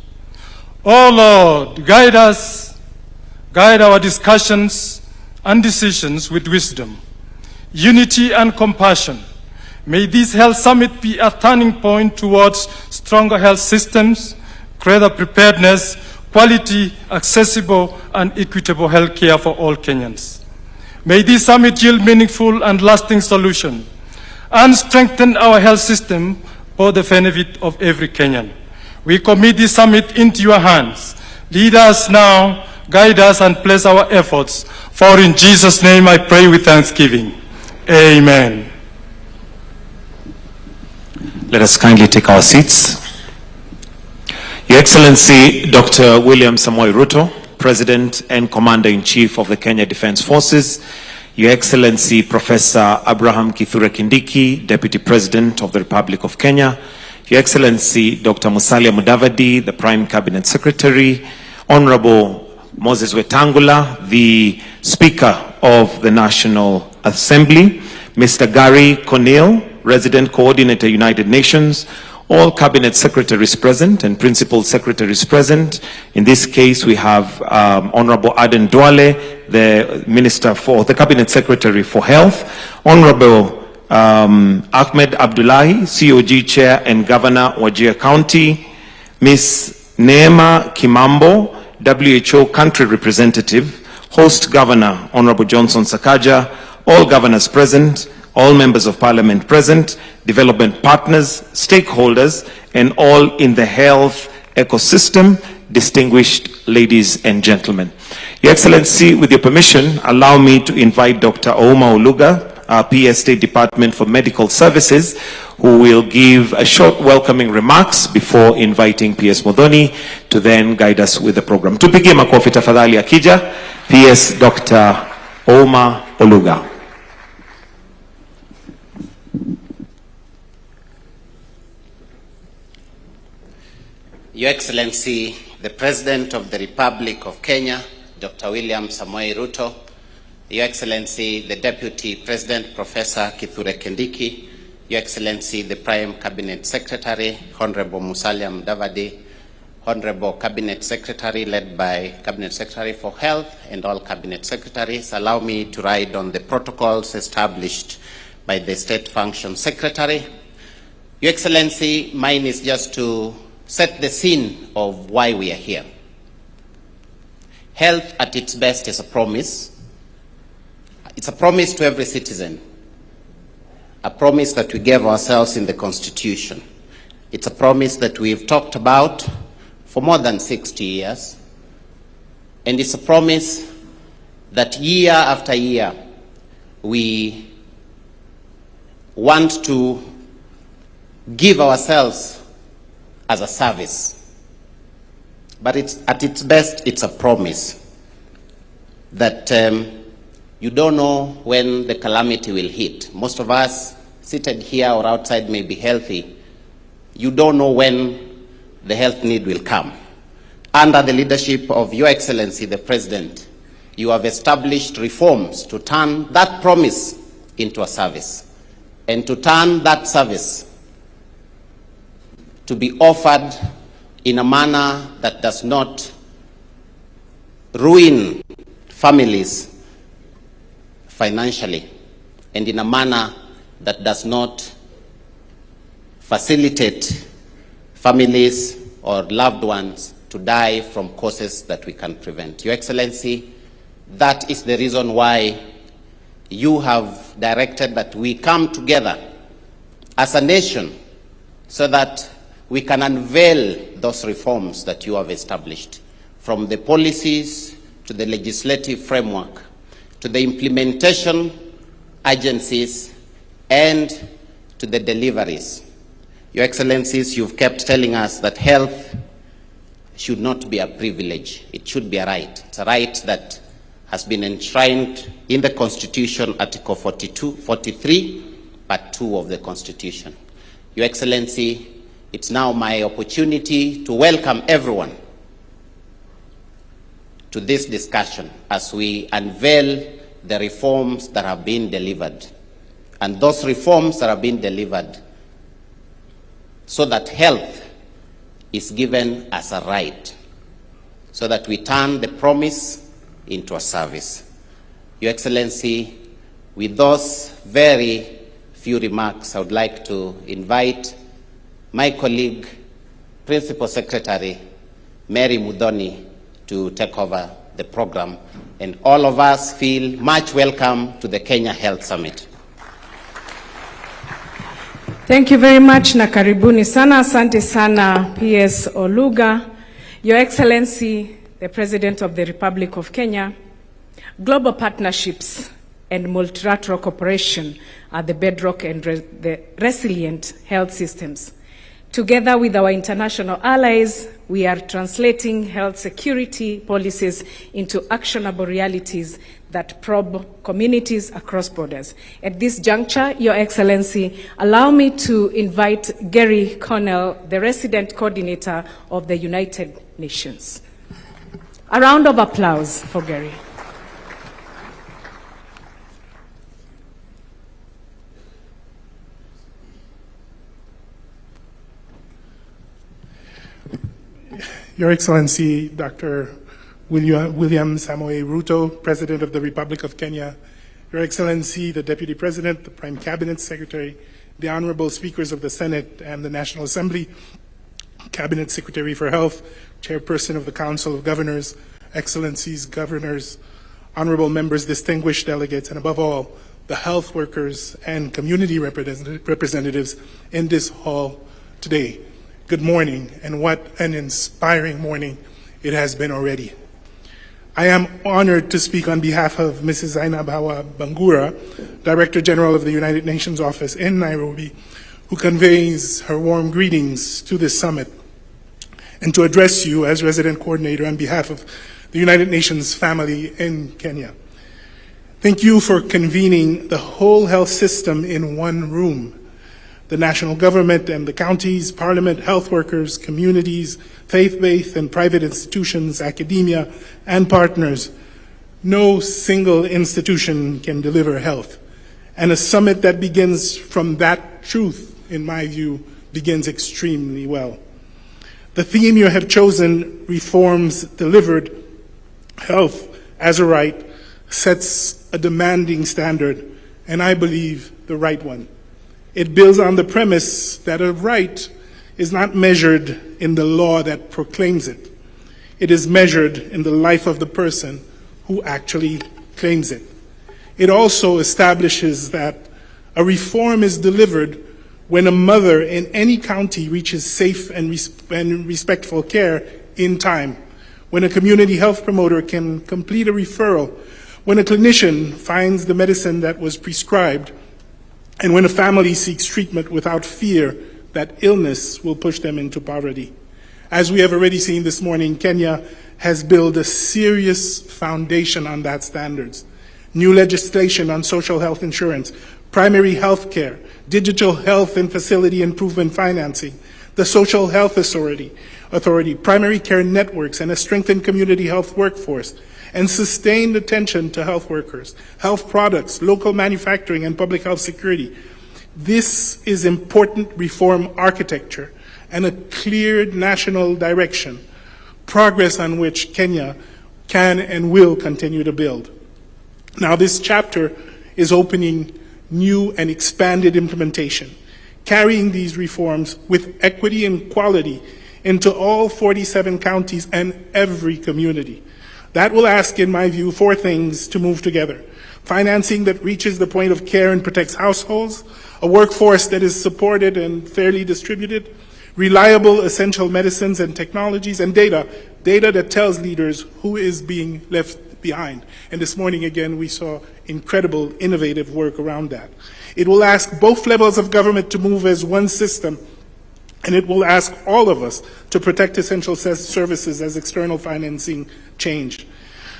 [SPEAKER 16] Oh Lord, guide us, guide our discussions and decisions with wisdom, unity, and compassion. May this health summit be a turning point towards stronger health systems, greater preparedness, quality, accessible, and equitable health care for all Kenyans. May this summit yield meaningful and lasting solution and strengthen our health system for the benefit of every Kenyan. We commit this summit into your hands. Lead us now, guide us, and bless our efforts. For in Jesus' name I pray with thanksgiving. Amen.
[SPEAKER 8] Let us kindly take our seats. Your Excellency, Dr. William Samoei Ruto, President and Commander-in-Chief of the Kenya Defense Forces, Your Excellency, Professor Abraham Kithure Kindiki, Deputy President of the Republic of Kenya, Your Excellency, Dr. Musalia Mudavadi, the Prime Cabinet Secretary, Honorable Moses Wetangula, the Speaker of the National Assembly, Mr. Gary Conneal, Resident Coordinator, United Nations, all Cabinet Secretaries present and Principal Secretaries present. In this case, we have Honorable Aden Duale, the Minister for the Cabinet Secretary for Health, Honorable Ahmed Abdullahi, COG Chair and Governor, Wajir County, Ms. Neema Kimambo, WHO Country Representative, Host Governor, Honorable Johnson Sakaja, all governors present, all members of parliament present, development partners, stakeholders, and all in the health ecosystem, distinguished ladies and gentlemen. Your Excellency, with your permission, allow me to invite Dr. Ouma Oluga, our PS State Department for Medical Services, who will give a short welcoming remarks before inviting PS Modoni to then guide us with the program. Tupigie makofi tafadhali akija, PS Dr. Ouma Oluga.
[SPEAKER 5] Your Excellency, the President of the Republic of Kenya, Dr. William Samoei Ruto, Your Excellency, the Deputy President, Professor Kithure Kindiki, Your Excellency, the Prime Cabinet Secretary, Honorable Musalia Mudavadi, Honorable Cabinet Secretary led by Cabinet Secretary for Health and all Cabinet Secretaries, allow me to ride on the protocols established by the State Function Secretary. Your Excellency, mine is just to set the scene of why we are here. Health at its best is a promise. It's a promise to every citizen, a promise that we gave ourselves in the Constitution. It's a promise that we've talked about for more than 60 years, and it's a promise that year after year we want to give ourselves as a service. But it's, at its best, it's a promise that you don't know when the calamity will hit. Most of us seated here or outside may be healthy. You don't know when the health need will come. Under the leadership of Your Excellency, the President, you have established reforms to turn that promise into a service, and to turn that service to be offered in a manner that does not ruin families financially, and in a manner that does not facilitate families or loved ones to die from causes that we can prevent. Your Excellency, that is the reason why you have directed that we come together as a nation so that we can unveil those reforms that you have established, from the policies to the legislative framework, to the implementation agencies, and to the deliveries. Your Excellencies, you've kept telling us that health should not be a privilege. It should be a right. It's a right that has been enshrined in the Constitution, Article 43, Part 2 of the Constitution. Your Excellency, it's now my opportunity to welcome everyone to this discussion as we unveil the reforms that have been delivered. And those reforms that have been delivered so that health is given as a right, so that we turn the promise into a service. Your Excellency, with those very few remarks, I would like to invite my colleague, Principal Secretary Mary Mudhoni, to take over the program, and all of us feel much welcome to the Kenya Health Summit.
[SPEAKER 17] Thank you very much na karibuni sana. Asante sana PS Oluga. Your Excellency, the President of the Republic of Kenya, global partnerships and multilateral cooperation are the bedrock and the resilient health systems. Together with our international allies, we are translating health security policies into actionable realities that probe communities across borders. At this juncture, Your Excellency, allow me to invite Gary Connell, the resident coordinator of the United Nations. A round of applause for Gary.
[SPEAKER 18] Your Excellency, Dr. William Samoei Ruto, President of the Republic of Kenya, Your Excellency, the Deputy President, the Prime Cabinet Secretary, the Honorable Speakers of the Senate and the National Assembly, Cabinet Secretary for Health, Chairperson of the Council of Governors, Excellencies, Governors, Honorable Members, distinguished delegates, and above all, the health workers and community representatives in this hall today. Good morning, and what an inspiring morning it has been already. I am honored to speak on behalf of Mrs. Zainab Hawa Bangura, Director General of the United Nations Office in Nairobi, who conveys her warm greetings to this summit, and to address you as Resident Coordinator on behalf of the United Nations family in Kenya. Thank you for convening the whole health system in one room. The national government and the counties, parliament, health workers, communities, faith-based and private institutions, academia, and partners. No single institution can deliver health. And a summit that begins from that truth, in my view, begins extremely well. The theme you have chosen, reforms delivered, health as a right, sets a demanding standard, and I believe the right one. It builds on the premise that a right is not measured in the law that proclaims it. It is measured in the life of the person who actually claims it. It also establishes that a reform is delivered when a mother in any county reaches safe and respectful care in time, when a community health promoter can complete a referral, when a clinician finds the medicine that was prescribed, and when a family seeks treatment without fear that illness will push them into poverty. As we have already seen this morning, Kenya has built a serious foundation on that standards. New legislation on social health insurance, primary health care, digital health and facility improvement financing, the Social Health Authority, primary care networks, and a strengthened community health workforce, and sustained attention to health workers, health products, local manufacturing, and public health security. This is important reform architecture and a clear national direction, progress on which Kenya can and will continue to build. Now, this chapter is opening new and expanded implementation, carrying these reforms with equity and quality into all 47 counties and every community. That will ask, in my view, four things to move together. Financing that reaches the point of care and protects households, a workforce that is supported and fairly distributed, reliable essential medicines and technologies, and data that tells leaders who is being left behind. And this morning, again, we saw incredible, innovative work around that. It will ask both levels of government to move as one system, and it will ask all of us to protect essential services as external financing change.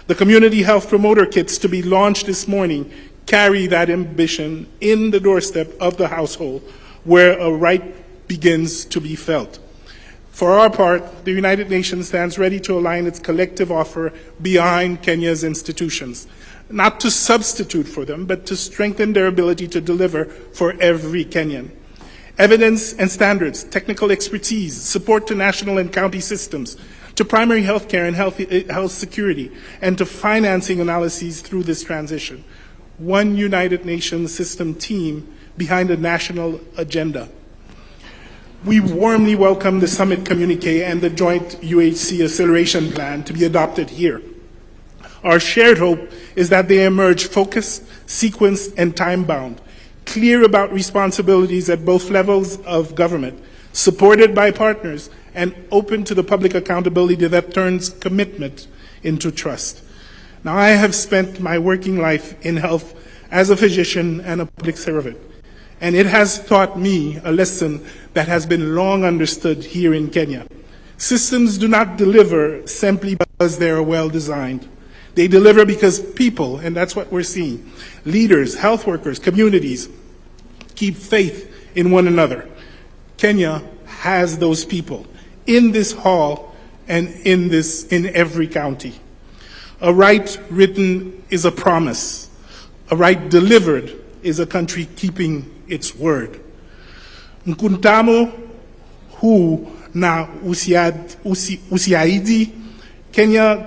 [SPEAKER 18] The community health promoter kits to be launched this morning carry that ambition in the doorstep of the household, where a right begins to be felt. For our part, the United Nations stands ready to align its collective offer behind Kenya's institutions, not to substitute for them, but to strengthen their ability to deliver for every Kenyan. Evidence and standards, technical expertise, support to national and county systems, to primary health care and health security, and to financing analyses through this transition. One United Nations system team behind a national agenda. We warmly welcome the summit communique and the joint UHC acceleration plan to be adopted here. Our shared hope is that they emerge focused, sequenced, and time-bound, clear about responsibilities at both levels of government, supported by partners, and open to the public accountability that turns commitment into trust. Now, I have spent my working life in health as a physician and a public servant, and it has taught me a lesson that has been long understood here in Kenya. Systems do not deliver simply because they are well designed. They deliver because people, and that's what we're seeing, leaders, health workers, communities, keep faith in one another. Kenya has those people in this hall and in every county. A right written is a promise. A right delivered is a country keeping its word. Mkutano huu na usiahidi Kenya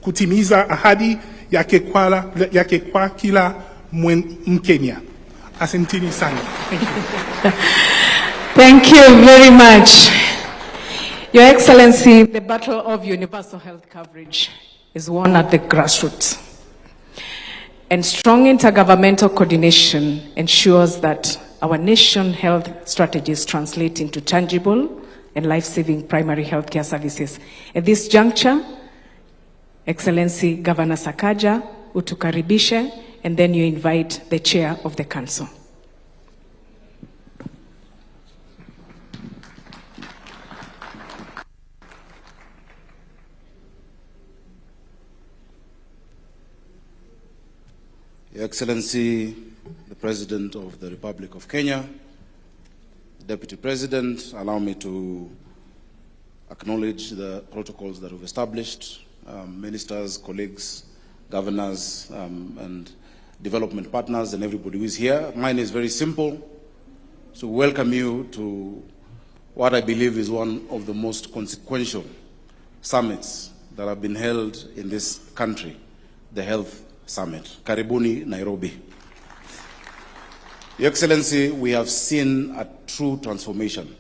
[SPEAKER 18] kutimiza ahadi yake kwa kila Mkenya. Asanteni sana. Thank you.
[SPEAKER 17] Thank you very much. Your Excellency, the battle of universal health coverage is won at the grassroots. And strong intergovernmental coordination ensures that our nation health strategies translate into tangible and life-saving primary healthcare services. At this juncture, Excellency Governor Sakaja, utukaribishe, and then you invite the chair of the council.
[SPEAKER 1] Your Excellency, the President of the Republic of Kenya, Deputy President, allow me to acknowledge the protocols that we've established, ministers, colleagues, governors, and development partners, and everybody who is here. Mine is very simple. So welcome you to what I believe is one of the most consequential summits that have been held in this country, the Health Summit. Karibuni, Nairobi. Your Excellency, we have seen a true transformation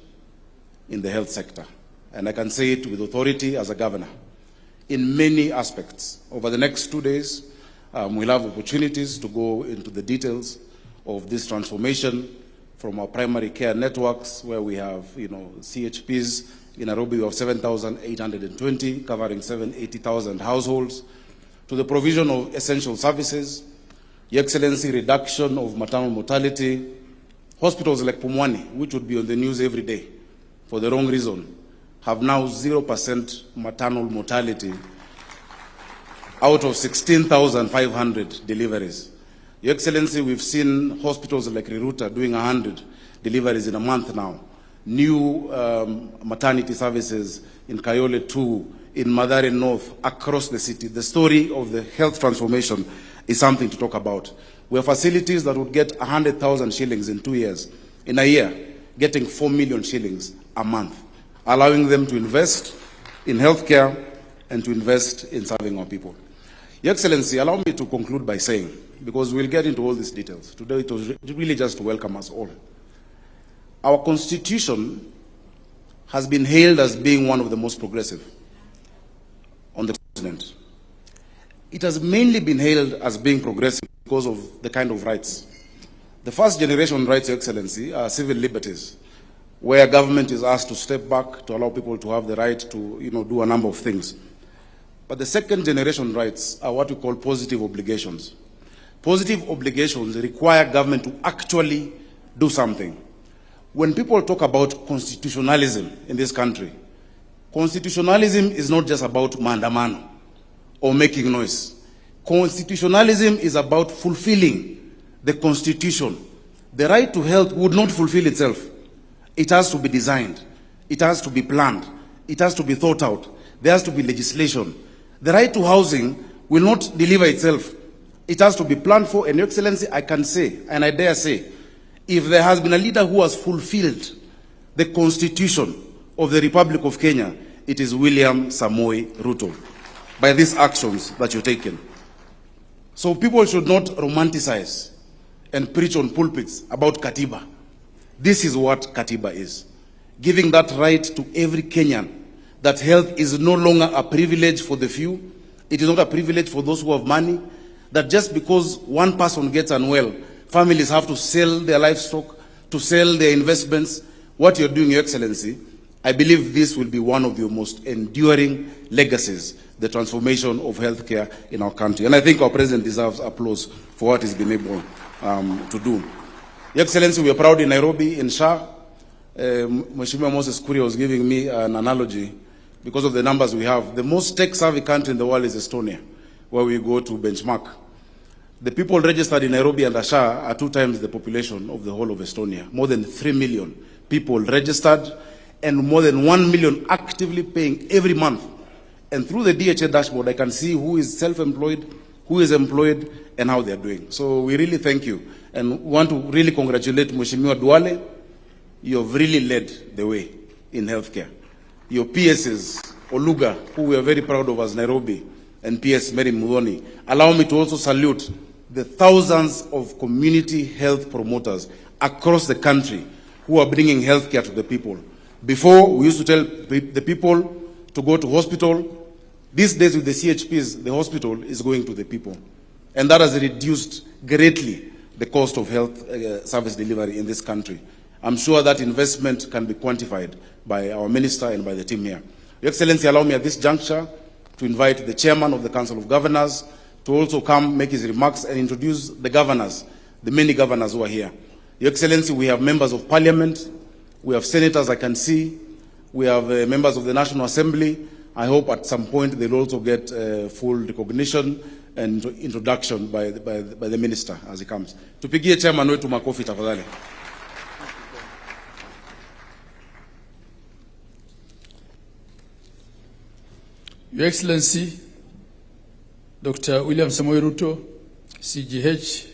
[SPEAKER 1] in the health sector, and I can say it with authority as a governor. In many aspects, over the next 2 days, we'll have opportunities to go into the details of this transformation from our primary care networks, where we have, CHPs. In Nairobi, we have 7,820, covering 780,000 households, to the provision of essential services, Your Excellency, reduction of maternal mortality. Hospitals like Pumwani, which would be on the news every day for the wrong reason, have now 0% maternal mortality out of 16,500 deliveries. Your Excellency, we've seen hospitals like Ruto doing 100 deliveries in a month now. New maternity services in Kayole 2, in Mathare North, across the city. The story of the health transformation is something to talk about. We have facilities that would get 100,000 shillings in 2 years. In a year, getting 4 million shillings a month, allowing them to invest in healthcare and to invest in serving our people. Your Excellency, allow me to conclude by saying, because we'll get into all these details, today it was really just to welcome us all. Our Constitution has been hailed as being one of the most progressive on the continent. It has mainly been hailed as being progressive because of the kind of rights. The first generation rights, Your Excellency, are civil liberties, where government is asked to step back to allow people to have the right to, do a number of things. But the second generation rights are what we call positive obligations. Positive obligations require government to actually do something. When people talk about constitutionalism in this country, constitutionalism is not just about maandamano or making noise. Constitutionalism is about fulfilling the Constitution. The right to health would not fulfill itself. It has to be designed. It has to be planned. It has to be thought out. There has to be legislation. The right to housing will not deliver itself. It has to be planned for. And Your Excellency, I can say, and I dare say, if there has been a leader who has fulfilled the Constitution of the Republic of Kenya, it is William Samoei Ruto, by these actions that you've taken. So people should not romanticize and preach on pulpits about Katiba. This is what Katiba is. Giving that right to every Kenyan, that health is no longer a privilege for the few, It is not a privilege for those who have money, that just because one person gets unwell, families have to sell their livestock, to sell their investments. What you're doing, Your Excellency, I believe this will be one of your most enduring legacies, the transformation of healthcare in our country. And I think our President deserves applause for what he's been able to do. Your Excellency, we are proud in Nairobi, in SHA. Mheshimiwa Moses Kuria was giving me an analogy because of the numbers we have. The most tech-savvy country in the world is Estonia, where we go to benchmark. The people registered in Nairobi and SHA are 2 times the population of the whole of Estonia. More than 3 million people registered and more than 1 million actively paying every month. And through the DHA dashboard, I can see who is self-employed, who is employed, and how they are doing. So we really thank you and want to really congratulate Mheshimiwa Duale. You have really led the way in healthcare. Your PSs, Oluga, who we are very proud of as Nairobi, and PS Mary Muthoni. Allow me to also salute the thousands of community health promoters across the country who are bringing healthcare to the people. Before, we used to tell the people to go to hospital. These days with the CHPs, the hospital is going to the people. And that has reduced greatly the cost of health service delivery in this country. I'm sure that investment can be quantified by our minister and by the team here. Your Excellency, allow me at this juncture to invite the chairman of the Council of Governors to also come make his remarks and introduce the governors, the many governors who are here. Your Excellency, we have members of parliament, we have senators I can see, we have members of the National Assembly. I hope at some point they'll also get full recognition and introduction by the minister as he comes. Tupigie chairman wetu makofi tafadhali.
[SPEAKER 4] Your Excellency, Dr. William Samoei Ruto, CGH,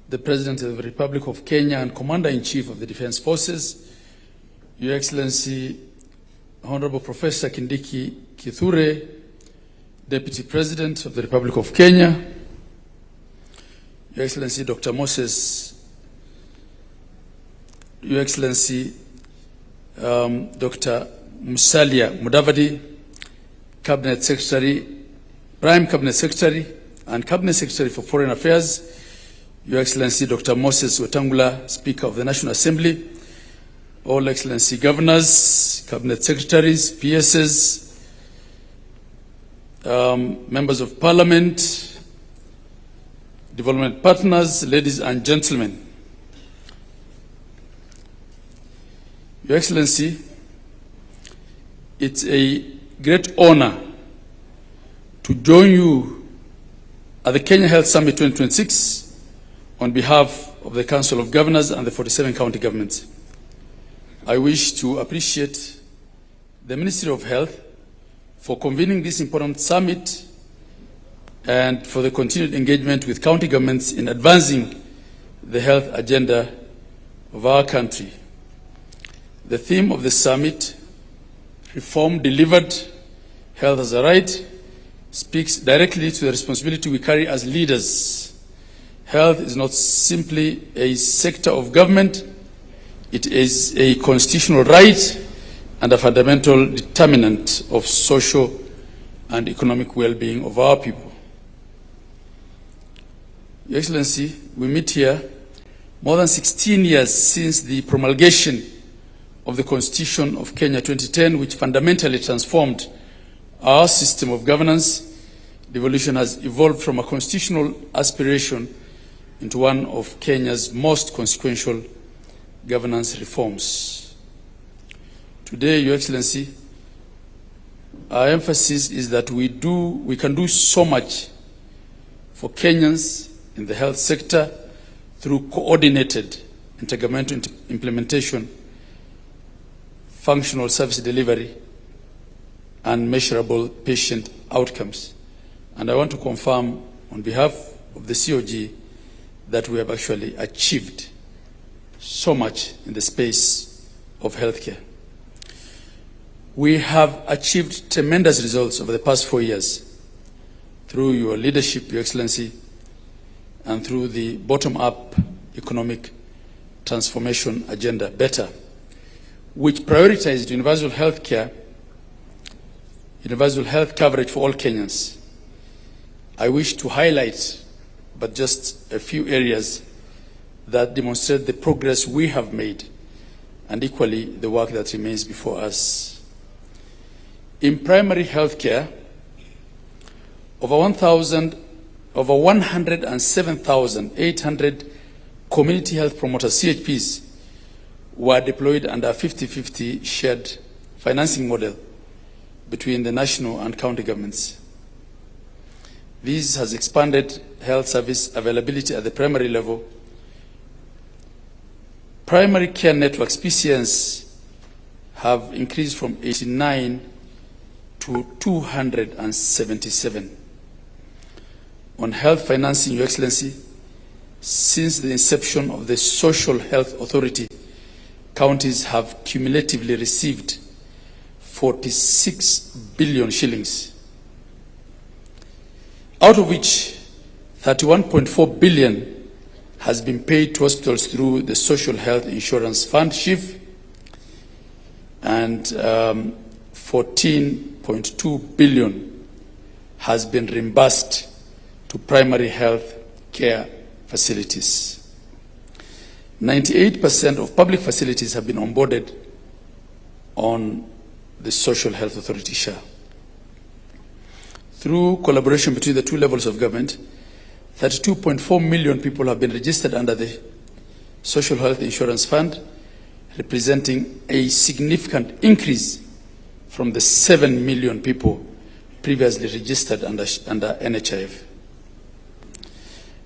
[SPEAKER 4] the President of the Republic of Kenya and Commander-in-Chief of the Defense Forces, Your Excellency, Honorable Professor Kindiki Kithure, Deputy President of the Republic of Kenya, Your Excellency, Dr. Moses, Your Excellency, Dr. Musalia Mudavadi, Cabinet Secretary, Prime Cabinet Secretary, and Cabinet Secretary for Foreign Affairs, Your Excellency Dr. Moses Wetangula, Speaker of the National Assembly, All Excellency Governors, Cabinet Secretaries, PSs, Members of Parliament, development partners, ladies and gentlemen. Your Excellency, it's a great honor to join you at the Kenya Health Summit 2026 on behalf of the Council of Governors and the 47 county governments. I wish to appreciate the Ministry of Health for convening this important summit and for the continued engagement with county governments in advancing the health agenda of our country. The theme of the summit, Reform Delivered, Health as a Right, speaks directly to the responsibility we carry as leaders. Health is not simply a sector of government, it is a constitutional right and a fundamental determinant of social and economic well-being of our people. Your Excellency, we meet here more than 16 years since the promulgation of the Constitution of Kenya 2010, which fundamentally transformed our system of governance. The evolution has evolved from a constitutional aspiration into one of Kenya's most consequential governance reforms. Today, Your Excellency, our emphasis is that we can do so much for Kenyans in the health sector through coordinated intergovernmental implementation, functional service delivery, and measurable patient outcomes. And I want to confirm on behalf of the COG that we have actually achieved so much in the space of healthcare. We have achieved tremendous results over the past 4 years through your leadership, Your Excellency, and through the bottom-up economic transformation agenda, BETTER, which prioritized universal health coverage for all Kenyans. I wish to highlight, but just a few areas that demonstrate the progress we have made and equally the work that remains before us. In primary health care, over 107,800 community health promoters, CHPs, were deployed under a 50-50 shared financing model between the national and county governments. This has expanded health service availability at the primary level. Primary care networks, PCNs, have increased from 89 to 277. On health financing, Your Excellency, since the inception of the Social Health Authority, counties have cumulatively received 46 billion shillings, out of which 31.4 billion has been paid to hospitals through the Social Health Insurance Fund, SHIF, and 14.2 billion has been reimbursed to primary health care facilities. 98% of public facilities have been onboarded on the Social Health Authority share. Through collaboration between the two levels of government, 32.4 million people have been registered under the Social Health Insurance Fund, representing a significant increase from the 7 million people previously registered under NHIF.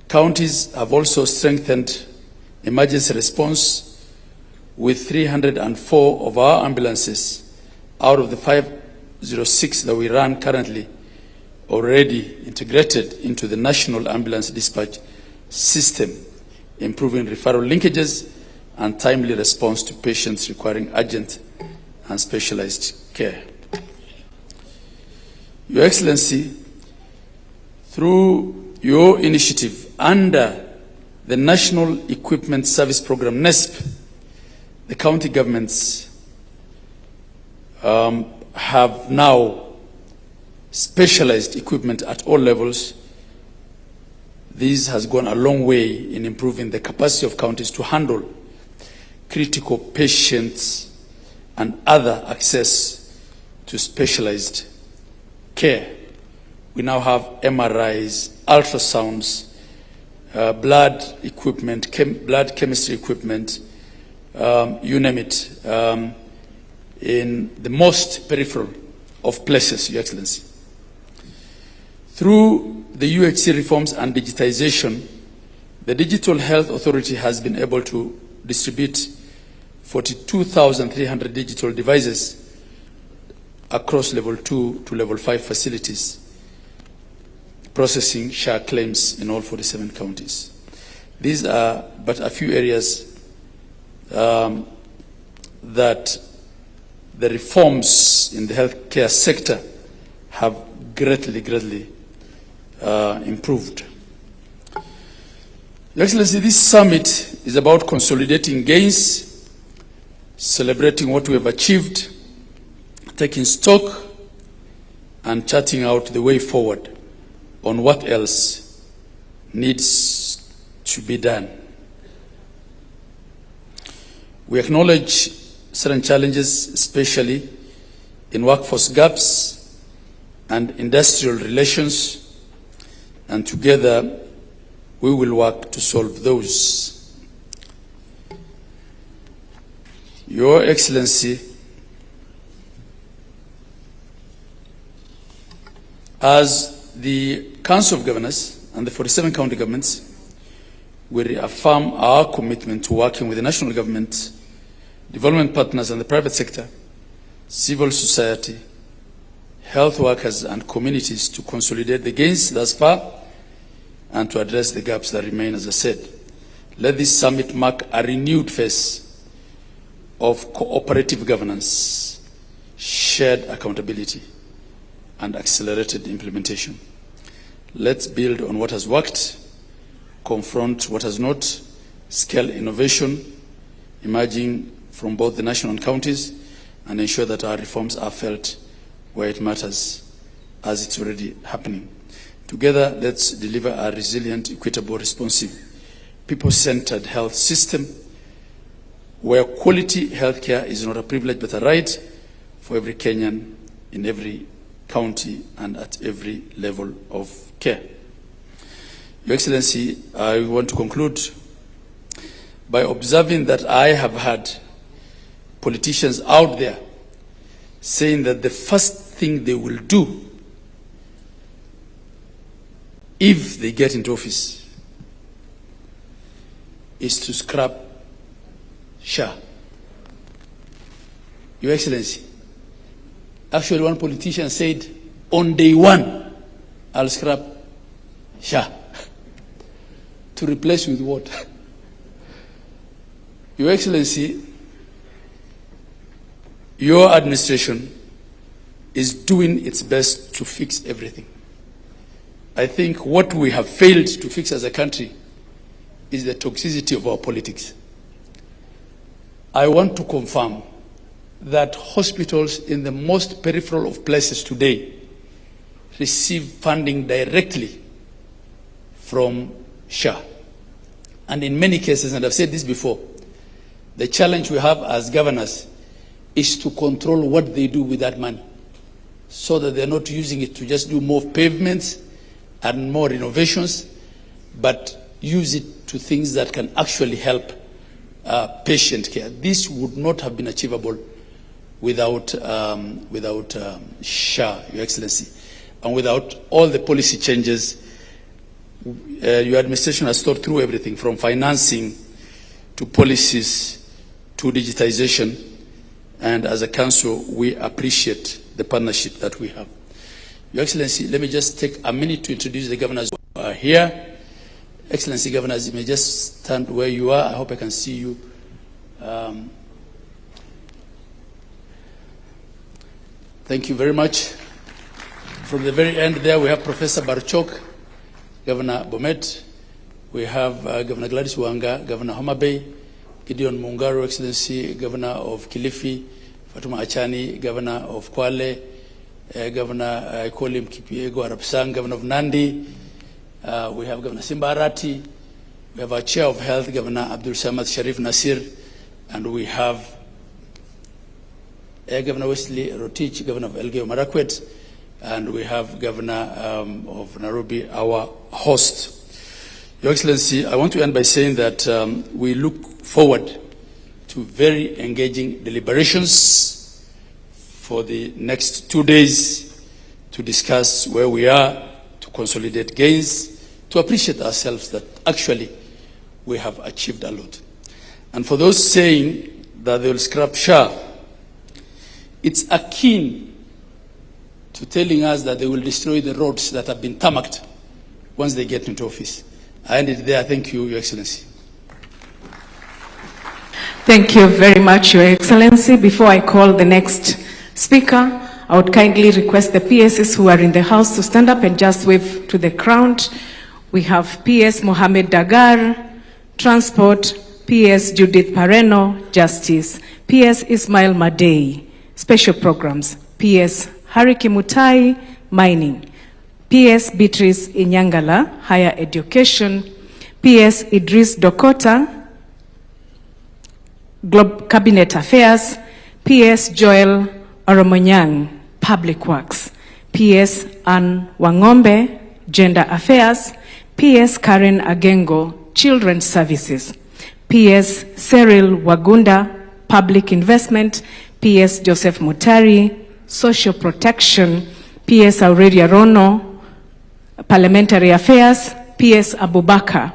[SPEAKER 4] Counties have also strengthened emergency response with 304 of our ambulances out of the 506 that we run currently already integrated into the National Ambulance Dispatch System, improving referral linkages and timely response to patients requiring urgent and specialized care. Your Excellency, through your initiative under the National Equipment Service Program, NESP, the county governments have now specialized equipment at all levels. This has gone a long way in improving the capacity of counties to handle critical patients and other access to specialized care. We now have MRIs, ultrasounds, blood equipment, blood chemistry equipment, you name it, in the most peripheral of places, Your Excellency. Through the UHC reforms and digitization, the Digital Health Authority has been able to distribute 42,300 digital devices across level 2 to level 5 facilities, processing share claims in all 47 counties. These are but a few areas that the reforms in the healthcare sector have greatly improved. Your Excellency, this summit is about consolidating gains, celebrating what we have achieved, taking stock, and charting out the way forward on what else needs to be done. We acknowledge certain challenges, especially in workforce gaps and industrial relations, and together we will work to solve those. Your Excellency, as the Council of Governors and the 47 county governments, we reaffirm our commitment to working with the national government, development partners and the private sector, civil society, health workers and communities to consolidate the gains thus far and to address the gaps that remain, as I said. Let this summit mark a renewed phase of cooperative governance, shared accountability, and accelerated implementation. Let's build on what has worked, confront what has not, scale innovation emerging from both the national and counties, and ensure that our reforms are felt where it matters, as it's already happening. Together, let's deliver a resilient, equitable, responsive, people-centered health system where quality healthcare is not a privilege but a right for every Kenyan in every county and at every level of care. Your Excellency, I want to conclude by observing that I have had politicians out there saying that the first thing they will do if they get into office is to scrap SHA. Your Excellency, actually one politician said, on day one, I'll scrap SHA. To replace with what? Your Excellency, your administration is doing its best to fix everything. I think what we have failed to fix as a country is the toxicity of our politics. I want to confirm that hospitals in the most peripheral of places today receive funding directly from SHA. And in many cases, and I've said this before, the challenge we have as governors is to control what they do with that money so that they're not using it to just do more pavements and more renovations, but use it to things that can actually help patient care. This would not have been achievable without SHA, Your Excellency, and without all the policy changes. Your administration has thought through everything from financing to policies to digitization, and as a council, we appreciate the partnership that we have. Your Excellency, let me just take a minute to introduce the governors who are here. Excellency Governors, you may just stand where you are. I hope I can see you. Thank you very much. From the very end there, we have Professor Barchok, Governor Bomet. We have Governor Gladys Wanga, Governor Homa Bay, Gideon Mungaro, Excellency, Governor of Kilifi, Fatuma Achani, Governor of Kwale, Governor, I call him Kipiego Arapsang, Governor of Nandi. We have Governor Simba Arati. We have our Chair of Health, Governor Abdul Samad Sharif Nasir. And we have Governor Wesley Rotich, Governor of Elgeyo Marakwet. And we have Governor of Nairobi, our host. Your Excellency, I want to end by saying that we look forward to very engaging deliberations for the next 2 days to discuss where we are, to consolidate gains, to appreciate ourselves that actually we have achieved a lot. And for those saying that they will scrap SHA, it's akin to telling us that they will destroy the roads that have been tarmacked once they get into office. I end it there. Thank you, Your Excellency.
[SPEAKER 17] Thank you very much, Your Excellency. Before I call the next speaker, I would kindly request the PSs who are in the house to stand up and just wave to the crowd. We have PS Mohamed Dagar, Transport, PS Judith Pareno, Justice, PS Ismail Madei, Special Programs, PS Hariki Mutahi, Mining, PS Beatrice Inyangala, Higher Education, PS Idris Dokota, Cabinet Affairs, PS Joel Oromonyang, Public Works, PS Ann Wangombe, Gender Affairs, PS Karen Agengo, Children's Services, PS Cyril Wagunda, Public Investment, PS Joseph Mutari, Social Protection, PS Aurelia Rono, Parliamentary Affairs, PS Abubakar,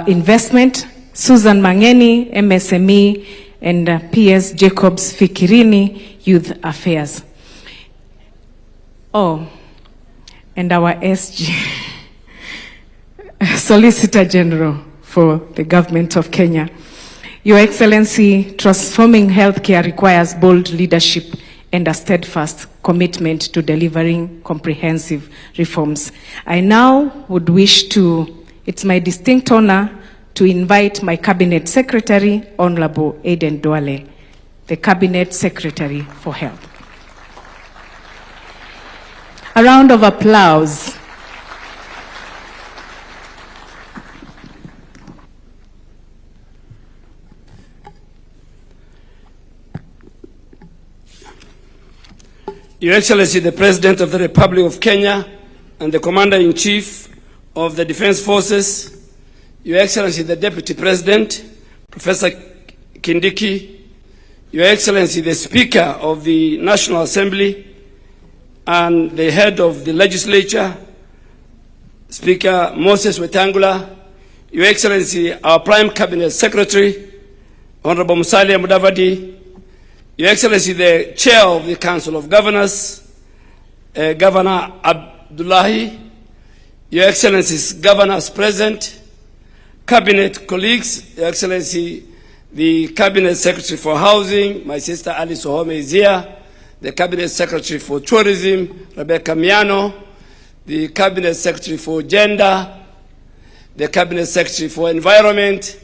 [SPEAKER 17] Investment, Susan Mangeni, MSME, and PS Jacobs Fikirini, Youth Affairs. Oh, and our SG, Solicitor General for the Government of Kenya. Your Excellency, transforming healthcare requires bold leadership and a steadfast commitment to delivering comprehensive reforms. I now would wish to, it's my distinct honor to invite my Cabinet Secretary, Honorable Aden Duale, the Cabinet Secretary for Health. A round of applause
[SPEAKER 21] Your Excellency, the President of the Republic of Kenya and the Commander-in-Chief of the Defense Forces, Your Excellency, the Deputy President, Professor Kindiki, Your Excellency, the Speaker of the National Assembly and the Head of the Legislature, Speaker Moses Wetangula, Your Excellency, our Prime Cabinet Secretary, Honorable Musalia Mudavadi, Your Excellency, the Chair of the Council of Governors, Governor Abdullahi, Your Excellencies, Governors present, Cabinet colleagues, Your Excellency, the Cabinet Secretary for Housing, my sister Alice Ohome is here, the Cabinet Secretary for Tourism, Rebecca Miano, the Cabinet Secretary for Gender, the Cabinet Secretary for Environment,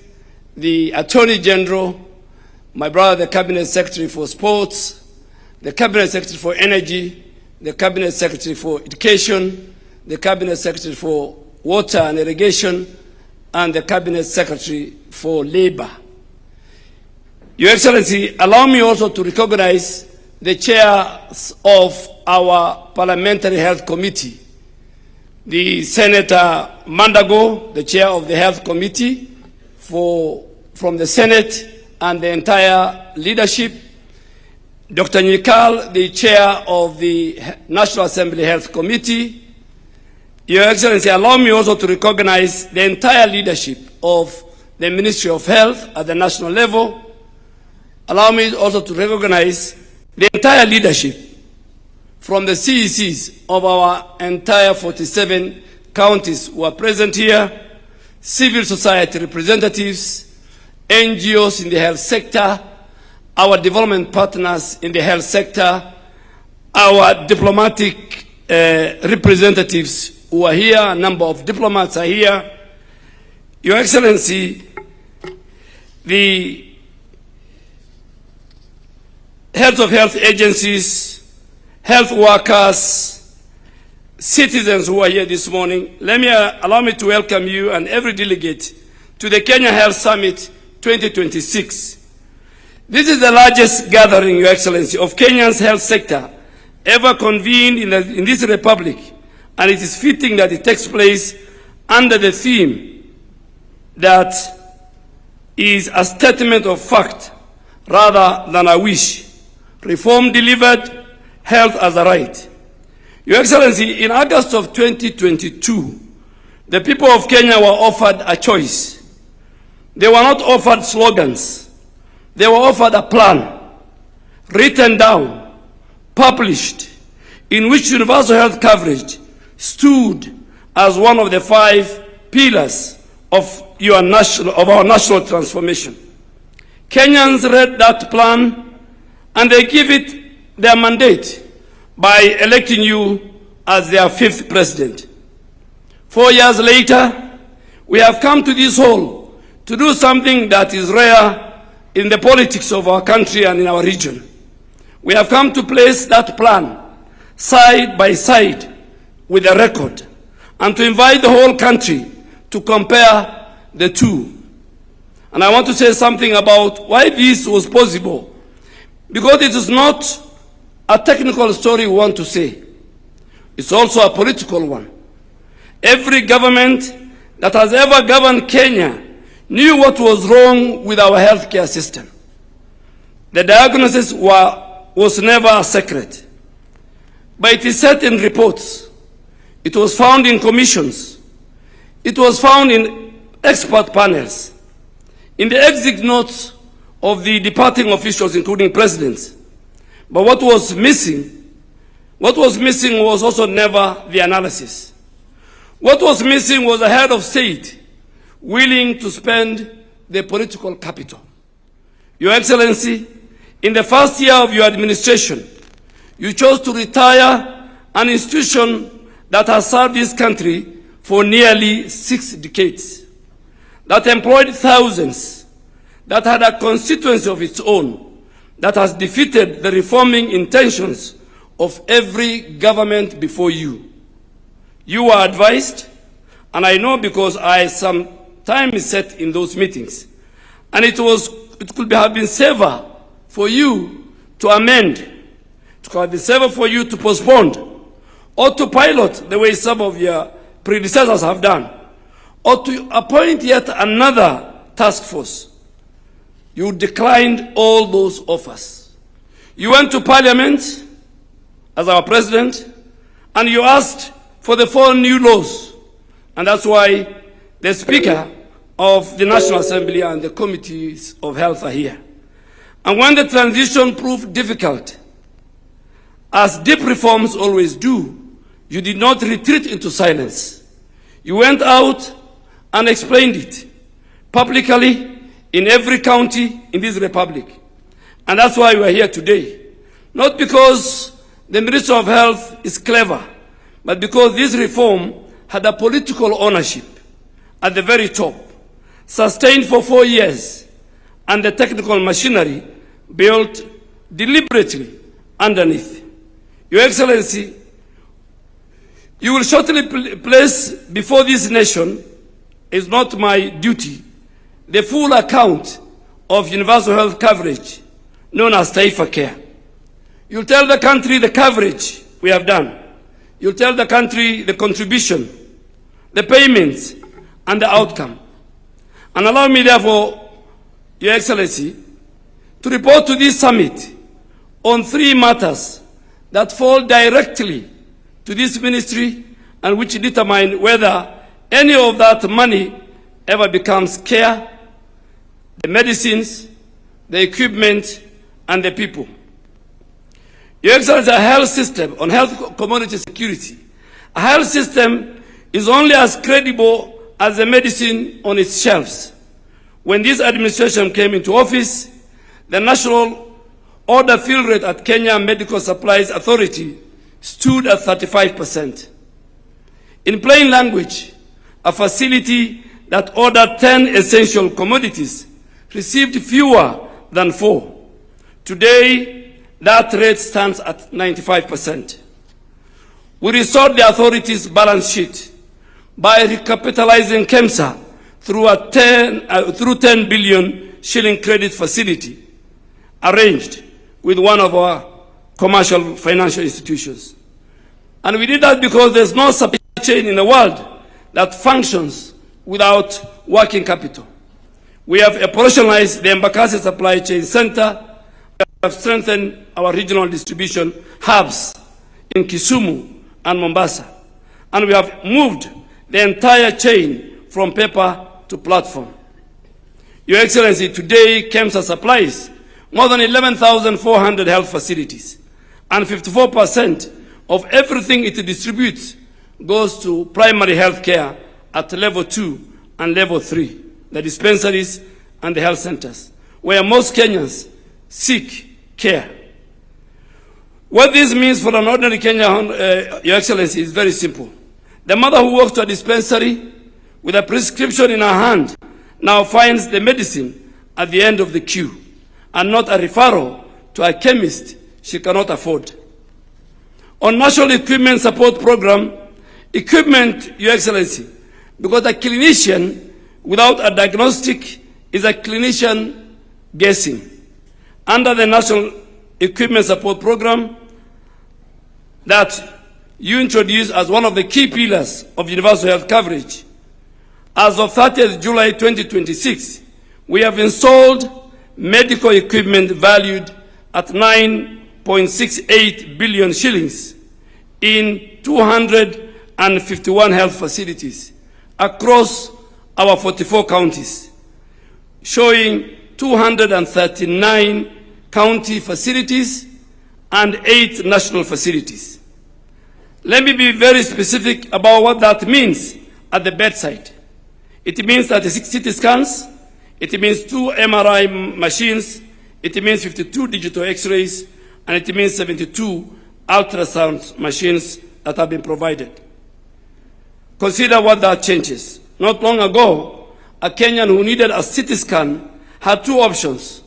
[SPEAKER 21] the Attorney General, my brother, the Cabinet Secretary for Sports, the Cabinet Secretary for Energy, the Cabinet Secretary for Education, the Cabinet Secretary for Water and Irrigation, and the Cabinet Secretary for Labor. Your Excellency, allow me also to recognize the chairs of our Parliamentary Health Committee, the Senator Mandago, the chair of the Health Committee from the Senate, and the entire leadership, Dr. Nyikal, the chair of the National Assembly Health Committee. Your Excellency, allow me also to recognize the entire leadership of the Ministry of Health at the national level. Allow me also to recognize the entire leadership from the CECs of our entire 47 counties who are present here, civil society representatives, NGOs in the health sector, our development partners in the health sector, our diplomatic representatives who are here, a number of diplomats are here. Your Excellency, the heads of health agencies, health workers, citizens who are here this morning, allow me to welcome you and every delegate to the Kenya Health Summit 2026. This is the largest gathering, Your Excellency, of Kenya's health sector ever convened in this republic, and it is fitting that it takes place under the theme that is a statement of fact rather than a wish. Reform delivered, health as a right. Your Excellency, in August of 2022, the people of Kenya were offered a choice. They were not offered slogans. They were offered a plan, written down, published, in which universal health coverage stood as one of the 5 pillars of our national transformation. Kenyans read that plan and they give it their mandate by electing you as their 5th president. 4 years later, we have come to this hall to do something that is rare in the politics of our country and in our region. We have come to place that plan side by side with a record and to invite the whole country to compare the two. And I want to say something about why this was possible, because it is not a technical story we want to say. It's also a political one. Every government that has ever governed Kenya knew what was wrong with our healthcare system. The diagnosis was never a secret, but it is set in reports. It was found in commissions. It was found in expert panels, in the exit notes of the departing officials, including presidents. But what was missing was also never the analysis. What was missing was a head of state willing to spend the political capital. Your Excellency, in the first year of your administration, you chose to retire an institution that has served this country for nearly 6 decades, that employed thousands, that had a constituency of its own, that has defeated the reforming intentions of every government before you. You were advised, and I know because some time is set in those meetings, and it could have been safer for you to amend, to have the server for you to postpone or to pilot the way some of your predecessors have done, or to appoint yet another task force. You declined all those offers. You went to Parliament as our president, and you asked for the 4 new laws. And that's why the Speaker of the National Assembly and the Committees of Health are here. And when the transition proved difficult, as deep reforms always do, you did not retreat into silence. You went out and explained it publicly in every county in this republic. And that's why we are here today. Not because the Minister of Health is clever, but because this reform had a political ownership at the very top, sustained for 4 years, and the technical machinery built deliberately underneath. Your Excellency, you will shortly place before this nation, is not my duty, the full account of universal health coverage known as Taifa Care. You'll tell the country the coverage we have done. You'll tell the country the contribution, the payments, and the outcome. And allow me, therefore, Your Excellency, to report to this summit on 3 matters that fall directly to this ministry and which determine whether any of that money ever becomes care, the medicines, the equipment, and the people. Your Excellency, a health system on health commodity security. A health system is only as credible as the medicine on its shelves. When this administration came into office, the national order fill rate at Kenya Medical Supplies Authority stood at 35%. In plain language, a facility that ordered 10 essential commodities received fewer than 4. Today, that rate stands at 95%. We restored the authority's balance sheet by recapitalizing KEMSA through 10 billion shilling credit facility arranged with one of our commercial financial institutions. And we did that because there's no supply chain in the world that functions without working capital. We have operationalized the Embakasi Supply Chain Center. We have strengthened our regional distribution hubs in Kisumu and Mombasa. And we have moved the entire chain from paper to platform. Your Excellency, today KEMSA supplies more than 11,400 health facilities, and 54% of everything it distributes goes to primary health care at level 2 and level 3, the dispensaries and the health centers, where most Kenyans seek care. What this means for an ordinary Kenyan, Your Excellency, is very simple. The mother who walks to a dispensary with a prescription in her hand now finds the medicine at the end of the queue, and not a referral to a chemist she cannot afford. On National Equipment Support Program, equipment, Your Excellency, because a clinician without a diagnostic is a clinician guessing. Under the National Equipment Support Program that you introduced as one of the key pillars of universal health coverage, as of 30th July 2026, we have installed medical equipment valued at 9.68 billion shillings in 251 health facilities across our 44 counties, showing 239 county facilities and 8 national facilities. Let me be very specific about what that means at the bedside. It means 36 CT scans, it means 2 MRI machines, it means 52 digital X-rays, and it means 72 ultrasound machines that have been provided. Consider what that changes. Not long ago, a Kenyan who needed a CT scan had 2 options: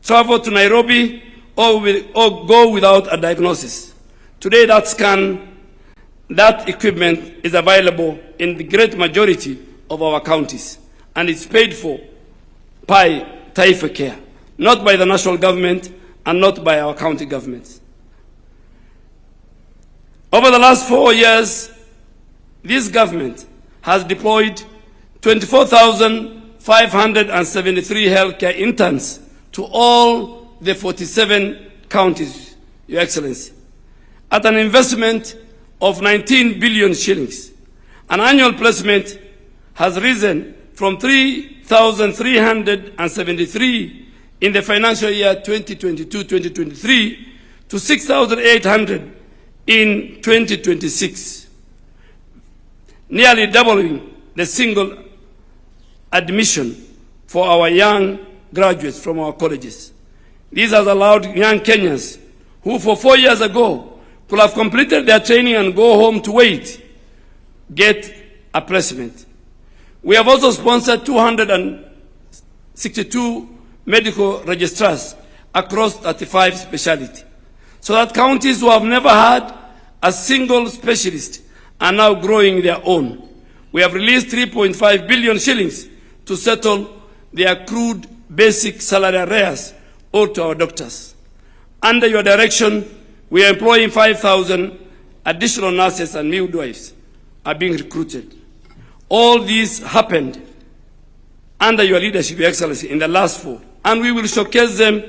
[SPEAKER 21] travel to Nairobi or go without a diagnosis. Today, that equipment is available in the great majority of our counties, and it's paid for by Taifa Care, not by the national government and not by our county governments. Over the last 4 years, this government has deployed 24,573 healthcare interns to all the 47 counties, Your Excellency, at an investment of 19 billion shillings. An annual placement has risen from 3,373 in the financial year 2022-2023 to 6,800 in 2026, nearly doubling the single admission for our young graduates from our colleges. This has allowed young Kenyans who for 4 years ago could have completed their training and go home to wait, get a placement. We have also sponsored 262 medical registrars across 35 specialties, so that counties who have never had a single specialist are now growing their own. We have released 3.5 billion shillings to settle the accrued basic salary arrears owed to our doctors. Under your direction, we are employing 5,000 additional nurses and midwives are being recruited. All these happened under your leadership, Your Excellency, in the last 4, and we will showcase them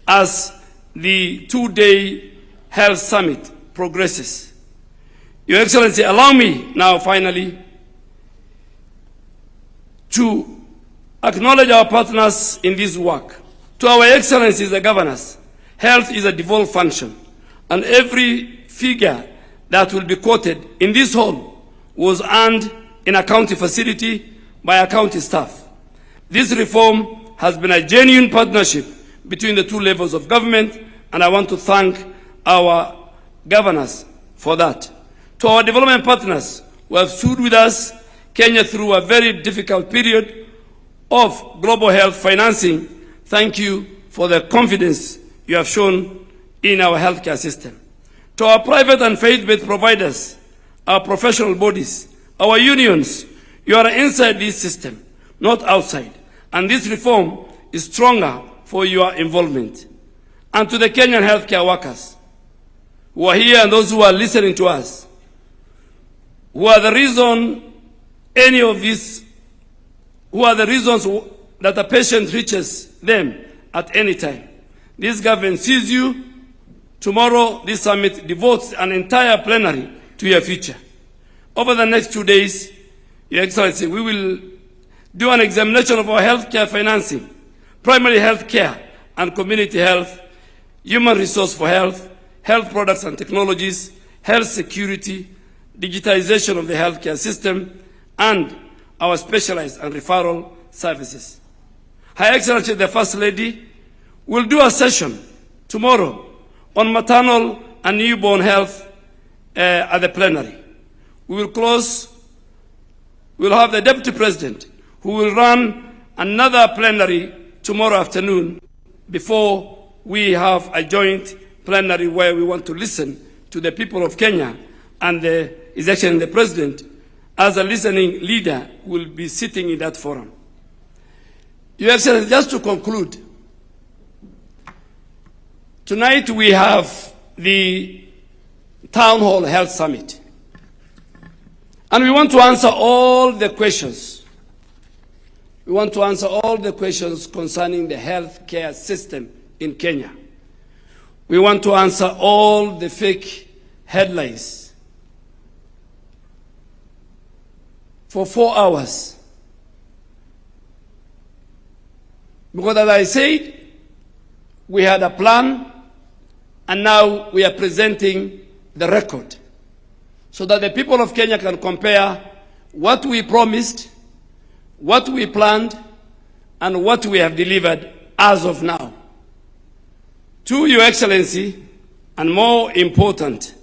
[SPEAKER 21] as the 2-day health summit progresses. Your Excellency, allow me now finally to acknowledge our partners in this work. To our Excellencies, the governors, health is a devolved function, and every figure that will be quoted in this hall was earned in a county facility by a county staff. This reform has been a genuine partnership between the 2 levels of government, and I want to thank our governors for that. To our development partners who have stood with us, Kenya, through a very difficult period of global health financing, thank you for the confidence you have shown in our healthcare system. To our private and faith-based providers, our professional bodies, our unions, you are inside this system, not outside. And this reform is stronger for your involvement. And to the Kenyan healthcare workers who are here and those who are listening to us, who are the reason any of this, who are the reasons that a patient reaches them at any time. This government sees you. Tomorrow, this summit devotes an entire plenary to your future. Over the next 2 days, Your Excellency, we will do an examination of our healthcare financing, primary health care and community health, human resource for health, health products and technologies, health security, digitization of the healthcare system, and our specialized and referral services. Her Excellency, the First Lady, will do a session tomorrow on maternal and newborn health at the plenary. We will close, we'll have the Deputy President who will run another plenary tomorrow afternoon before we have a joint plenary where we want to listen to the people of Kenya, and His Excellency the President, as a listening leader, will be sitting in that forum. Your Excellency, just to conclude, tonight we have the Town Hall Health Summit, and we want to answer all the questions. We want to answer all the questions concerning the healthcare system in Kenya. We want to answer all the fake headlines for 4 hours. Because as I said, we had a plan, and now we are presenting the record so that the people of Kenya can compare what we promised, what we planned, and what we have delivered as of now. To Your Excellency, and more important,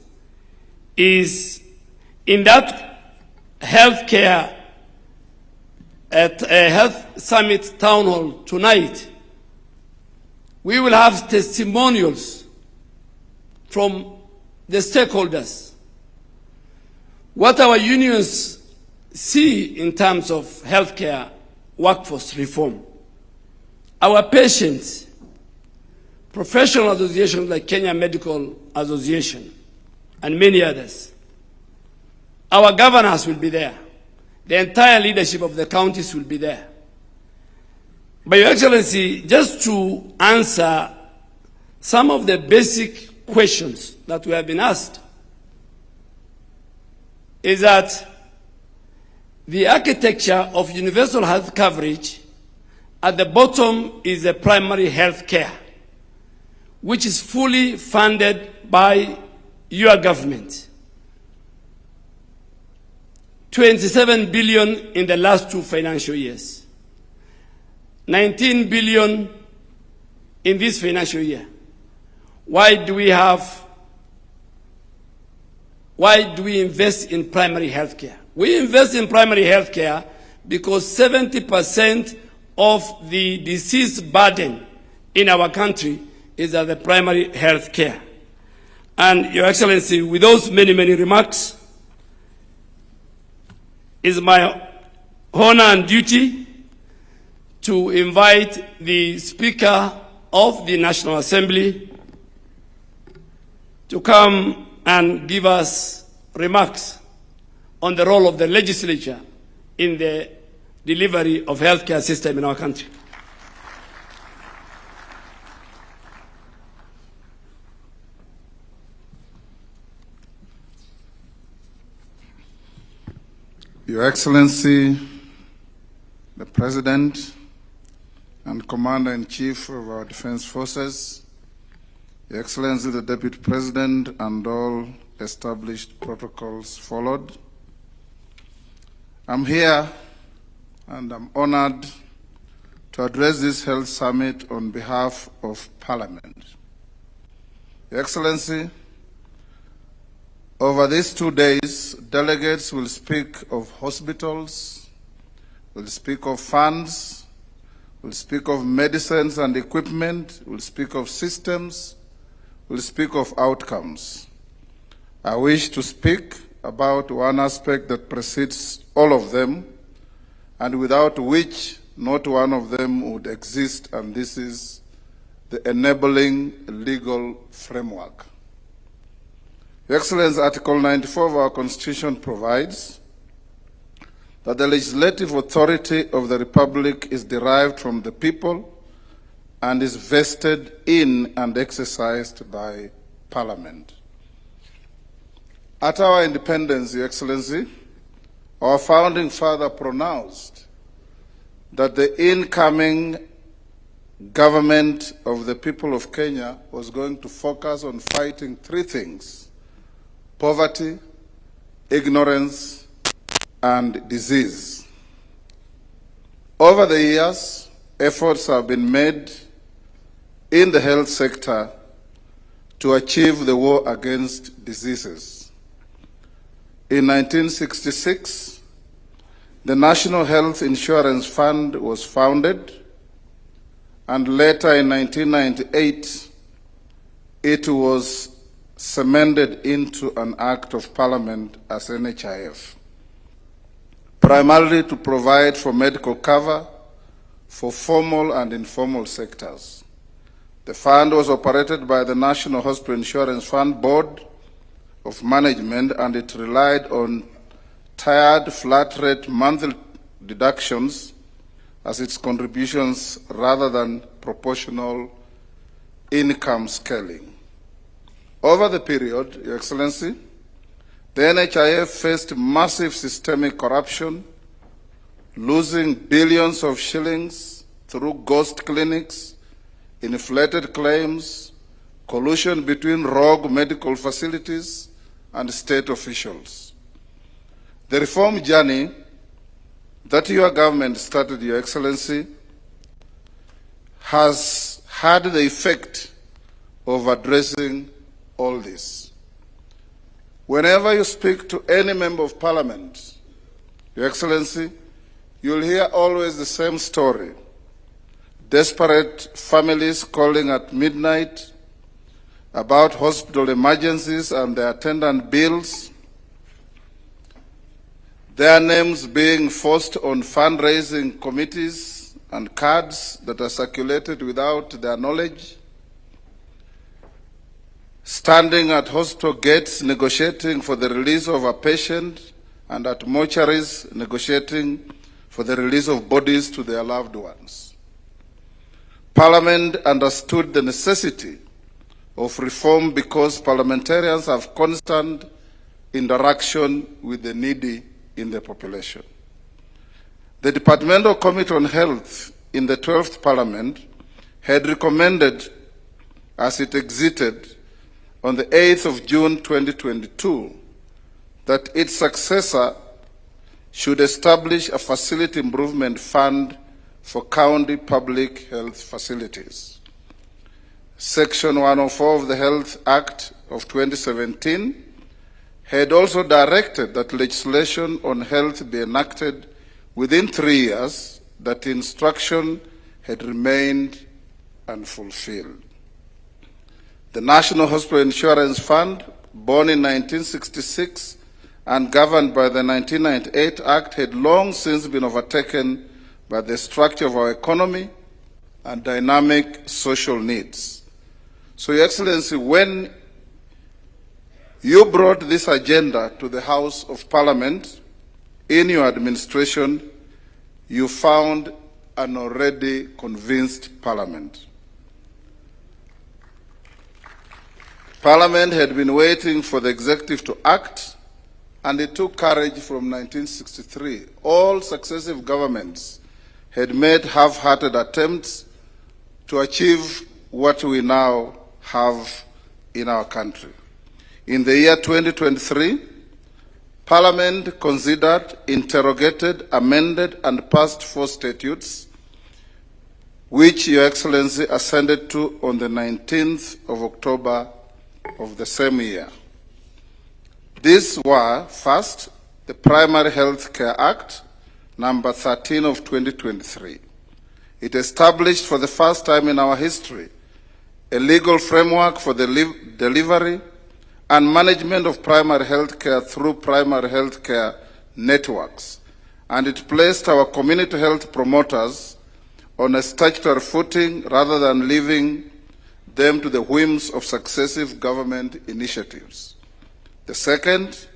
[SPEAKER 21] is in that healthcare at a health summit town hall tonight, we will have testimonials from the stakeholders, what our unions see in terms of healthcare workforce reform. Our patients, professional associations like Kenya Medical Association, and many others. Our governors will be there. The entire leadership of the counties will be there. But Your Excellency, just to answer some of the basic questions that we have been asked, is that the architecture of universal health coverage, at the bottom is the primary health care, which is fully funded by your government. 27 billion in the last 2 financial years. 19 billion in this financial year. Why do we invest in primary health care? We invest in primary health care because 70% of the disease burden in our country is at the primary health care. And Your Excellency, with those many, many remarks, it's my honor and duty to invite the Speaker of the National Assembly to come and give us remarks on the role of the legislature in the delivery of healthcare system in our country.
[SPEAKER 15] Your Excellency, the President and Commander-in-Chief of our Defense Forces, Your Excellency, the Deputy President, and all established protocols followed, I'm here and I'm honored to address this health summit on behalf of Parliament. Your Excellency, over these 2 days, delegates will speak of hospitals, will speak of funds, will speak of medicines and equipment, will speak of systems, will speak of outcomes. I wish to speak about one aspect that precedes all of them, and without which not one of them would exist, and this is the enabling legal framework. Your Excellency, Article 94 of our Constitution provides that the legislative authority of the Republic is derived from the people and is vested in and exercised by Parliament. At our independence, Your Excellency, our founding father pronounced that the incoming government of the people of Kenya was going to focus on fighting 3 things: poverty, ignorance, and disease. Over the years, efforts have been made in the health sector to achieve the war against diseases. In 1966, the National Health Insurance Fund was founded, and later in 1998, it was cemented into an Act of Parliament as NHIF, primarily to provide for medical cover for formal and informal sectors. The fund was operated by the National Hospital Insurance Fund Board of Management, and it relied on tiered flat-rate monthly deductions as its contributions rather than proportional income scaling. Over the period, Your Excellency, the NHIF faced massive systemic corruption, losing billions of shillings through ghost clinics, inflated claims, collusion between rogue medical facilities and state officials. The reform journey that your government started, Your Excellency, has had the effect of addressing all this. Whenever you speak to any member of Parliament, Your Excellency, you'll hear always the same story. Desperate families calling at midnight about hospital emergencies and their attendant bills, their names being forced on fundraising committees and cards that are circulated without their knowledge, standing at hospital gates negotiating for the release of a patient, and at mortuaries negotiating for the release of bodies to their loved ones. Parliament understood the necessity of reform because parliamentarians have constant interaction with the needy in the population. The Departmental Committee on Health in the 12th Parliament had recommended, as it exited on the 8th of June 2022, that its successor should establish a facility improvement fund for county public health facilities. Section 104 of the Health Act of 2017 had also directed that legislation on health be enacted within 3 years. That instruction had remained unfulfilled. The National Hospital Insurance Fund, born in 1966 and governed by the 1998 Act, had long since been overtaken by the structure of our economy and dynamic social needs. So, Your Excellency, when you brought this agenda to the House of Parliament in your administration, you found an already convinced Parliament. Parliament had been waiting for the executive to act, and it took courage from 1963. All successive governments had made half-hearted attempts to achieve what we now have in our country. In the year 2023, Parliament considered, interrogated, amended, and passed 4 statutes, which Your Excellency assented to on the 19th of October of the same year. These were, first, the Primary Health Care Act, number 13 of 2023. It established for the first time in our history a legal framework for the delivery and management of primary health care through primary health care networks, and it placed our community health promoters on a statutory footing rather than leaving them to the whims of successive government initiatives. The second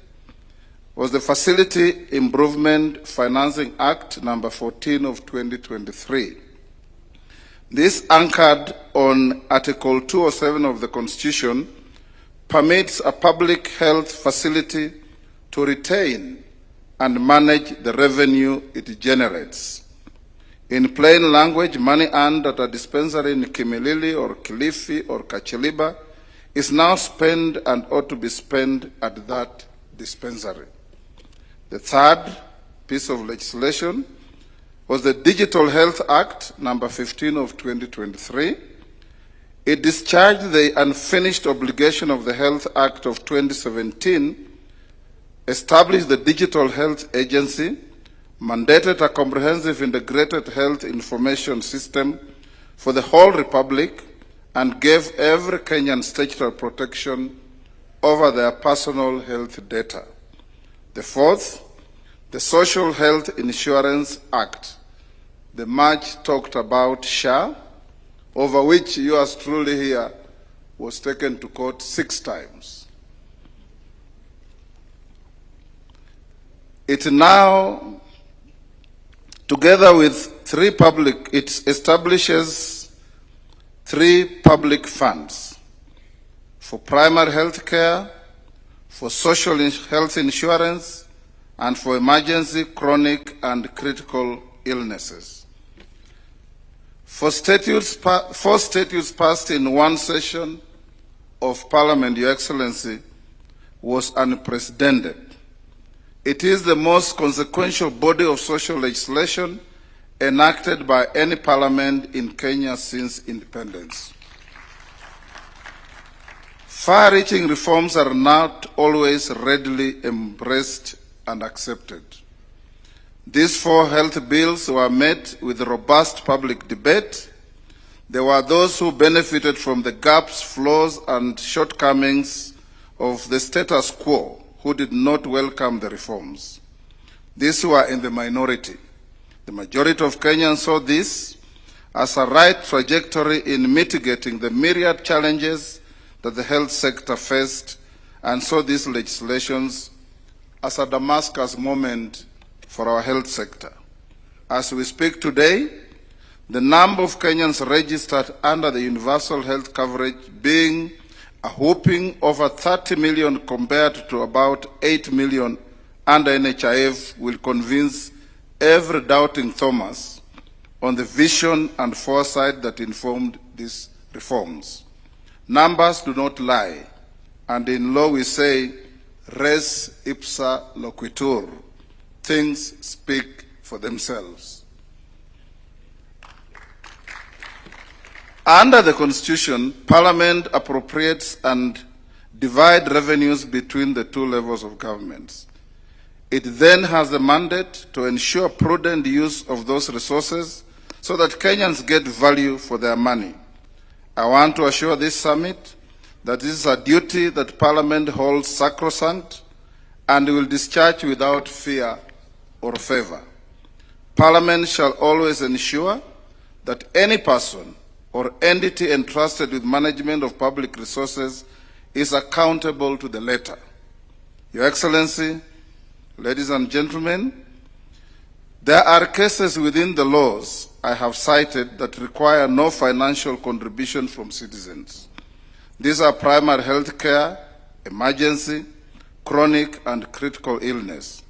[SPEAKER 15] was the Facility Improvement Financing Act, number 14 of 2023. This, anchored on Article 207 of the Constitution, permits a public health facility to retain and manage the revenue it generates. In plain language, money earned at a dispensary in Kimilili or Kilifi or Kachiliba is now spent and ought to be spent at that dispensary. The third piece of legislation was the Digital Health Act, number 15 of 2023. It discharged the unfinished obligation of the Health Act of 2017, established the Digital Health Agency, mandated a comprehensive integrated health information system for the whole Republic, and gave every Kenyan statutory protection over their personal health data. The fourth, the Social Health Insurance Act, the much talked about SHA, over which yours truly here was taken to court 6 times. It now, together with it establishes 3 public funds for primary health care, for social health insurance, and for emergency, chronic, and critical illnesses. 4 statutes passed in one session of Parliament, Your Excellency, was unprecedented. It is the most consequential body of social legislation enacted by any parliament in Kenya since independence. Far-reaching reforms are not always readily embraced and accepted. These 4 health bills were met with robust public debate. There were those who benefited from the gaps, flaws, and shortcomings of the status quo who did not welcome the reforms. These were in the minority. The majority of Kenyans saw this as a right trajectory in mitigating the myriad challenges that the health sector faced and saw these legislations as a Damascus moment for our health sector. As we speak today, the number of Kenyans registered under the universal health coverage being a whopping over 30 million compared to about 8 million under NHIF will convince every doubting Thomas on the vision and foresight that informed these reforms. Numbers do not lie, and in law we say, res ipsa loquitur. Things speak for themselves. Under the Constitution, Parliament appropriates and divides revenues between the two levels of governments. It then has the mandate to ensure prudent use of those resources so that Kenyans get value for their money. I want to assure this summit that this is a duty that Parliament holds sacrosanct and will discharge without fear or favor. Parliament shall always ensure that any person or entity entrusted with management of public resources is accountable to the letter. Your Excellency, ladies and gentlemen, there are cases within the laws I have cited that require no financial contribution from citizens. These are primary health care, emergency, chronic, and critical illness.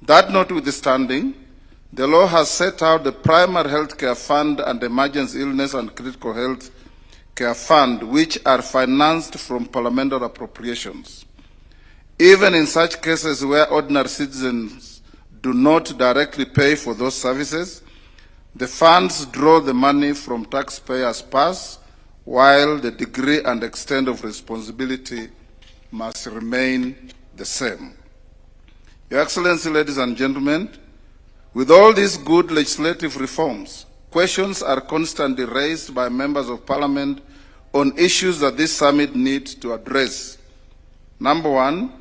[SPEAKER 15] That notwithstanding, the law has set out the primary health care fund and emergency illness and critical health care fund, which are financed from parliamentary appropriations. Even in such cases where ordinary citizens do not directly pay for those services, the funds draw the money from taxpayers' purse, while the degree and extent of responsibility must remain the same. Your Excellency, ladies and gentlemen, with all these good legislative reforms, questions are constantly raised by members of Parliament on issues that this summit needs to address. Number one,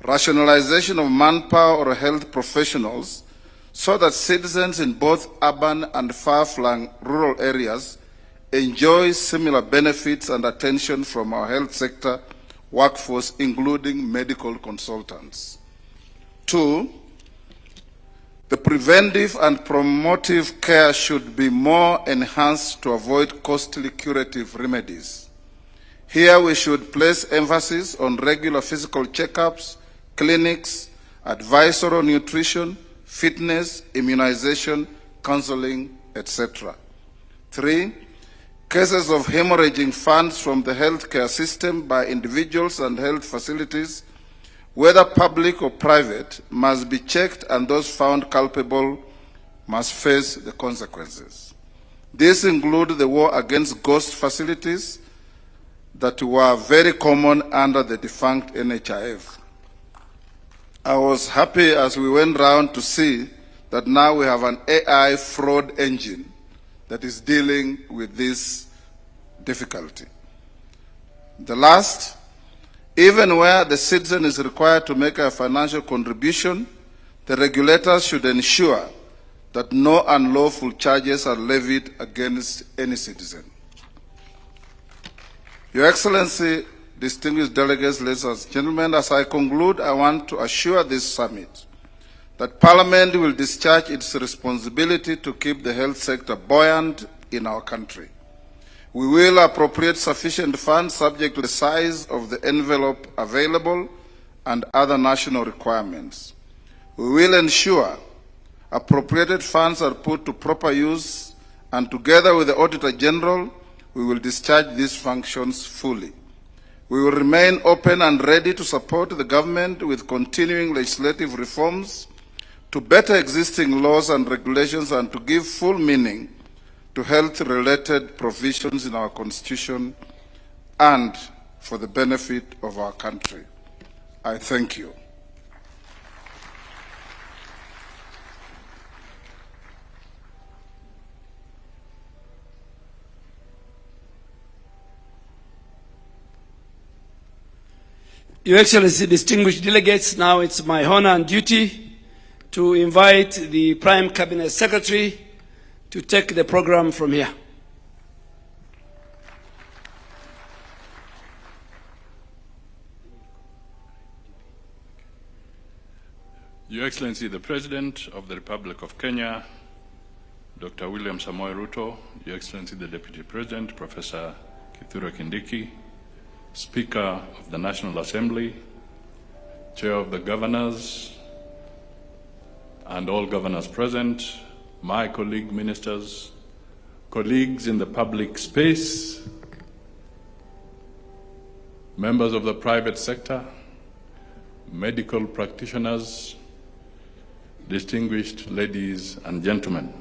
[SPEAKER 15] rationalization of manpower or health professionals so that citizens in both urban and far-flung rural areas enjoy similar benefits and attention from our health sector workforce, including medical consultants. Two, the preventive and promotive care should be more enhanced to avoid costly curative remedies. Here we should place emphasis on regular physical checkups, clinics, advisory nutrition, fitness, immunization, counseling, etc. 3, cases of hemorrhaging funds from the healthcare system by individuals and health facilities, whether public or private, must be checked, and those found culpable must face the consequences. These include the war against ghost facilities that were very common under the defunct NHIF. I was happy as we went round to see that now we have an AI fraud engine that is dealing with this difficulty. The last, even where the citizen is required to make a financial contribution, the regulators should ensure that no unlawful charges are levied against any citizen. Your Excellency, distinguished delegates, ladies and gentlemen, as I conclude, I want to assure this summit that Parliament will discharge its responsibility to keep the health sector buoyant in our country. We will appropriate sufficient funds subject to the size of the envelope available and other national requirements. We will ensure appropriated funds are put to proper use, and together with the Auditor General, we will discharge these functions fully. We will remain open and ready to support the government with continuing legislative reforms to better existing laws and regulations and to give full meaning to health-related provisions in our Constitution and for the benefit of our country. I thank you.
[SPEAKER 21] Your Excellency, distinguished delegates, now it's my honor and duty to invite the Prime Cabinet Secretary to take the program from here.
[SPEAKER 19] Your Excellency, the President of the Republic of Kenya, Dr. William Samoei Ruto, Your Excellency, the Deputy President, Professor Kindiki, Speaker of the National Assembly, Chair of the Governors, and all governors present, my colleague ministers, colleagues in the public space, members of the private sector, medical practitioners, distinguished ladies and gentlemen.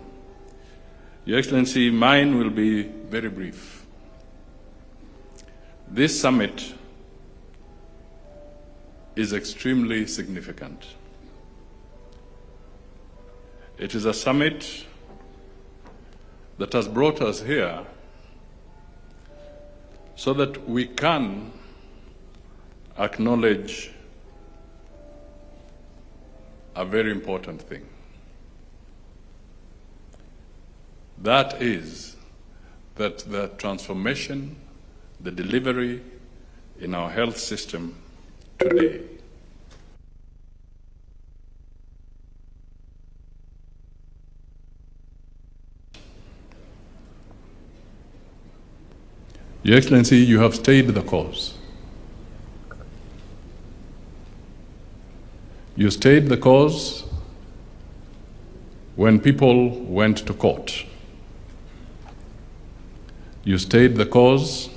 [SPEAKER 19] Your Excellency, mine will be very brief. This summit is extremely significant. It is a summit that has brought us here so that we can acknowledge a very important thing. That is that the transformation, the delivery in our health system today Your Excellency, you have stayed the course. You stayed the course when people went to court. You stayed the course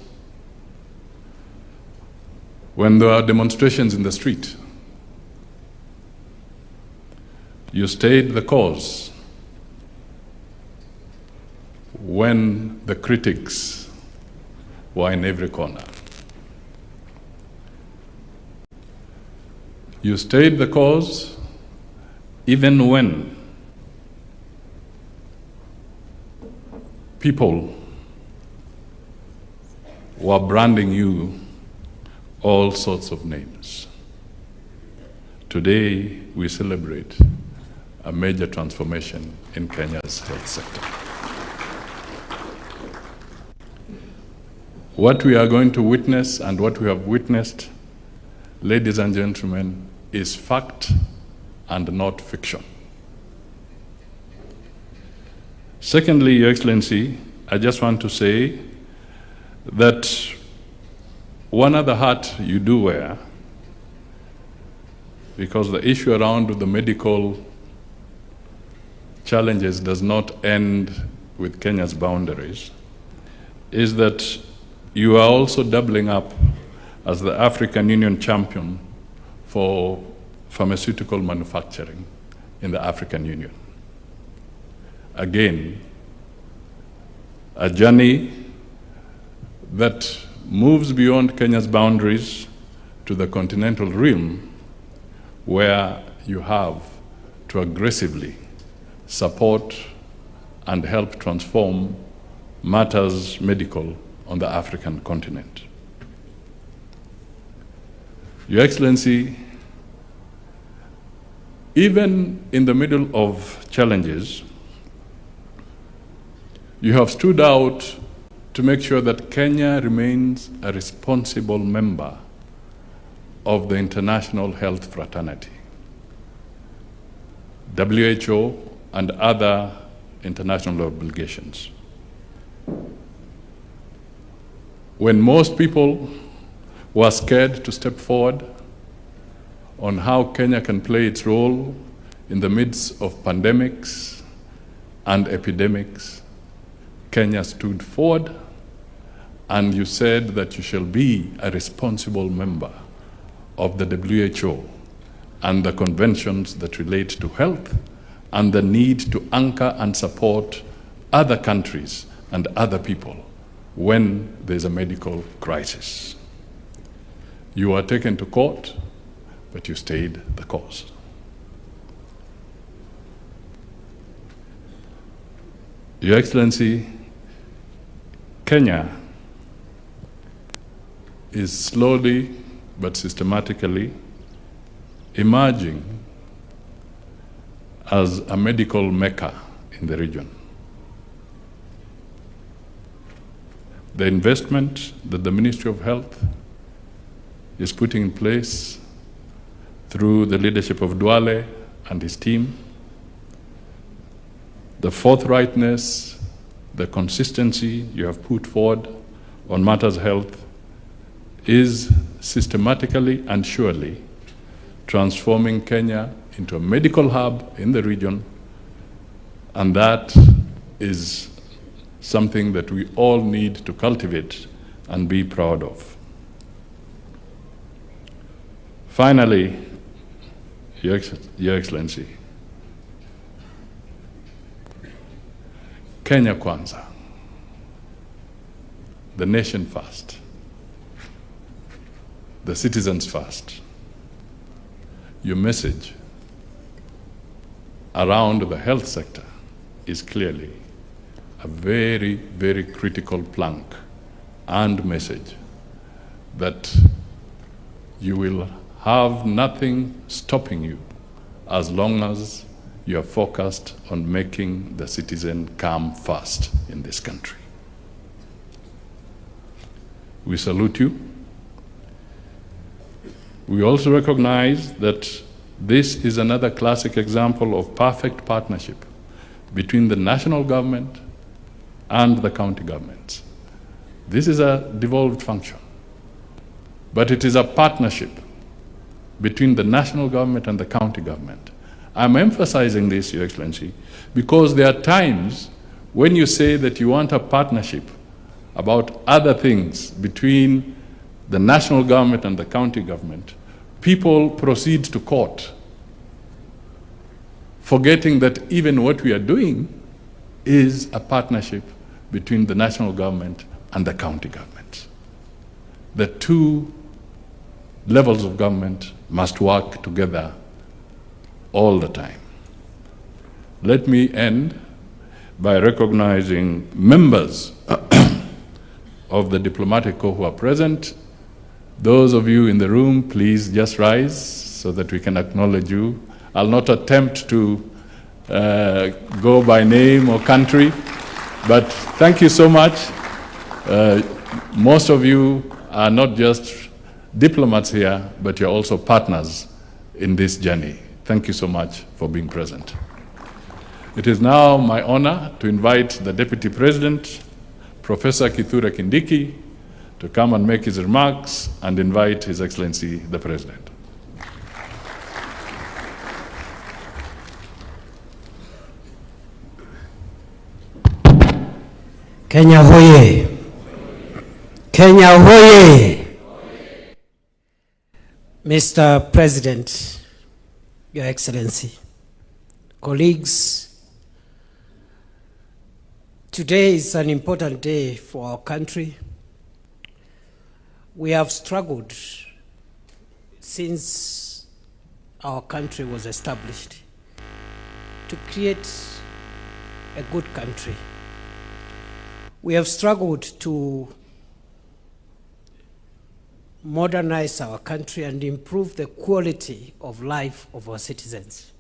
[SPEAKER 19] when there were demonstrations in the street. You stayed the course when the critics were in every corner. You stayed the cause even when people were branding you all sorts of names. Today, we celebrate a major transformation in Kenya's health sector. What we are going to witness and what we have witnessed, ladies and gentlemen, is fact and not fiction. Secondly, Your Excellency, I just want to say that one other hat you do wear, because the issue around the medical challenges does not end with Kenya's boundaries, is that you are also doubling up as the African Union champion for pharmaceutical manufacturing in the African Union. Again, a journey that moves beyond Kenya's boundaries to the continental realm, where you have to aggressively support and help transform matters medical on the African continent. Your Excellency, even in the middle of challenges, you have stood out to make sure that Kenya remains a responsible member of the international health fraternity, WHO, and other international obligations. When most people were scared to step forward on how Kenya can play its role in the midst of pandemics and epidemics, Kenya stood forward and you said that you shall be a responsible member of the WHO and the conventions that relate to health and the need to anchor and support other countries and other people when there's a medical crisis. You were taken to court, but you stayed the course. Your Excellency, Kenya is slowly but systematically emerging as a medical mecca in the region. The investment that the Ministry of Health is putting in place through the leadership of Duale and his team. The forthrightness, the consistency you have put forward on matters of health is systematically and surely transforming Kenya into a medical hub in the region, and that is something that we all need to cultivate and be proud of. Finally, Your Excellency, Kenya Kwanza, the nation first, the citizens first. Your message around the health sector is clearly a very, very critical plank and message that you will have nothing stopping you as long as you are focused on making the citizen come first in this country. We salute you. We also recognize that this is another classic example of perfect partnership between the national government and the county governments. This is a devolved function, but it is a partnership between the national government and the county government. I'm emphasizing this, Your Excellency, because there are times when you say that you want a partnership about other things between the national government and the county government, people proceed to court, forgetting that even what we are doing is a partnership between the national government and the county government. The two levels of government must work together all the time. Let me end by recognizing members of the diplomatic corps who are present. Those of you in the room, please just rise so that we can acknowledge you. I'll not attempt to go by name or country, but thank you so much. Most of you are not just diplomats here, but you're also partners in this journey. Thank you so much for being present. It is now my honor to invite the Deputy President, Professor Kithure Kindiki, to come and make his remarks and invite His Excellency the President.
[SPEAKER 20] Kenya hoye! Kenya hoye! Mr. President, Your Excellency, colleagues, today is an important day for our country. We have struggled since our country was established to create a good country. We have struggled to modernize our country and improve the quality of life of our citizens.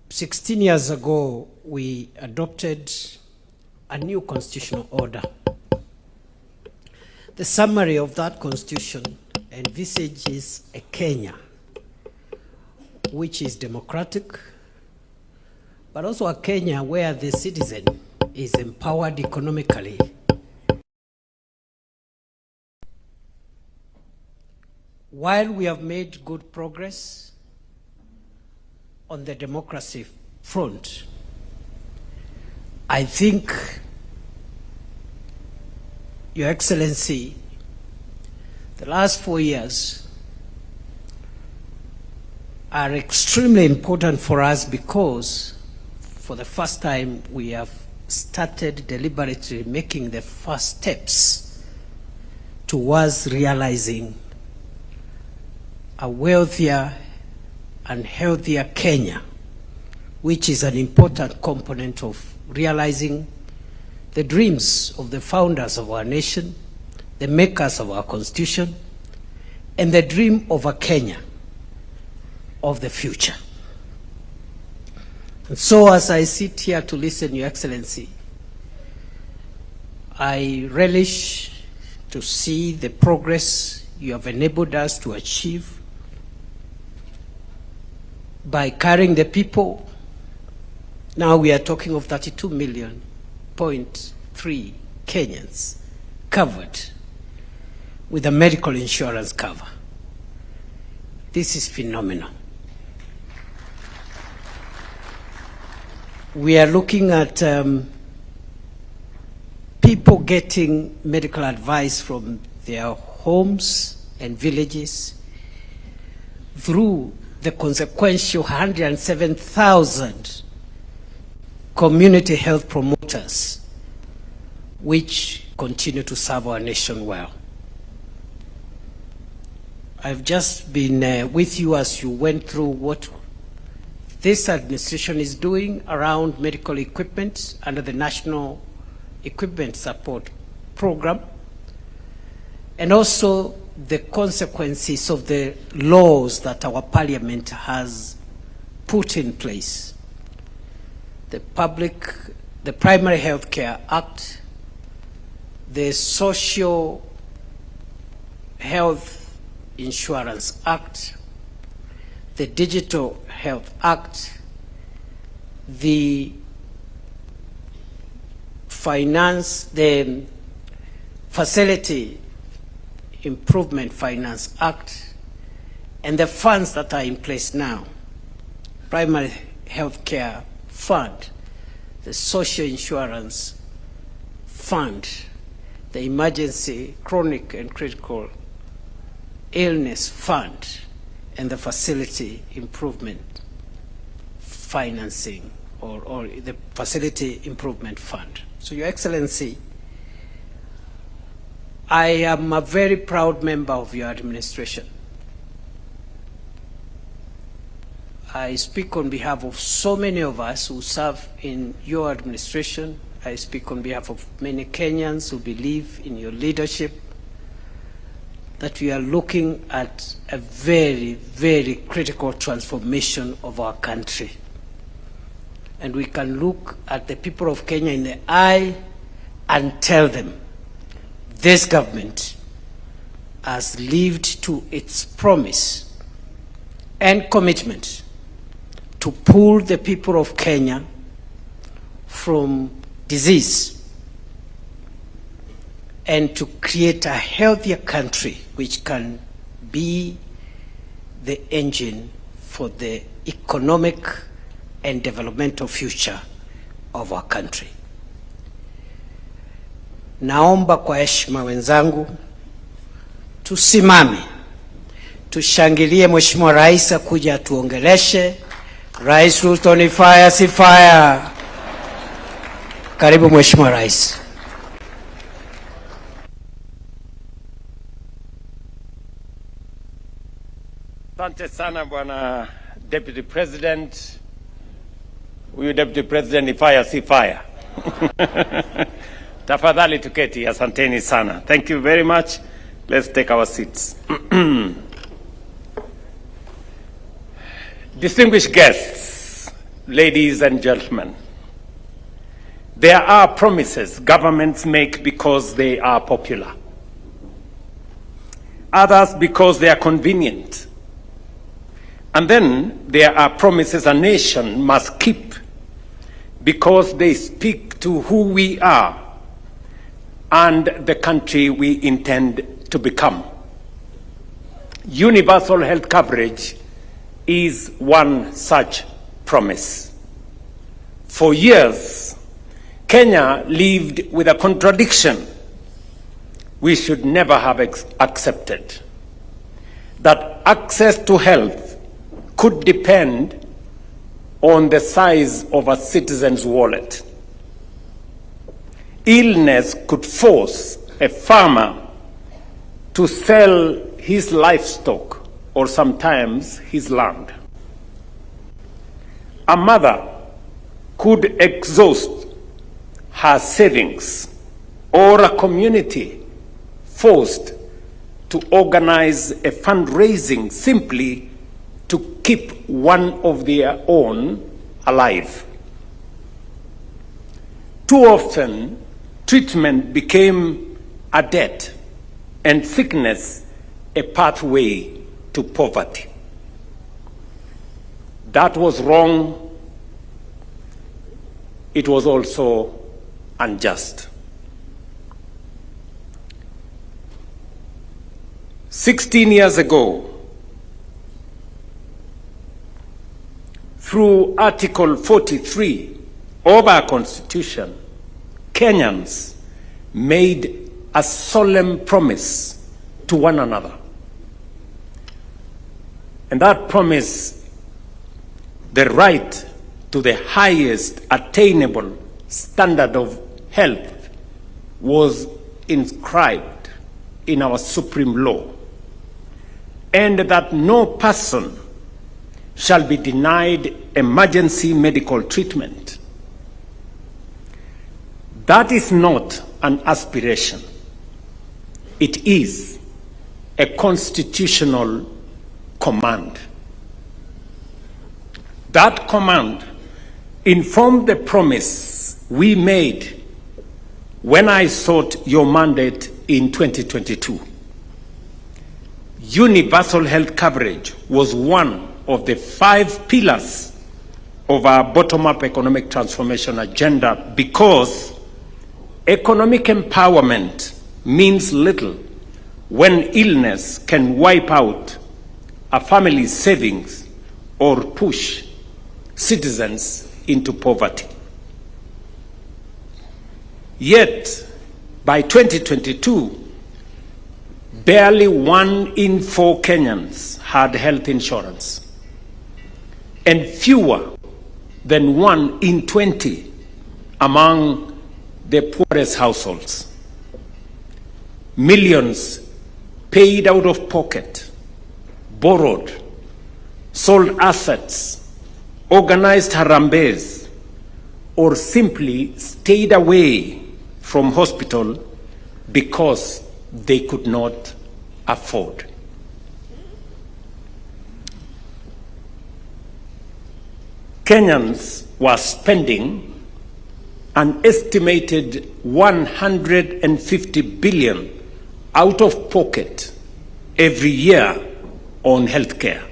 [SPEAKER 20] 16 years ago, we adopted a new constitutional order. The summary of that constitution envisages a Kenya which is democratic, but also a Kenya where the citizen is empowered economically. While we have made good progress on the democracy front, I think, Your Excellency, the last 4 years are extremely important for us because for the first time we have started deliberately making the first steps towards realizing a wealthier and healthier Kenya, which is an important component of realizing the dreams of the founders of our nation, the makers of our constitution, and the dream of a Kenya of the future. And so as I sit here to listen, Your Excellency, I relish to see the progress you have enabled us to achieve by carrying the people. Now we are talking of 32.3 million Kenyans covered with a medical insurance cover. This is phenomenal. We are looking at people getting medical advice from their homes and villages through the consequential 107,000 community health promoters, which continue to serve our nation well. I've just been with you as you went through what this administration is doing around medical equipment under the National Equipment Support Program, and also the consequences of the laws that our parliament has put in place. The Primary Health Care Act, the Social Health Insurance Act, the Digital Health Act, the Facility Improvement Finance Act, and the funds that are in place now: Primary Health Care Fund, the Social Insurance Fund, the Emergency Chronic and Critical Illness Fund, and the Facility Improvement Financing, or the Facility Improvement Fund. So, Your Excellency, I am a very proud member of your administration. I speak on behalf of so many of us who serve in your administration. I speak on behalf of many Kenyans who believe in your leadership, that we are looking at a very, very critical transformation of our country. And we can look at the people of Kenya in the eye and tell them, this government has lived to its promise and commitment to pull the people of Kenya from disease and to create a healthier country which can be the engine for the economic and developmental future of our country. Naomba kwa heshima wenzangu tusimame tushangilie Mheshimiwa Rais akuja atuongeleshe. Rais Ruto, ni fire si fire? Karibu Mheshimiwa Rais.
[SPEAKER 3] Asante sana Bwana Deputy President. Huyu Deputy President ni fire si fire? Tafadhali tuketi, asanteni sana. Thank you very much. Let's take our seats. Distinguished guests, ladies and gentlemen, there are promises governments make because they are popular. Others because they are convenient. And then there are promises a nation must keep because they speak to who we are and the country we intend to become. Universal health coverage is one such promise. For years, Kenya lived with a contradiction we should never have accepted, that access to health could depend on the size of a citizen's wallet. Illness could force a farmer to sell his livestock or sometimes his land. A mother could exhaust her savings, or a community forced to organize a fundraising simply to keep one of their own alive. Too often, treatment became a debt and sickness a pathway to poverty.
[SPEAKER 2] That was wrong. It was also unjust. 16 years ago, through Article 43 of our Constitution, Kenyans made a solemn promise to one another. And that promise, the right to the highest attainable standard of health, was inscribed in our supreme law, and that no person shall be denied emergency medical treatment. That is not an aspiration. It is a constitutional command. That command informed the promise we made when I sought your mandate in 2022. Universal health coverage was one of the 5 pillars of our bottom-up economic transformation agenda, because economic empowerment means little when illness can wipe out a family's savings or push citizens into poverty. Yet, by 2022, barely 1 in 4 Kenyans had health insurance, and fewer than 1 in 20 among the poorest households. Millions paid out of pocket, borrowed, sold assets, organized harambes, or simply stayed away from hospital because they could not afford. Kenyans were spending an estimated 150 billion out of pocket every year on healthcare.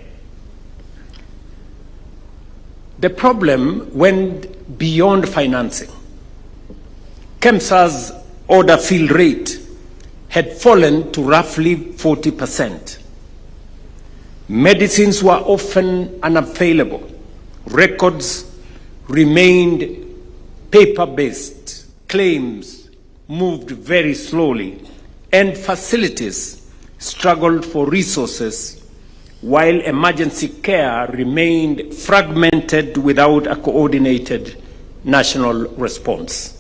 [SPEAKER 2] The problem went beyond financing. KEMSA's order fill rate had fallen to roughly 40%. Medicines were often unavailable. Records remained paper-based. Claims moved very slowly, and facilities struggled for resources, while emergency care remained fragmented without a coordinated national response.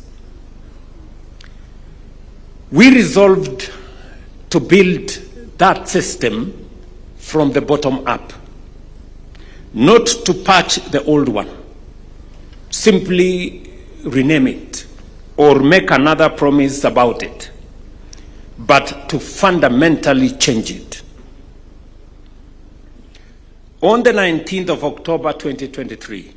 [SPEAKER 2] We resolved to build that system from the bottom up, not to patch the old one, simply rename it or make another promise about it, but to fundamentally change it. On the 19th of October 2023,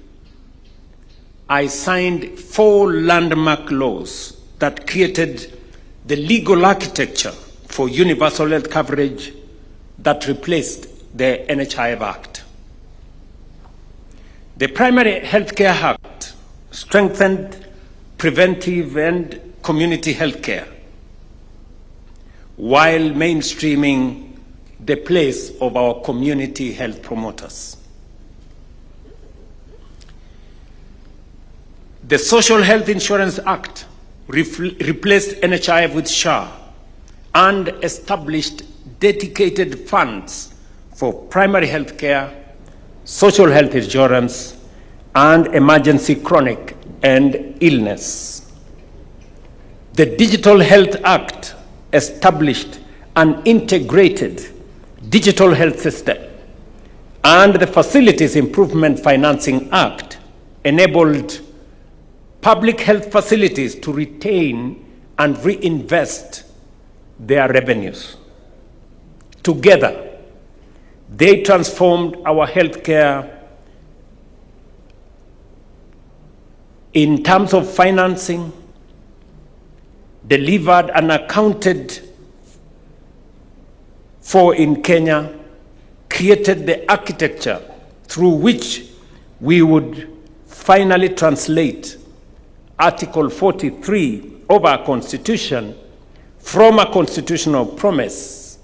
[SPEAKER 2] I signed 4 landmark laws that created the legal architecture for universal health coverage that replaced the NHIF Act. The Primary Healthcare Act strengthened preventive and community health care, while mainstreaming the place of our community health promoters. The Social Health Insurance Act replaced NHIF with SHA and established dedicated funds for primary health care, social health insurance, and emergency chronic and illness. The Digital Health Act established an integrated digital health system, and the Facilities Improvement Financing Act enabled public health facilities to retain and reinvest their revenues. Together, they transformed our healthcare in terms of financing, delivered and accounted for in Kenya, created the architecture through which we would finally translate Article 43 of our Constitution from a constitutional promise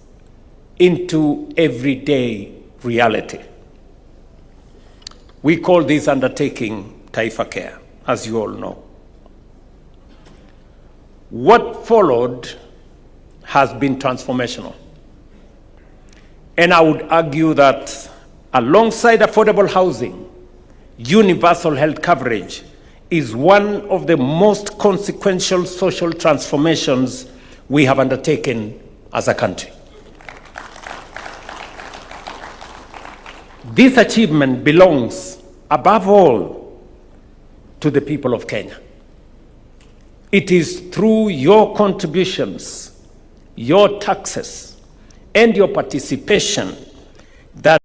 [SPEAKER 2] into everyday reality. We call this undertaking Taifa Care, as you all know. What followed has been transformational. And I would argue that alongside affordable housing, universal health coverage is one of the most consequential social transformations we have undertaken as a country. This achievement belongs, above all, to the people of Kenya. It is through your contributions, your taxes, and your participation that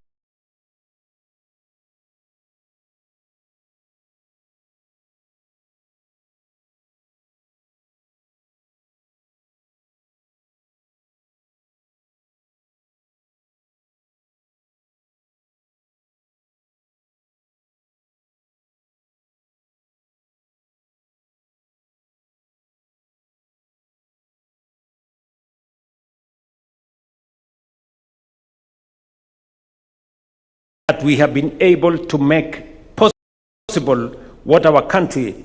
[SPEAKER 2] we have been able to make possible what our country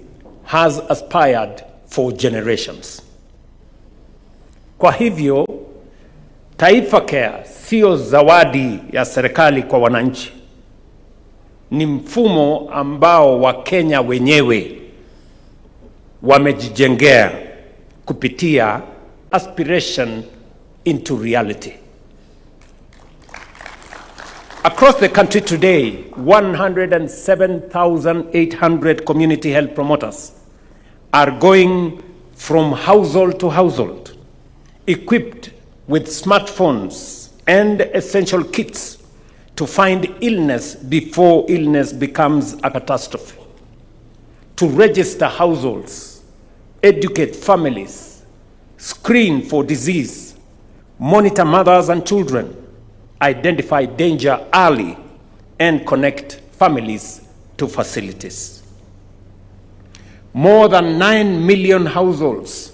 [SPEAKER 2] has aspired for generations. Kwa hivyo, Taifa Care sio zawadi ya serikali kwa wananchi. Ni mfumo ambao Wakenya wenyewe wamejijengea kupitia aspiration into reality. Across the country today, 107,800 community health promoters are going from household to household, equipped with smartphones and essential kits to find illness before illness becomes a catastrophe, to register households, educate families, screen for disease, monitor mothers and children, identify danger early, and connect families to facilities. More than 9 million households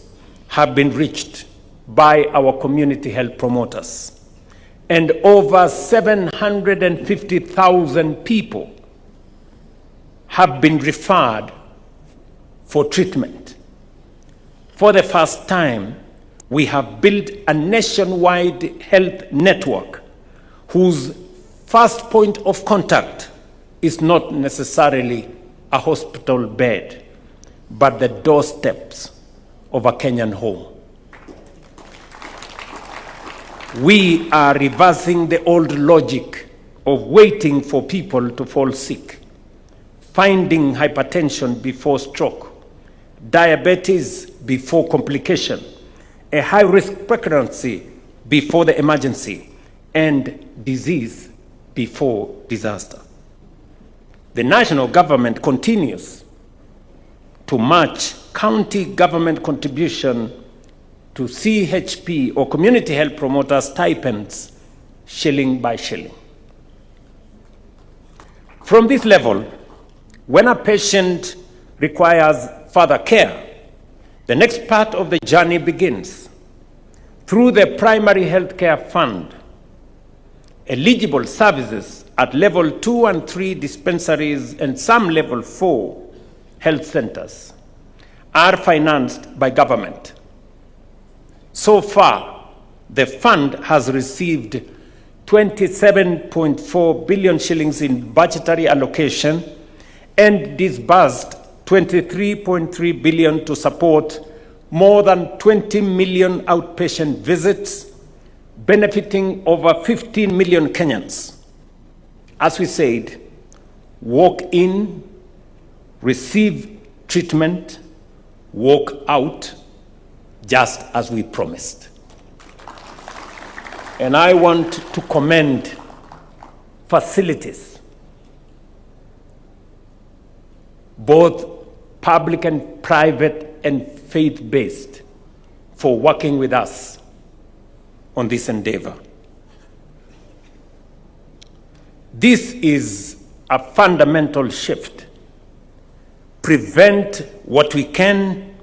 [SPEAKER 2] have been reached by our community health promoters, and over 750,000 people have been referred for treatment. For the first time, we have built a nationwide health network whose first point of contact is not necessarily a hospital bed, but the doorsteps of a Kenyan home. We are reversing the old logic of waiting for people to fall sick, finding hypertension before stroke, diabetes before complication, a high-risk pregnancy before the emergency, and disease before disaster. The national government continues to match county government contribution to CHP or community health promoter stipends shilling by shilling. From this level, when a patient requires further care, the next part of the journey begins. Through the Primary Health Care Fund, eligible services at level 2 and 3 dispensaries and some level 4 health centers are financed by government. So far, the fund has received 27.4 billion shillings in budgetary allocation and disbursed 23.3 billion to support more than 20 million outpatient visits, benefiting over 15 million Kenyans. As we said, walk in, receive treatment, walk out, just as we promised. And I want to commend facilities, both public and private and faith-based, for working with us on this endeavor. This is a fundamental shift. Prevent what we can,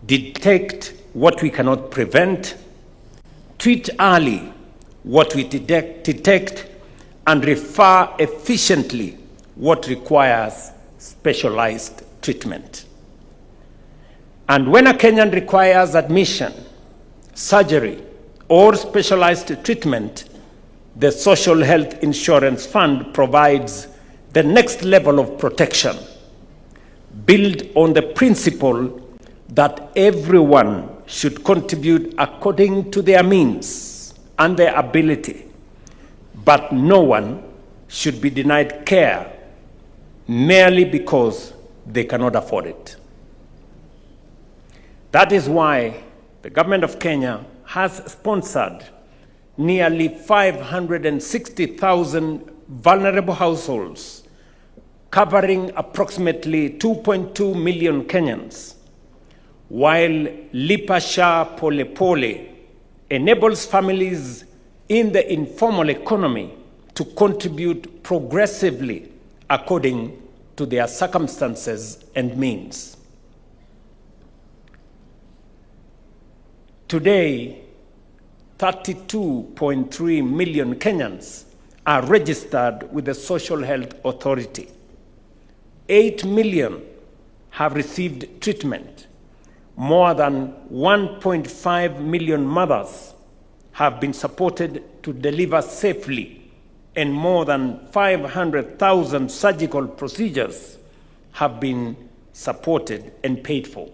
[SPEAKER 2] detect what we cannot prevent, treat early what we detect, and refer efficiently what requires specialized treatment. And when a Kenyan requires admission, surgery, or specialized treatment, the Social Health Insurance Fund provides the next level of protection, built on the principle that everyone should contribute according to their means and their ability, but no one should be denied care merely because they cannot afford it. That is why the government of Kenya has sponsored nearly 560,000 vulnerable households, covering approximately 2.2 million Kenyans, while Lipa Sha Pole Pole enables families in the informal economy to contribute progressively according to their circumstances and means. Today, 32.3 million Kenyans are registered with the Social Health Authority. 8 million have received treatment. More than 1.5 million mothers have been supported to deliver safely, and more than 500,000 surgical procedures have been supported and paid for.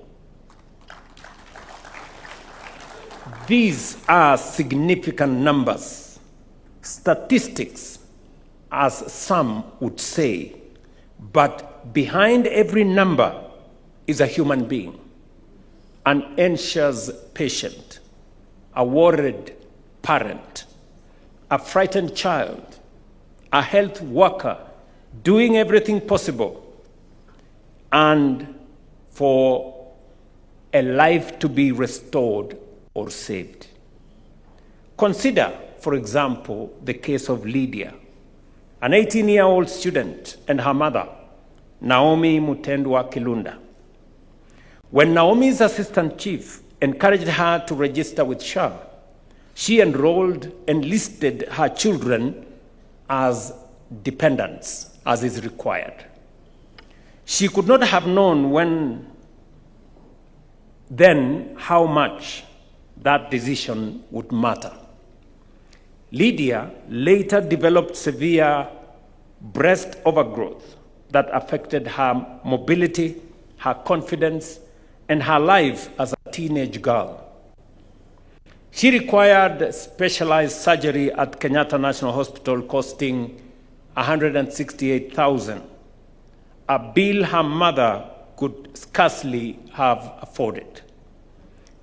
[SPEAKER 2] These are significant numbers, statistics, as some would say, but behind every number is a human being, an anxious patient, a worried parent, a frightened child, a health worker doing everything possible, and for a life to be restored or saved. Consider, for example, the case of Lydia, an 18-year-old student, and her mother, Naomi Mutendwa Kilunda. When Naomi's assistant chief encouraged her to register with SHA, she enrolled and listed her children as dependents, as is required. She could not have known then how much that decision would matter. Lydia later developed severe breast overgrowth that affected her mobility, her confidence, and her life as a teenage girl. She required specialized surgery at Kenyatta National Hospital costing $168,000, a bill her mother could scarcely have afforded.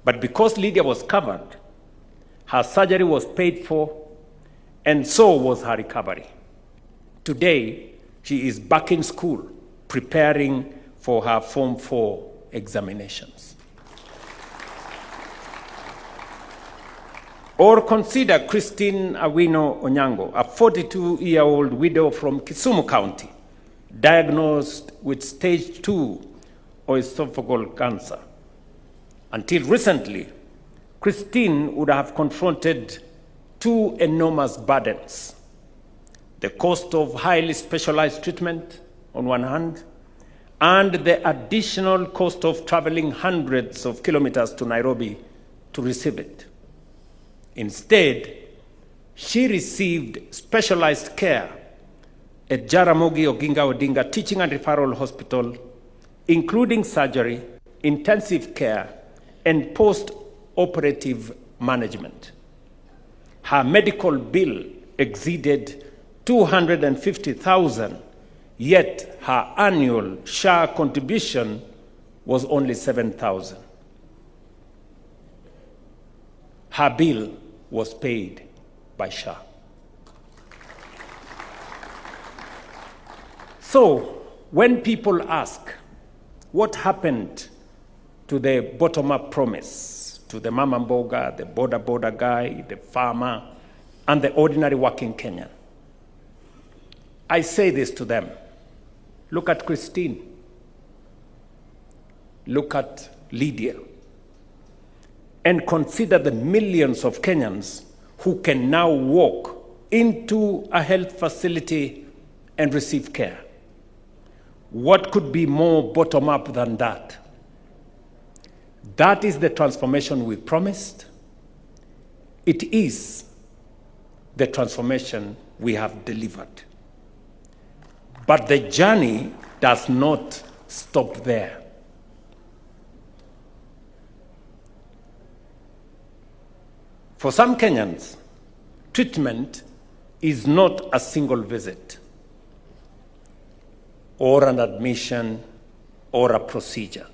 [SPEAKER 2] But because Lydia was covered, her surgery was paid for, and so was her recovery. Today, she is back in school, preparing for her Form 4 examinations. Or consider Christine Awino Onyango, a 42-year-old widow from Kisumu County, diagnosed with stage 2 esophageal cancer. Until recently, Christine would have confronted two enormous burdens: the cost of highly specialized treatment on one hand, and the additional cost of traveling hundreds of kilometers to Nairobi to receive it. Instead, she received specialized care at Jaramogi Oginga Odinga Teaching and Referral Hospital, including surgery, intensive care, and post-operative management. Her medical bill exceeded $250,000, yet her annual SHA contribution was only $7,000. Her bill was paid by SHA. So, when people ask, what happened to the bottom-up promise, to the mama mboga, the border guy, the farmer, and the ordinary working Kenyan? I say this to them. Look at Christine. Look at Lydia. And consider the millions of Kenyans who can now walk into a health facility and receive care. What could be more bottom-up than that? That is the transformation we promised. It is the transformation we have delivered. But the journey does not stop there. For some Kenyans, treatment is not a single visit or an admission or a procedure.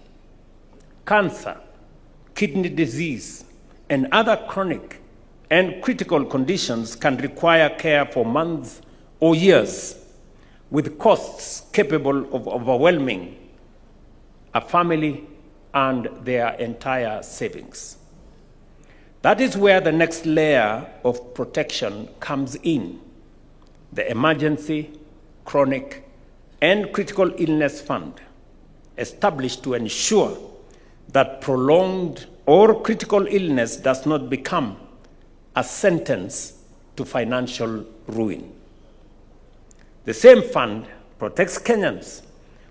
[SPEAKER 2] Cancer, kidney disease, and other chronic and critical conditions can require care for months or years, with costs capable of overwhelming a family and their entire savings. That is where the next layer of protection comes in: the Emergency, Chronic, and Critical Illness Fund, established to ensure that prolonged or critical illness does not become a sentence to financial ruin. The same fund protects Kenyans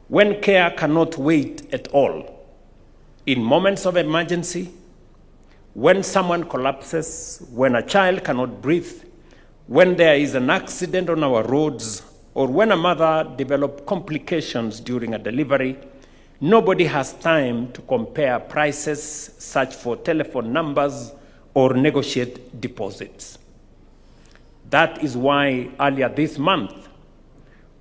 [SPEAKER 2] when care cannot wait at all. In moments of emergency, when someone collapses, when a child cannot breathe, when there is an accident on our roads, or when a mother develops complications during a delivery, nobody has time to compare prices, search for telephone numbers, or negotiate deposits. That is why earlier this month,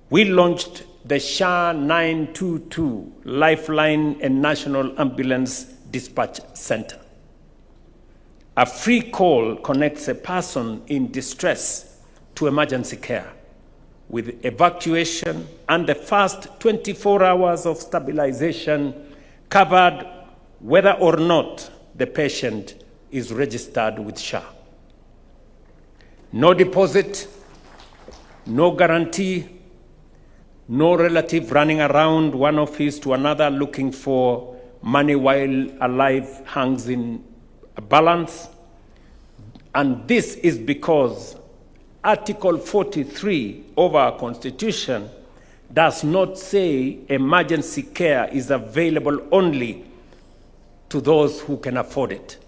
[SPEAKER 2] we launched the SHA 922 Lifeline and National Ambulance Dispatch Center. A free call connects a person in distress to emergency care, with evacuation and the first 24 hours of stabilization covered whether or not the patient is registered with SHA. No deposit, no guarantee, no relative running around one office to another looking for money while a life hangs in a balance. And this is because Article 43 of our Constitution does not say emergency care is available only to those who can afford it.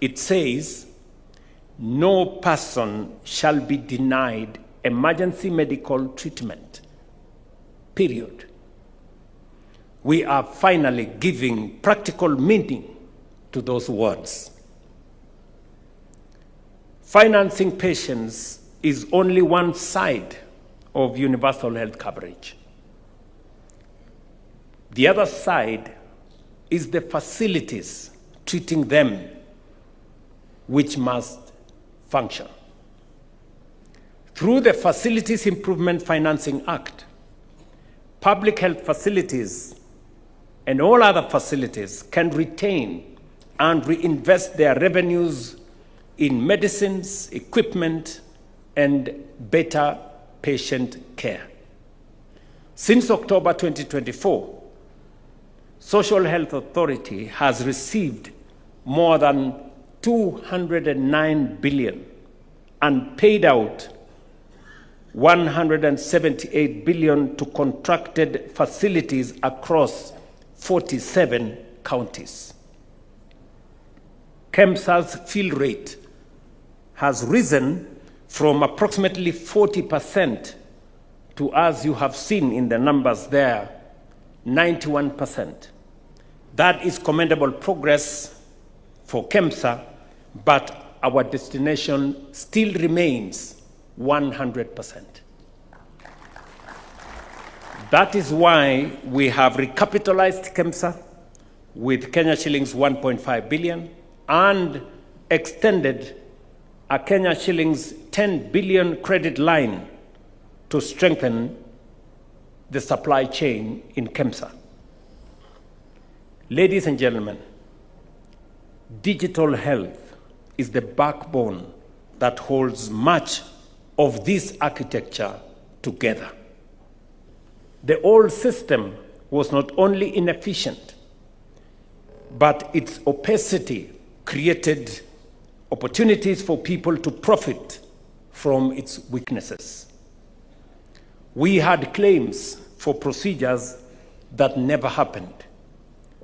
[SPEAKER 2] It says no person shall be denied emergency medical treatment, period. We are finally giving practical meaning to those words. Financing patients is only one side of universal health coverage. The other side is the facilities treating them, which must function. Through the Facilities Improvement Financing Act, public health facilities and all other facilities can retain and reinvest their revenues in medicines, equipment, and better patient care. Since October 2024, Social Health Authority has received more than 209 billion and paid out 178 billion to contracted facilities across 47 counties. KEMSA's fill rate has risen from approximately 40% to, as you have seen in the numbers there, 91%. That is commendable progress for KEMSA, but our destination still remains 100%. That is why we have recapitalized KEMSA with Kenya shillings 1.5 billion and extended a Kenya shillings 10 billion credit line to strengthen the supply chain in KEMSA. Ladies and gentlemen, digital health is the backbone that holds much of this architecture together. The old system was not only inefficient, but its opacity created opportunities for people to profit from its weaknesses. We had claims for procedures that never happened,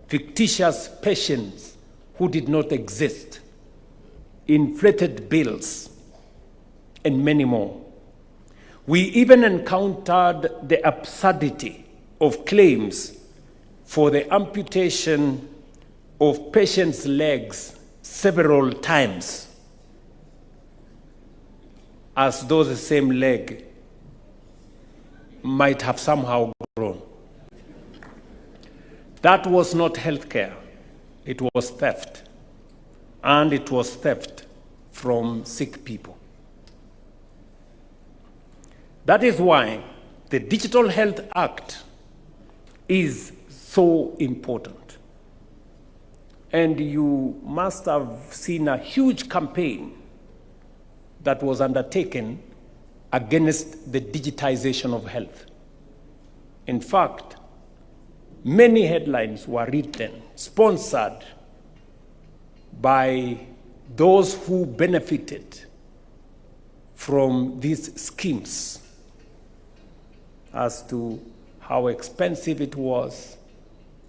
[SPEAKER 2] fictitious patients who did not exist, inflated bills, and many more. We even encountered the absurdity of claims for the amputation of patients' legs several times, as though the same leg might have somehow grown. That was not healthcare, it was theft. And it was theft from sick people. That is why the Digital Health Act is so important. And you must have seen a huge campaign that was undertaken against the digitization of health. In fact, many headlines were written, sponsored by those who benefited from these schemes as to how expensive it was,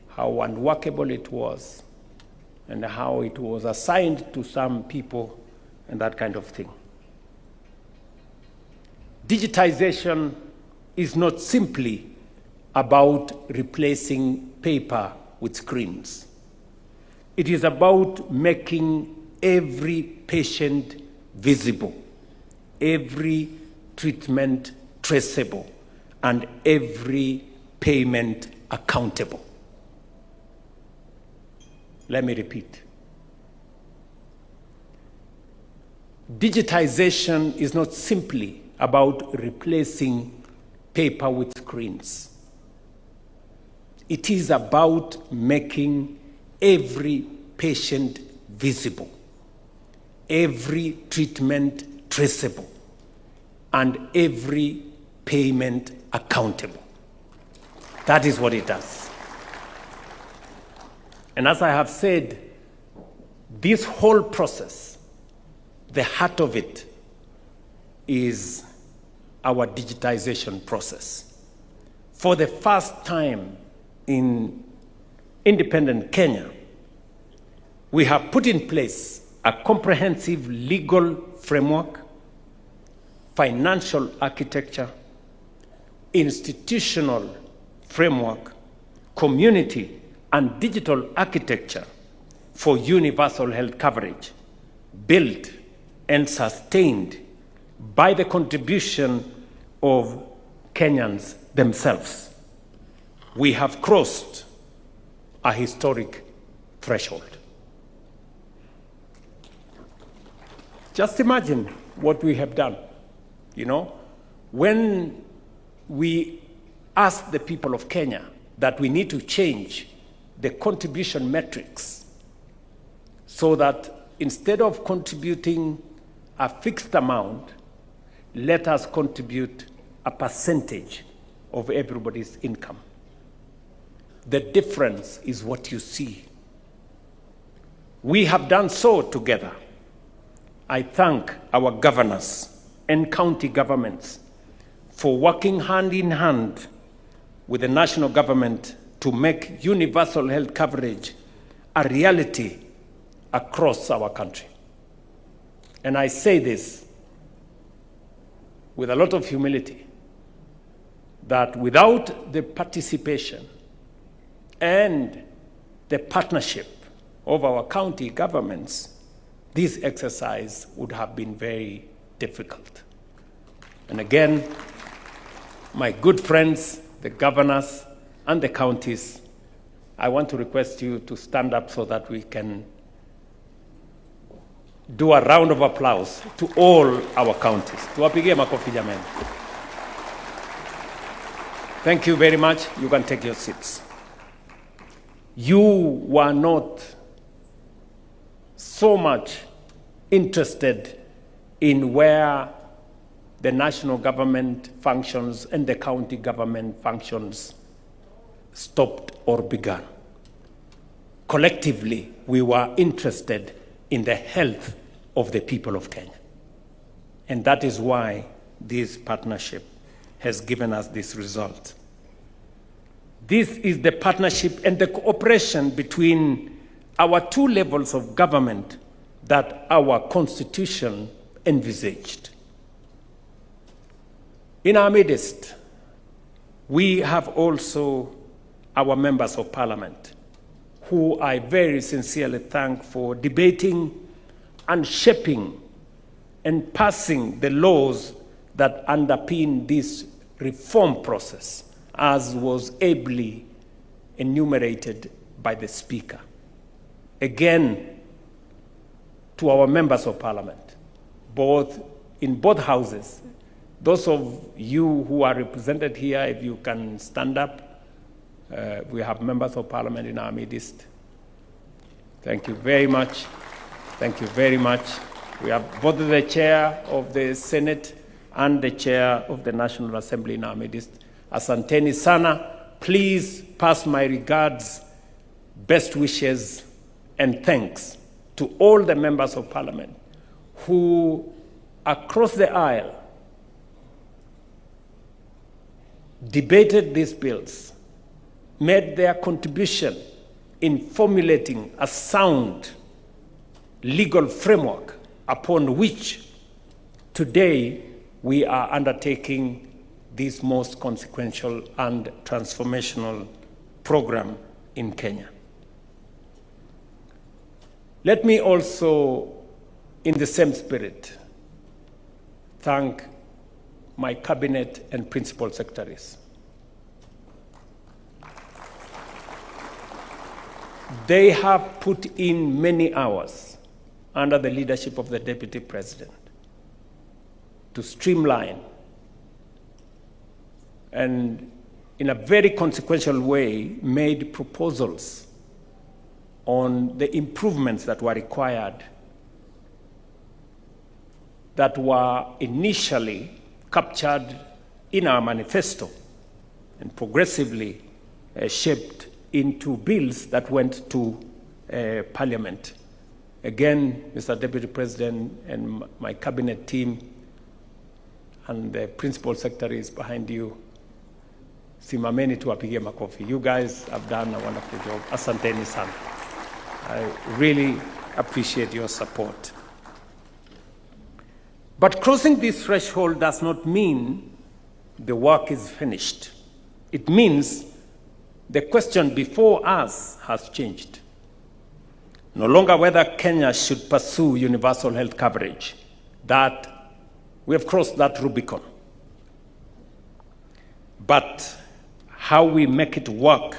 [SPEAKER 2] how unworkable it was, and how it was assigned to some people and that kind of thing. Digitization is not simply about replacing paper with screens. It is about making every patient visible, every treatment traceable, and every payment accountable. Let me repeat. Digitization is not simply about replacing paper with screens. It is about making every patient visible, every treatment traceable, and every payment accountable. That is what it does. And as I have said, this whole process, the heart of it is our digitization process. For the first time in independent Kenya, we have put in place a comprehensive legal framework, financial architecture, institutional framework, community and digital architecture for universal health coverage, built and sustained by the contribution of Kenyans themselves. We have crossed a historic threshold. Just imagine what we have done. You know, when we asked the people of Kenya that we need to change the contribution metrics so that instead of contributing a fixed amount, let us contribute a percentage of everybody's income. The difference is what you see. We have done so together. I thank our governors and county governments for working hand in hand with the national government to make universal health coverage a reality across our country. And I say this with a lot of humility, that without the participation and the partnership of our county governments, this exercise would have been very difficult. And again, my good friends, the governors and the counties, I want to request you to stand up so that we can do a round of applause to all our counties. Tuwapigie makofi jamani. Thank you very much. You can take your seats. You were not so much interested in where the national government functions and the county government functions stopped or began. Collectively, we were interested in the health of the people of Kenya. And that is why this partnership has given us this result. This is the partnership and the cooperation between our two levels of government that our Constitution envisaged. In our midst, we have also our members of parliament, who I very sincerely thank for debating and shaping and passing the laws that underpin this reform process, as was ably enumerated by the Speaker. Again, to our members of parliament, in both houses, those of you who are represented here, if you can stand up, we have members of parliament in our midst. Thank you very much. Thank you very much. We have both the chair of the Senate and the chair of the National Assembly in our midst. Asanteni sana. Please pass my regards, best wishes, and thanks to all the members of parliament who, across the aisle, debated these bills, made their contribution in formulating a sound legal framework upon which today we are undertaking this most consequential and transformational program in Kenya. Let me also, in the same spirit, thank my cabinet and principal secretaries. They have put in many hours under the leadership of the Deputy President to streamline and in a very consequential way made proposals on the improvements that were required, that were initially captured in our manifesto and progressively shaped into bills that went to Parliament. Again, Mr. Deputy President and my cabinet team and the principal secretaries behind you, simameni tuwapigie makofi. You guys have done a wonderful job. Asanteni sana. I really appreciate your support. But crossing this threshold does not mean the work is finished. It means the question before us has changed. No longer whether Kenya should pursue universal health coverage. That we have crossed that Rubicon. But how we make it work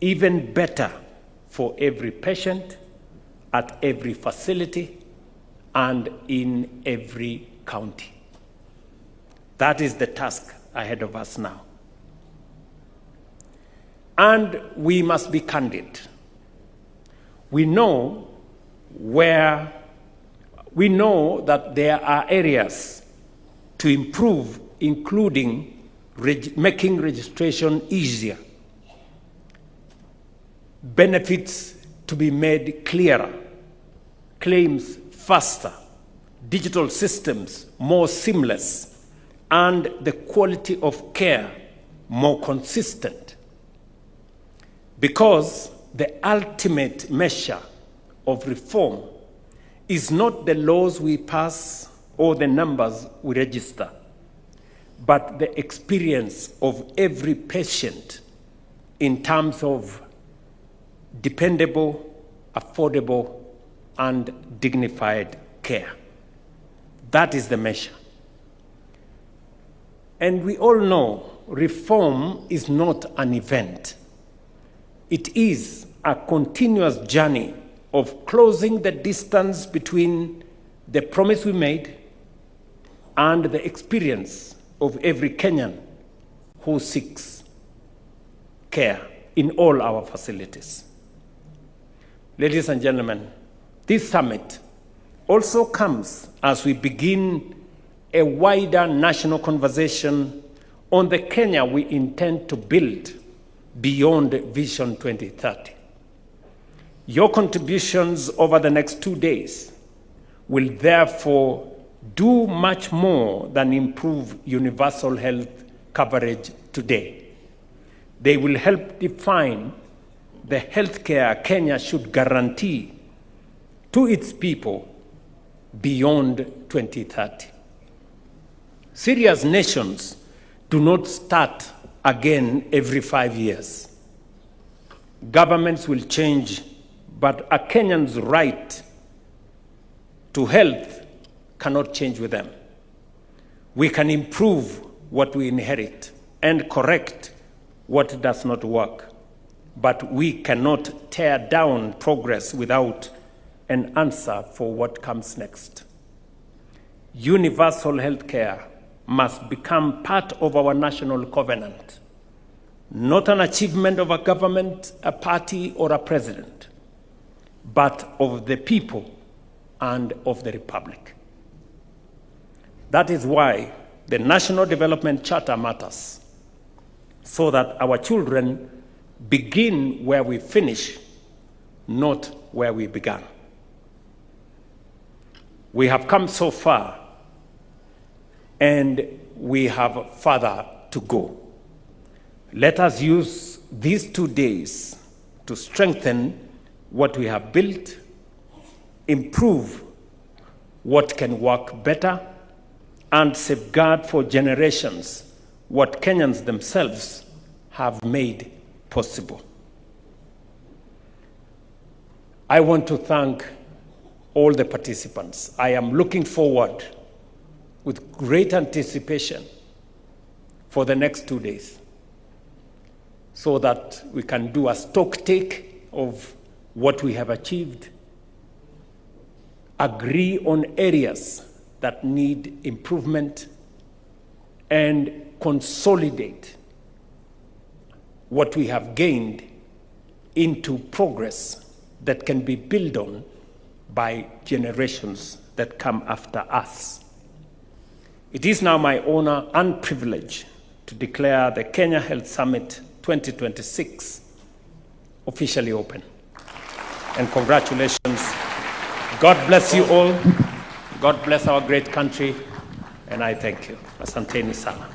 [SPEAKER 2] even better for every patient, at every facility, and in every county. That is the task ahead of us now. And we must be candid. We know that there are areas to improve, including making registration easier, benefits to be made clearer, claims faster, digital systems more seamless, and the quality of care more consistent. Because the ultimate measure of reform is not the laws we pass or the numbers we register, but the experience of every patient in terms of dependable, affordable, and dignified care. That is the measure. And we all know reform is not an event. It is a continuous journey of closing the distance between the promise we made and the experience of every Kenyan who seeks care in all our facilities. Ladies and gentlemen, this summit also comes as we begin a wider national conversation on the Kenya we intend to build beyond Vision 2030. Your contributions over the next 2 days will therefore do much more than improve universal health coverage today. They will help define the healthcare Kenya should guarantee to its people beyond 2030. Serious nations do not start again every 5 years. Governments will change, but a Kenyan's right to health cannot change with them. We can improve what we inherit and correct what does not work, but we cannot tear down progress without an answer for what comes next. Universal health care must become part of our national covenant, not an achievement of a government, a party, or a president, but of the people and of the Republic. That is why the National Development Charter matters, so that our children begin where we finish, not where we began. We have come so far, and we have further to go. Let us use these 2 days to strengthen what we have built, improve what can work better, and safeguard for generations what Kenyans themselves have made possible. I want to thank all the participants. I am looking forward with great anticipation for the next 2 days, so that we can do a stock take of what we have achieved, agree on areas that need improvement, and consolidate what we have gained into progress that can be built on by generations that come after us. It is now my honor and privilege to declare the Kenya Health Summit 2026 officially open. And congratulations. God bless you all. God bless our great country. And I thank you. Asanteni sana.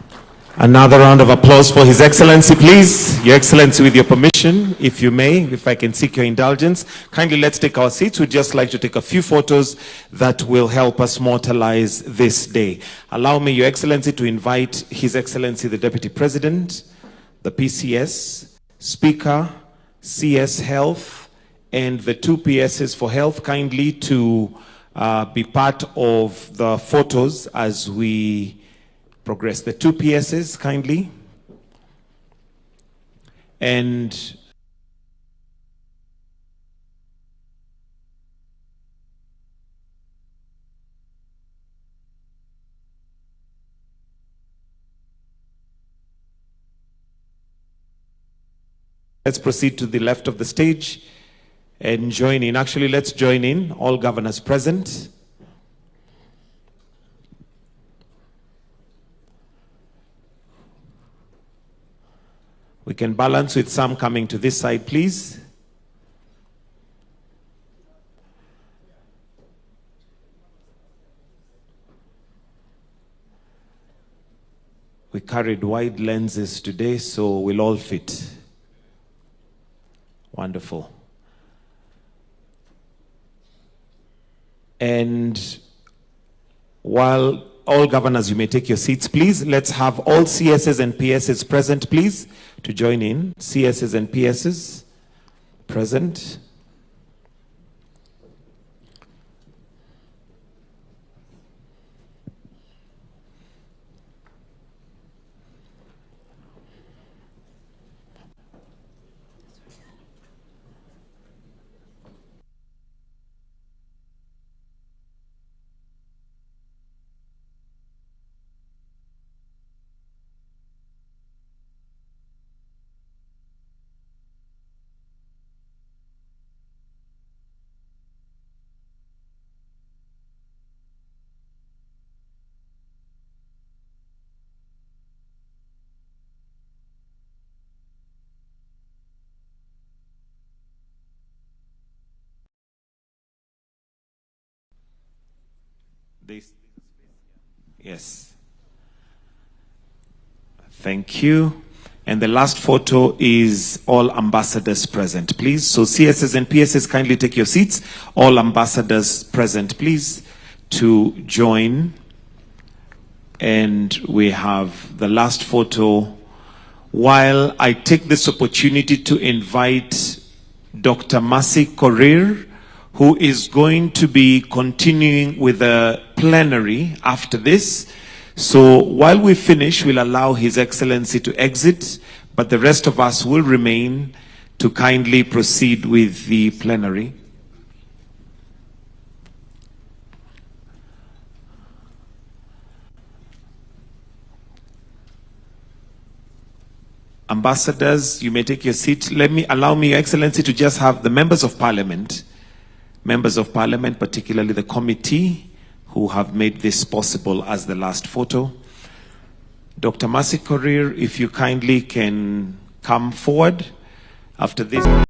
[SPEAKER 8] Another round of applause for His Excellency, please. Your Excellency, with your permission, if you may, if I can seek your indulgence, kindly let's take our seats. We'd just like to take a few photos that will help us mortalize this day. Allow me, Your Excellency, to invite His Excellency, the Deputy President, the PCS, Speaker, CS Health, and the 2 PSs for Health, kindly to be part of the photos as we progress. The 2 PSs, kindly. And let's proceed to the left of the stage and join in. Actually, let's join in, all governors present. We can balance with some coming to this side, please. We carried wide lenses today, so we'll all fit. Wonderful. And while all governors, you may take your seats, please. Let's have all CSs and PSs present, please, to join in. CSs and PSs present. Yes. Thank you. And the last photo is all ambassadors present, please. So CSs and PSs, kindly take your seats. All ambassadors present, please, to join. And we have the last photo. While I take this opportunity to invite Dr. Mercy Korir, who is going to be continuing with the plenary after this. So while we finish, we'll allow His Excellency to exit, but the rest of us will remain to kindly proceed with the plenary. Ambassadors, you may take your seat. Allow me, Your Excellency, to just have the members of parliament, particularly the committee, who have made this possible as the last photo. Dr. Mercy Korir, if you kindly can come forward after this.